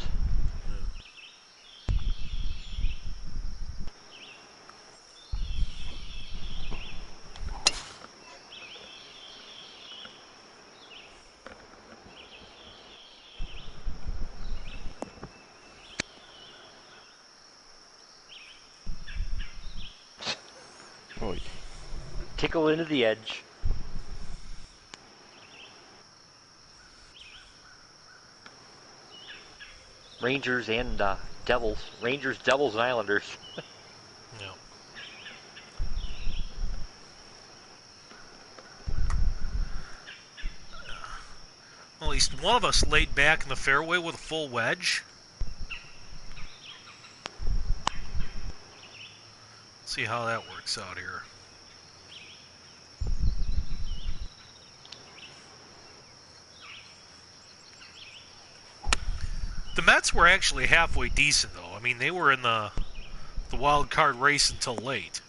Oh, Tickle into the edge. Rangers and Devils. Rangers, Devils, and Islanders. Yeah. Well, at least one of us laid back in the fairway with a full wedge. See how that works out here. The Mets were actually halfway decent, though. I mean, they were in the wild card race until late.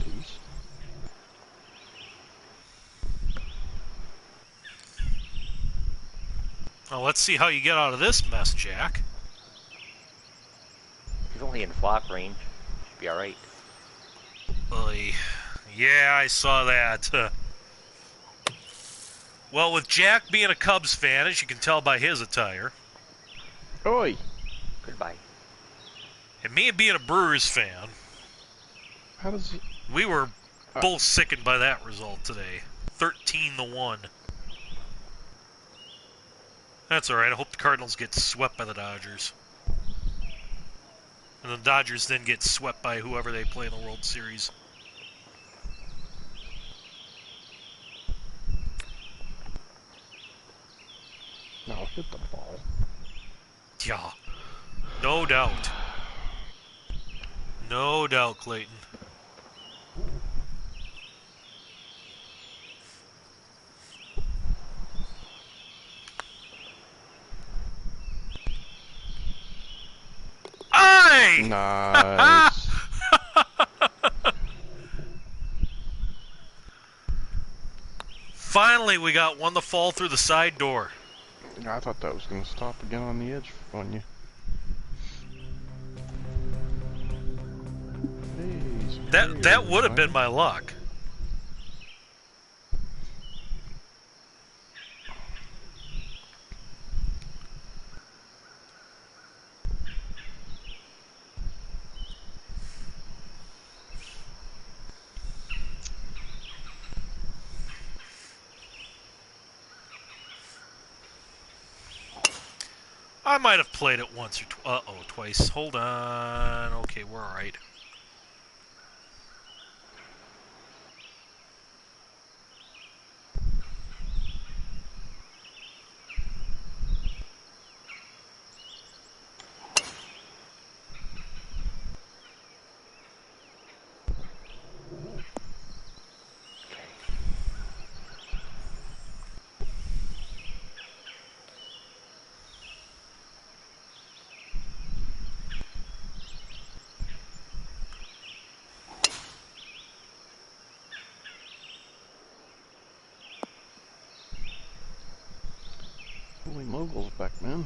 geez. Well, let's see how you get out of this mess, Jack. He's only in flop range. Should be alright. Yeah, I saw that. Well, with Jack being a Cubs fan, as you can tell by his attire, Oi! Goodbye. and me being a Brewers fan, How does it... we were both sickened by that result today. 13-1. That's alright. I hope the Cardinals get swept by the Dodgers. And the Dodgers then get swept by whoever they play in the World Series. No, hit the ball. Yeah. No doubt. No doubt, Clayton. Aye! Nice. Finally, we got one to fall through the side door. I thought that was going to stop again on the edge on you. That would have been my luck. I might have played it once or twice. Hold on. Okay, we're all right. Holy moguls back, man.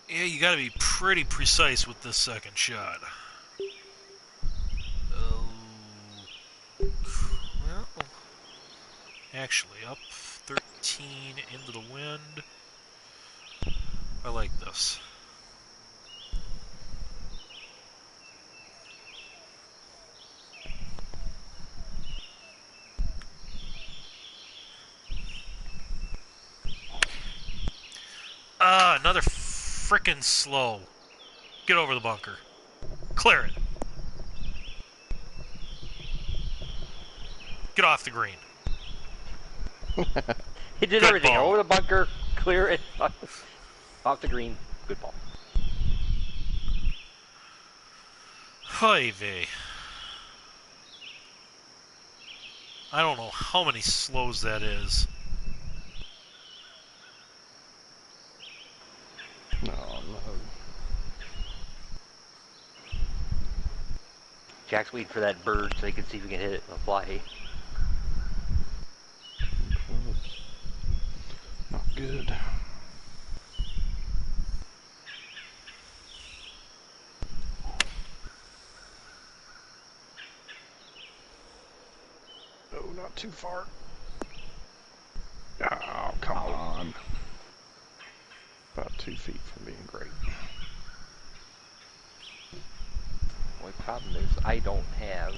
Yeah, you gotta be pretty precise with this second shot. Oh. Well, actually, up 13 into the wind. I like this. Ah, another frickin' slow. Get over the bunker. Clear it. Get off the green. He did Good everything. ball. Over the bunker, clear it, off the green. Good ball. Hi, vey. I don't know how many slows that is. No, no. Jack's waiting for that bird so he can see if he can hit it and fly. Close. Not good. Oh, not too far. Oh, come on. About 2 feet from being great. Only problem is I don't have.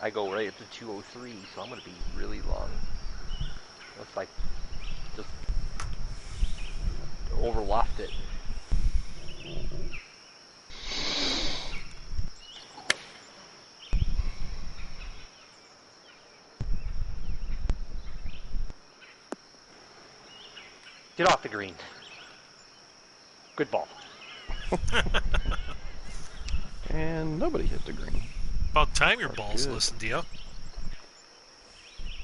I go right up to 203, so I'm going to be really long. Looks like just overloft it. Get off the green. Good ball. And nobody hit the green. About time your That's balls good. listen to you.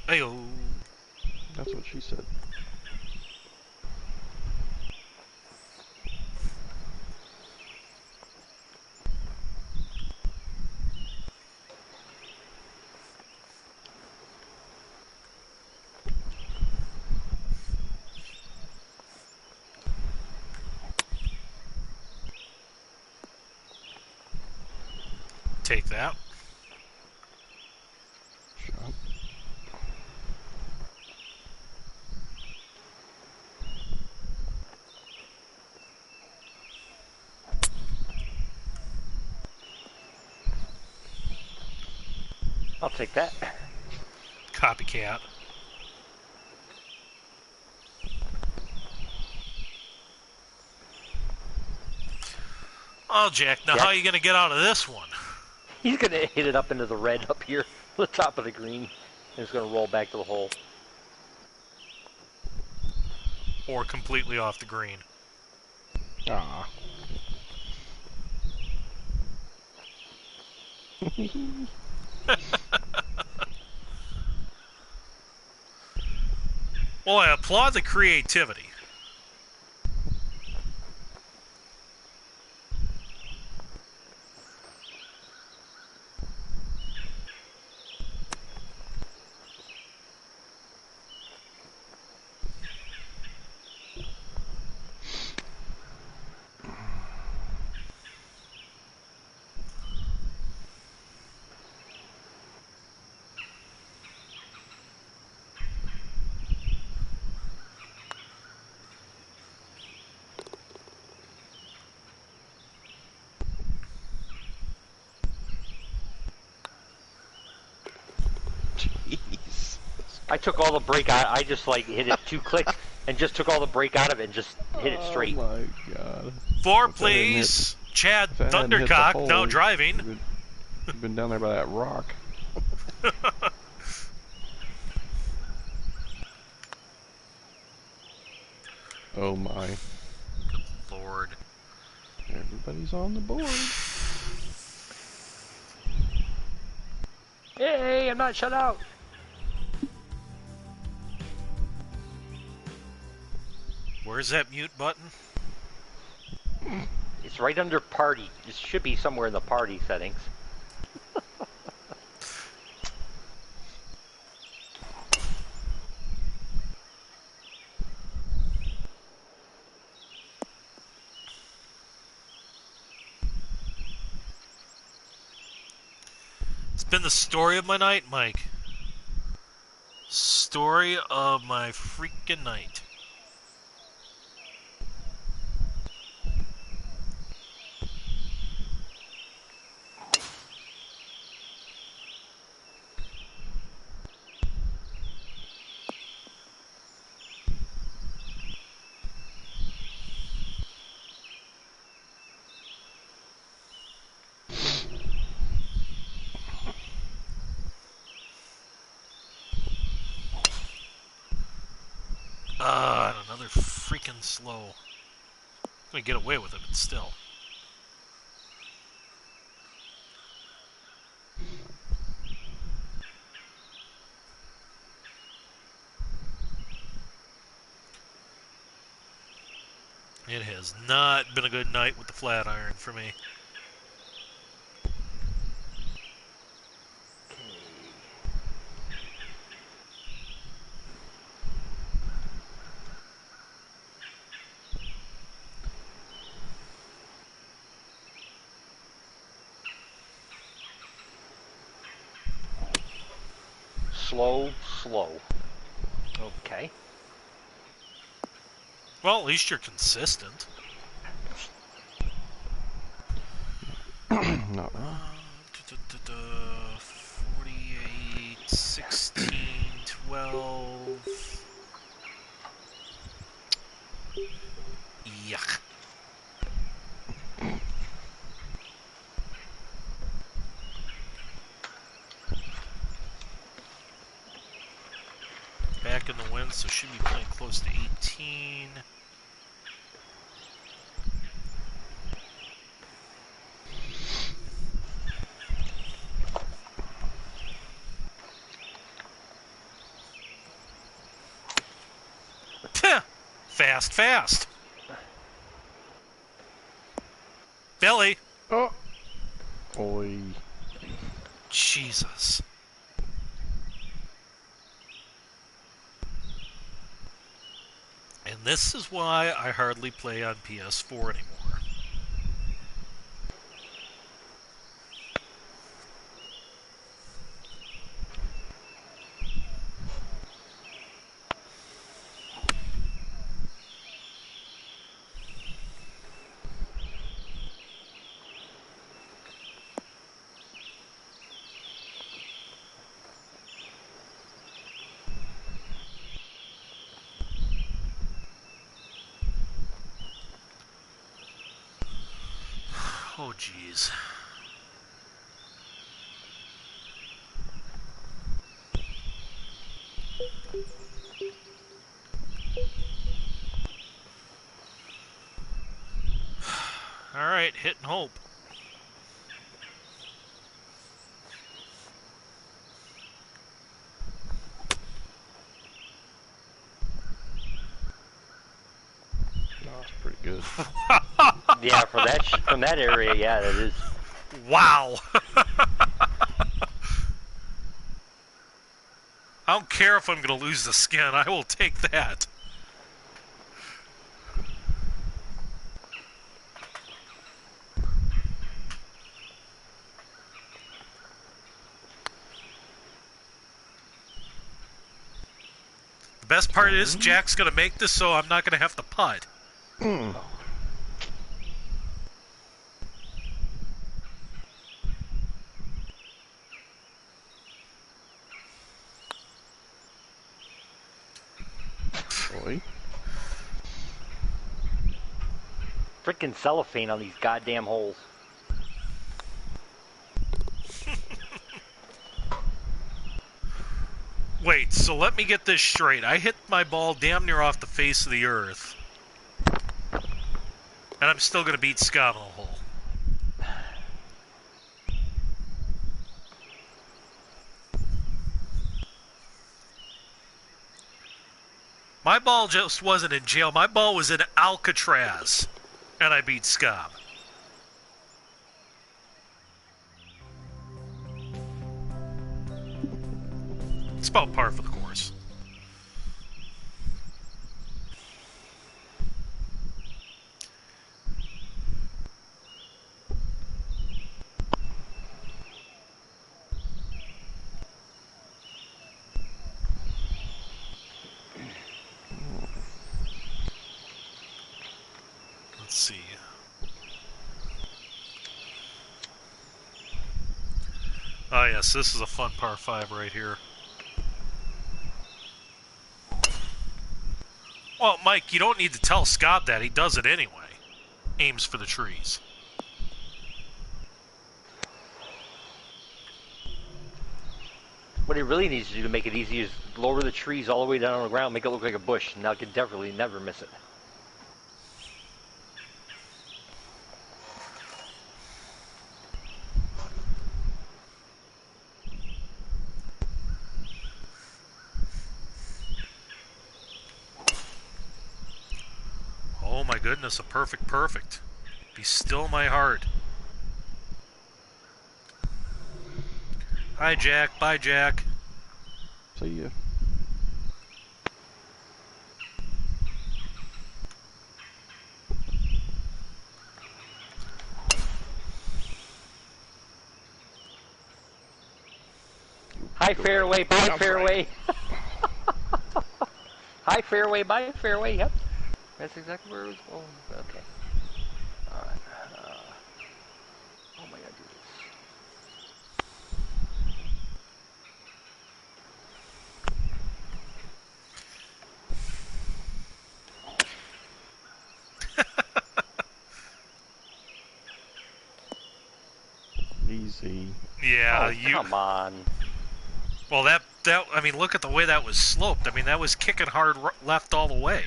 Ayo. That's what she said. Take that. Shot. I'll take that. Copycat. Oh, Jack, now how are you going to get out of this one? He's going to hit it up into the red up here, the top of the green, and it's going to roll back to the hole. Or completely off the green. Ah. Well, I applaud the creativity. I took all the brake out. I just like hit it 2 clicks and just took all the brake out of it and just hit it straight. Oh my god. 4, please. Chad If I hadn't hit the Thundercock hole, now driving. You've been down there by that rock. Oh my. Good lord. Everybody's on the board. Hey, I'm not shut out. Where's that mute button? It's right under party. It should be somewhere in the party settings. It's been the story of my night, Mike. Story of my freaking night. Another freaking slow. I'm gonna get away with it, but still. It has not been a good night with the flat iron for me. Slow. Okay. Well, at least you're consistent. Not wrong. 48, 16, 12. Yuck. Back in the wind, so should be playing close to 18. Fast. Belly. Oh. Oi. Jesus. And this is why I hardly play on PS4 anymore. Oh, jeez. All right, hit and hope. No, it's pretty good. Yeah, from that area, yeah, it is. Wow. I don't care if I'm going to lose the skin. I will take that. The best part is Jack's going to make this, so I'm not going to have to putt. Freaking cellophane on these goddamn holes. Wait, so let me get this straight. I hit my ball damn near off the face of the earth. And I'm still going to beat Scott in the hole. My ball just wasn't in jail. My ball was in Alcatraz. And I beat Scott. It's about par for the course. Let's see. Oh yes, this is a fun par 5 right here. Well, Mike, you don't need to tell Scott that. He does it anyway. Aims for the trees. What he really needs to do to make it easy is lower the trees all the way down on the ground, make it look like a bush, and now can definitely never miss it. Oh my goodness, a perfect. Be still my heart. Hi, Jack. Bye, Jack. See ya. Hi, fairway, bye, fairway. Hi, fairway, bye, fairway. Yep. That's exactly where it was going. Okay. Alright. How am I going to do Easy. Yeah, this? Oh, come on. Well, that I mean, look at the way that was sloped. I mean, that was kicking hard left all the way.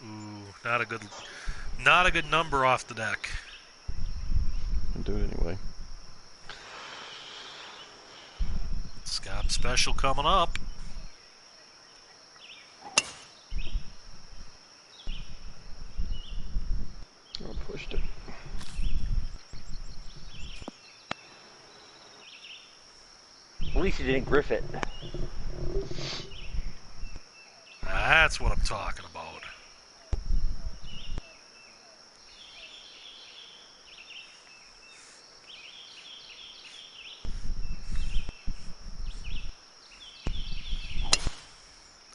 Ooh, not a good number off the deck. I'll do it anyway. Scott special coming up. I pushed it. At least you didn't griff it. That's what I'm talking about.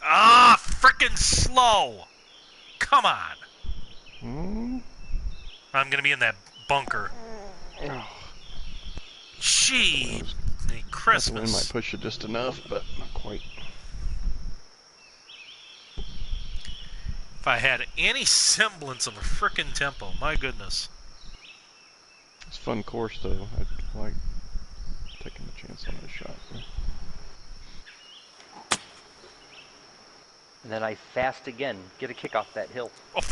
Ah, frickin' slow! Come on! I'm gonna be in that bunker. Gee, Christmas. The wind might push it just enough, but not quite. If I had any semblance of a frickin' tempo, my goodness. It's a fun course, though. I like taking the chance on this shot. And then I fast again. Get a kick off that hill. Oh,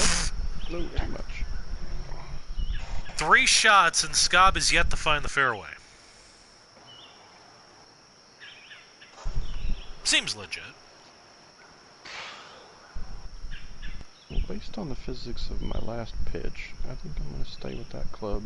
A little too much. 3 shots and Scob is yet to find the fairway. Seems legit. Well, based on the physics of my last pitch, I think I'm going to stay with that club.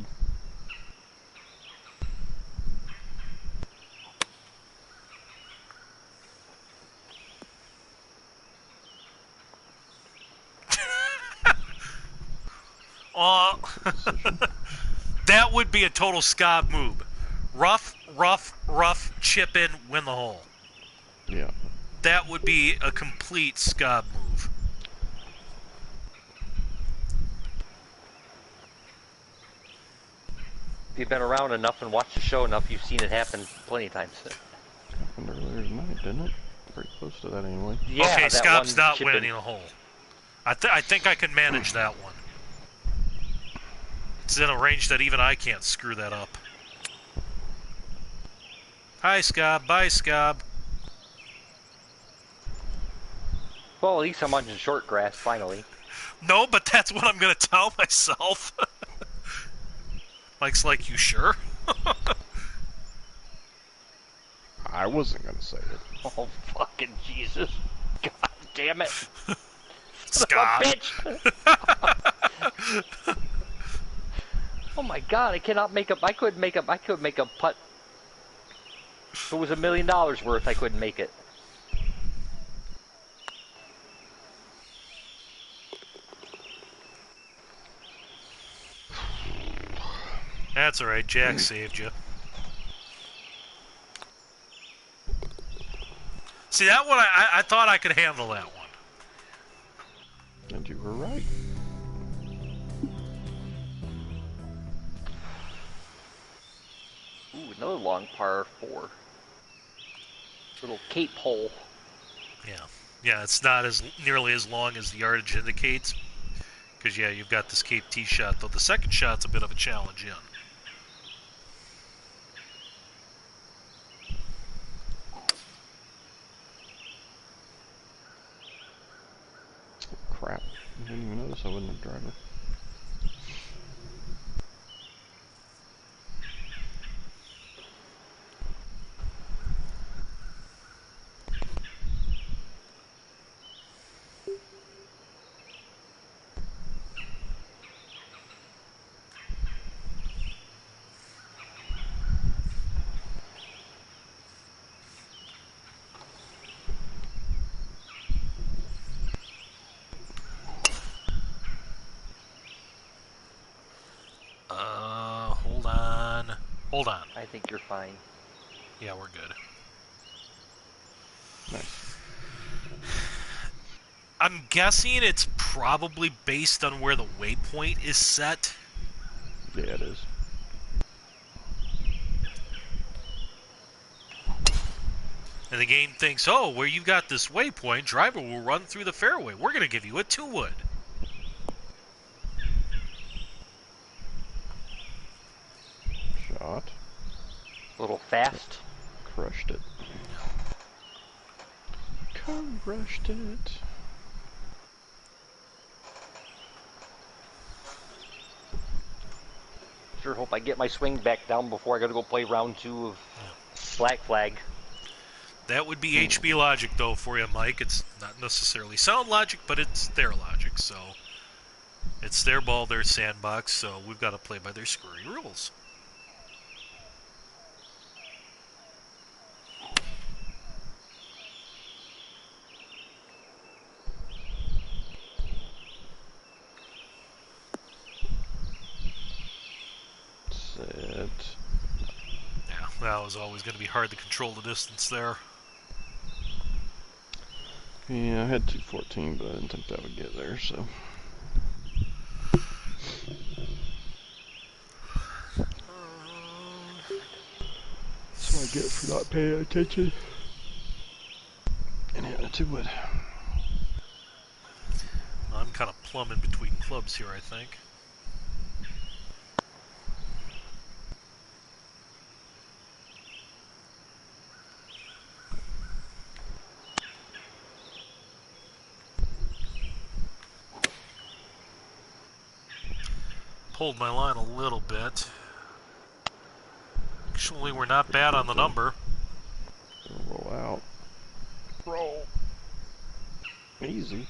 That would be a total Scob move. Rough, chip in, win the hole. Yeah. That would be a complete Scob move. If you've been around enough and watched the show enough, you've seen it happen plenty of times. Happened earlier tonight, didn't it? pretty close to that anyway. Yeah, okay, that Scop's one not chip winning in. a hole. I think I can manage that one. It's in a range that even I can't screw that up. Hi, Scob. Bye, Scob. Well, at least I'm on short grass, finally. No, but that's what I'm going to tell myself. Mike's like, you sure? I wasn't gonna say it. Oh, fucking Jesus. God damn it. Scob. Bitch. Oh my god, I cannot make up. I could make a putt. If it was $1 million worth, I couldn't make it. That's alright, Jack saved you. See, that one, I thought I could handle that one. And you were right. Ooh, another long par 4. Little cape hole. Yeah. Yeah, it's not as nearly as long as the yardage indicates. Because, yeah, you've got this cape tee shot, though the second shot's a bit of a challenge in. Crap. I didn't even notice I wasn't a driver. Hold on. Hold on. I think you're fine. Yeah, we're good. Nice. I'm guessing it's probably based on where the waypoint is set. Yeah, it is. And the game thinks, oh, where you've got this waypoint, driver will run through the fairway. We're going to give you a 2-wood. Shot. A little fast. Crushed it. Crushed it. Sure hope I get my swing back down before I gotta go play round 2 of Black Flag. That would be HB logic, though, for you, Mike. It's not necessarily sound logic, but it's their logic, so... It's their ball, their sandbox, so we've got to play by their screwy rules. Set. Yeah, that was always going to be hard to control the distance there. Yeah, I had 214, but I didn't think that would get there, so... That's what I get for not paying attention. And hitting a 2-wood. I'm kind of plumb in between clubs here, I think. Pulled my line a little bit. Actually, we're not bad on the number. Roll out. Roll. Easy.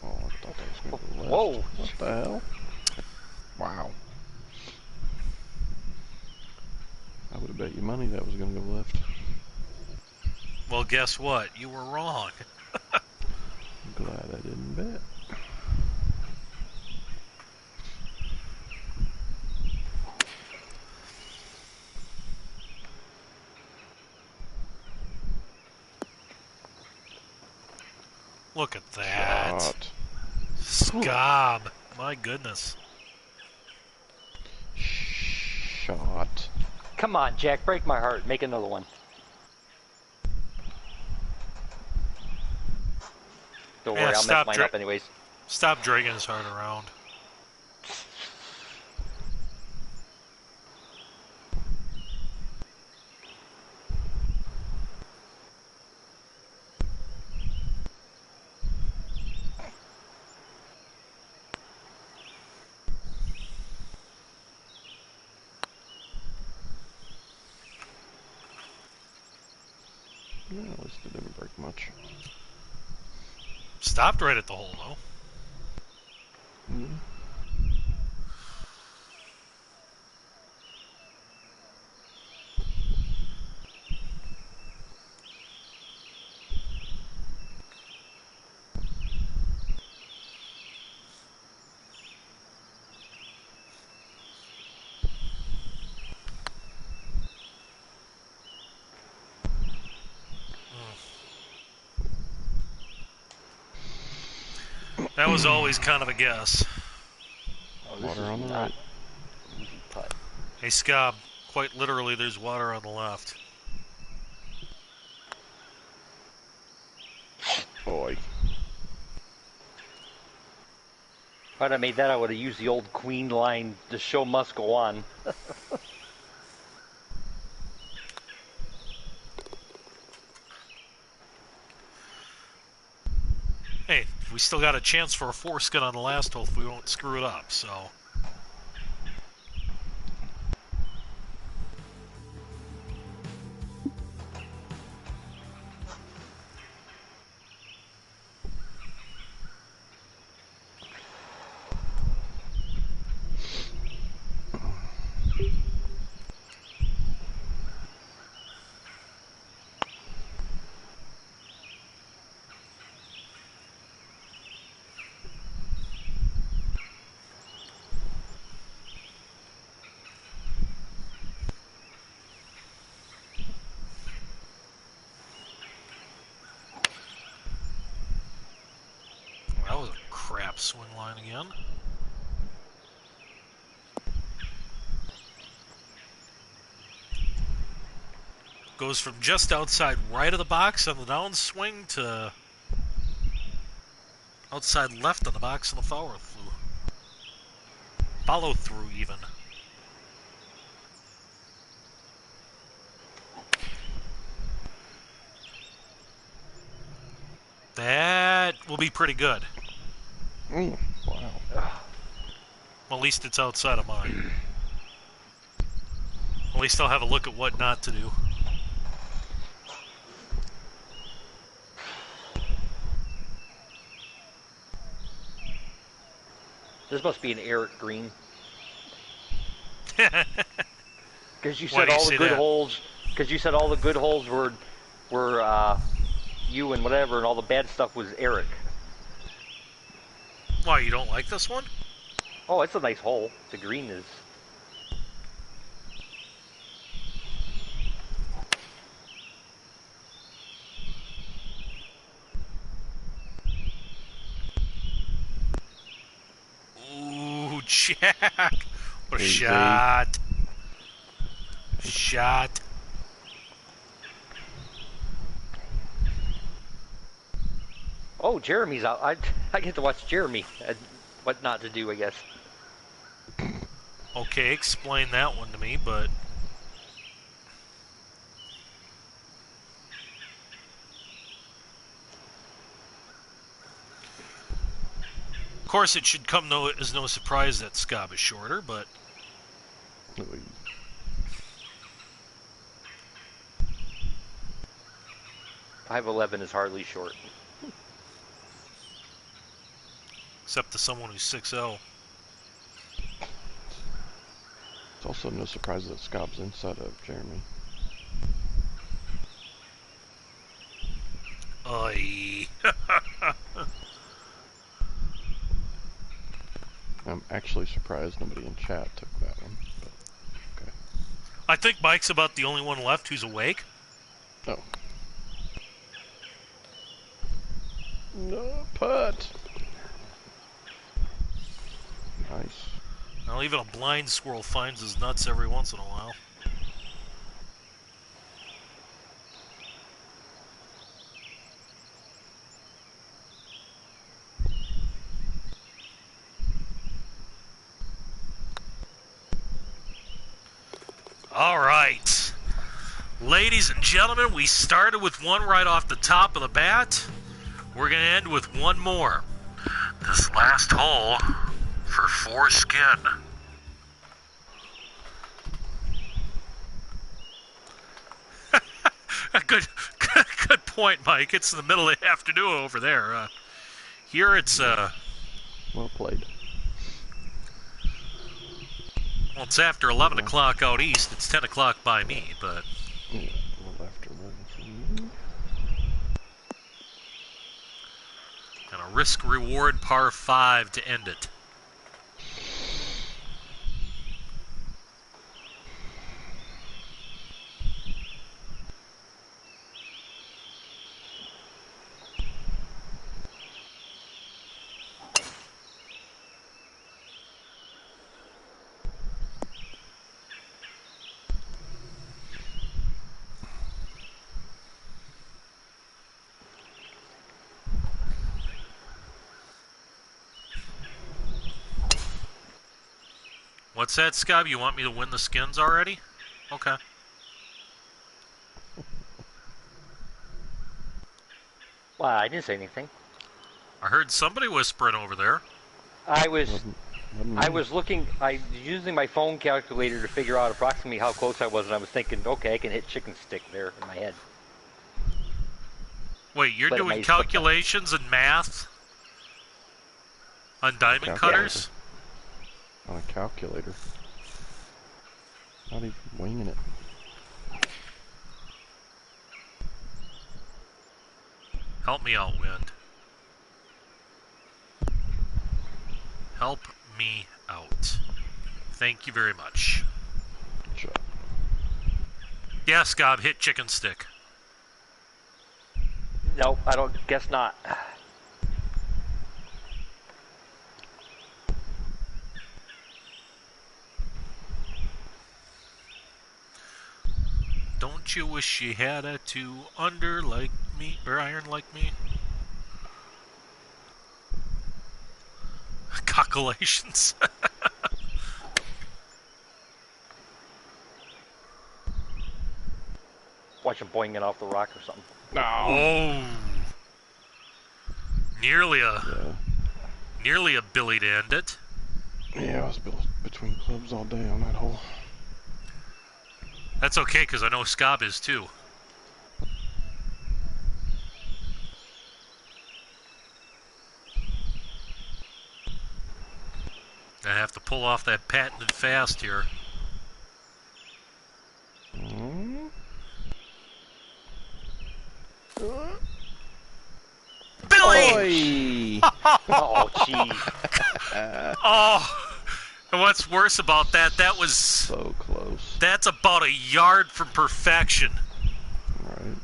Oh, I thought that was going to go left. Whoa. What the hell? Wow. I would have bet you money that was going to go left. Well, guess what? You were wrong. I'm glad I didn't bet. Look at that. Shot. Scob. My goodness. Shot. Come on, Jack, break my heart. Make another one. Don't Yeah, worry, I'll mess mine up anyways. Stop dragging his heart around. Yeah, at least it didn't break much. Stopped right at the hole, though. Yeah. That was always kind of a guess. Oh, this Water is on the not right. easy putt. Hey, Scob, quite literally, there's water on the left. Boy. If I'd have made that, I would have used the old Queen line, the show must go on. Hey, we still got a chance for a foreskin on the last hole if we won't screw it up, so... That was a crap swing line again. Goes from just outside right of the box on the downswing to outside left on the box on the follow through. Follow through even. That will be pretty good. Wow. Well, at least it's outside of mine. At least I'll have a look at what not to do. This must be an Eric Green. Because you Why said do you all say the good that? holes. Because you said all the good holes were you and whatever, and all the bad stuff was Eric. Why, you don't like this one? Oh, it's a nice hole. The green is. Ooh, Jack! What a Easy. shot! Shot! Oh, Jeremy's out. I get to watch Jeremy. What not to do, I guess. Okay, explain that one to me, but... Of course, it should come as no surprise that Scob is shorter, but... Oy. 5'11" is hardly short. Except to someone who's 6'0". It's also no surprise that Scobb's inside of Jeremy. Oy. I'm actually surprised nobody in chat took that one. But okay. I think Mike's about the only one left who's awake. Oh. No putt. Nice. Now, even a blind squirrel finds his nuts every once in a while. All right. Ladies and gentlemen, we started with one right off the top of the bat. We're going to end with one more. This last hole for foreskin. Good point, Mike. It's in the middle of the afternoon over there. Here it's Well played. well, it's after 11 o'clock out east. It's 10 o'clock by me, but Yeah, a little after 11 for me. and a risk-reward par 5 to end it. What's that, Scott? You want me to win the skins already? Okay. Well, I didn't say anything. I heard somebody whispering over there. I was Wasn't looking. I was using my phone calculator to figure out approximately how close I was, and I was thinking, okay, I can hit chicken stick there in my head. Wait, you're But it doing may slip up. calculations and math on diamond cutters? on a calculator. Not even winging it. Help me out, Wind. Help me out. Thank you very much. Good job. Yeah, Scott, hit chicken stick. No, I don't. Guess not. Don't you wish you had a 2-under like me, or iron like me? Calculations. Watch him boing it off the rock or something. No. Oh. Yeah. Nearly a Billy to end it. Yeah, I was built between clubs all day on that hole. That's okay, because I know Scob is too. I have to pull off that patented fast here. Billy! Oi! Oh, jeez. Oh, and what's worse about that, So close. that's about a yard from perfection. Right.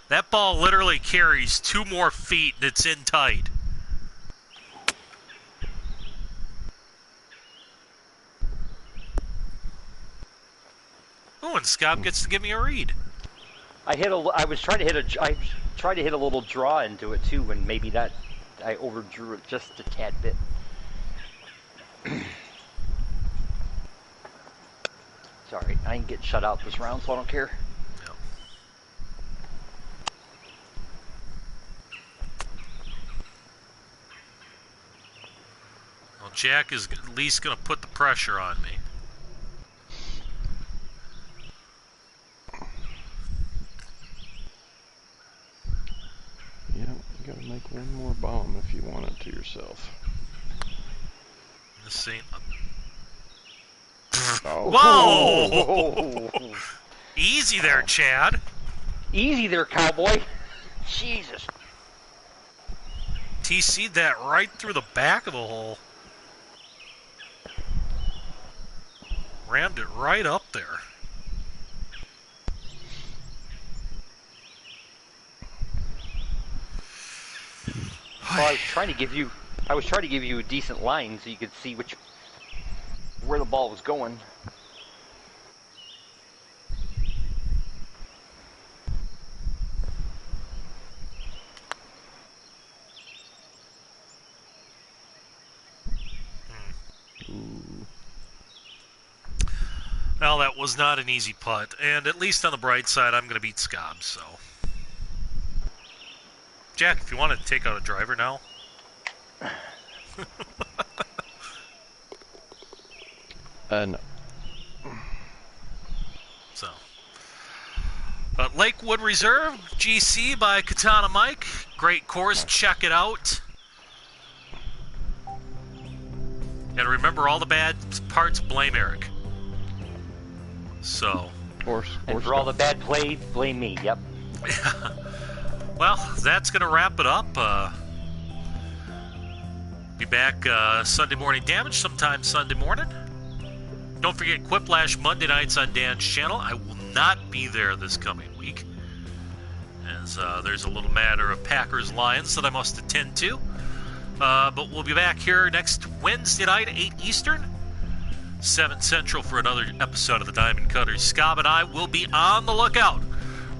That ball literally carries 2 more feet and it's in tight. Oh, and Scott gets to give me a read. I was trying to hit a little draw into it too, and maybe that I overdrew it just a tad bit. Sorry, I ain't getting shut out this round, so I don't care. Yeah. Well, Jack is at least going to put the pressure on me. Yeah, you gotta make one more bomb if you want it to yourself. This ain't... Oh. Whoa! Easy there, Chad. Easy there, cowboy. Jesus. TC'd that right through the back of the hole. Rammed it right up there. Well, I was trying to give you a decent line so you could see where the ball was going. Ooh. Well, that was not an easy putt, and at least on the bright side, I'm going to beat Scobbs, so... Jack, if you want to take out a driver now. No. So... Lakewood Reserve, GC by Katana Mike. Great course, check it out. And remember, all the bad parts, blame Eric. So... And for all the bad play, blame me, yep. Well, that's going to wrap it up. Be back Sunday morning damage sometime Sunday morning. Don't forget Quiplash Monday nights on Dan's channel. I will not be there this coming week, as there's a little matter of Packers-Lions that I must attend to. But we'll be back here next Wednesday night at 8 Eastern, 7 Central for another episode of the Diamond Cutters. Scob and I will be on the lookout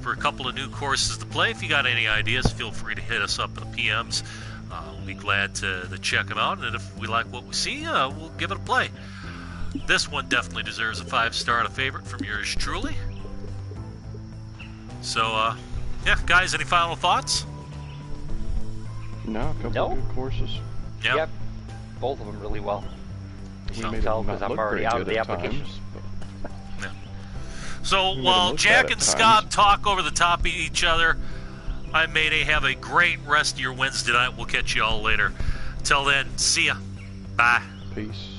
for a couple of new courses to play. If you got any ideas, feel free to hit us up in the PMs. We'll be glad to check them out, and if we like what we see, we'll give it a play. This one definitely deserves a 5-star and a favorite from yours truly. So, yeah, guys, any final thoughts? No, a couple of good courses. Yeah. Yep. Both of them really well. We So made tell them because not I'm look already very out good of the at application. times, but So We made while them look Jack bad and at Scott times. talk over the top of each other, I Mayday have a great rest of your Wednesday night. We'll catch you all later. Till then, see ya. Bye. peace.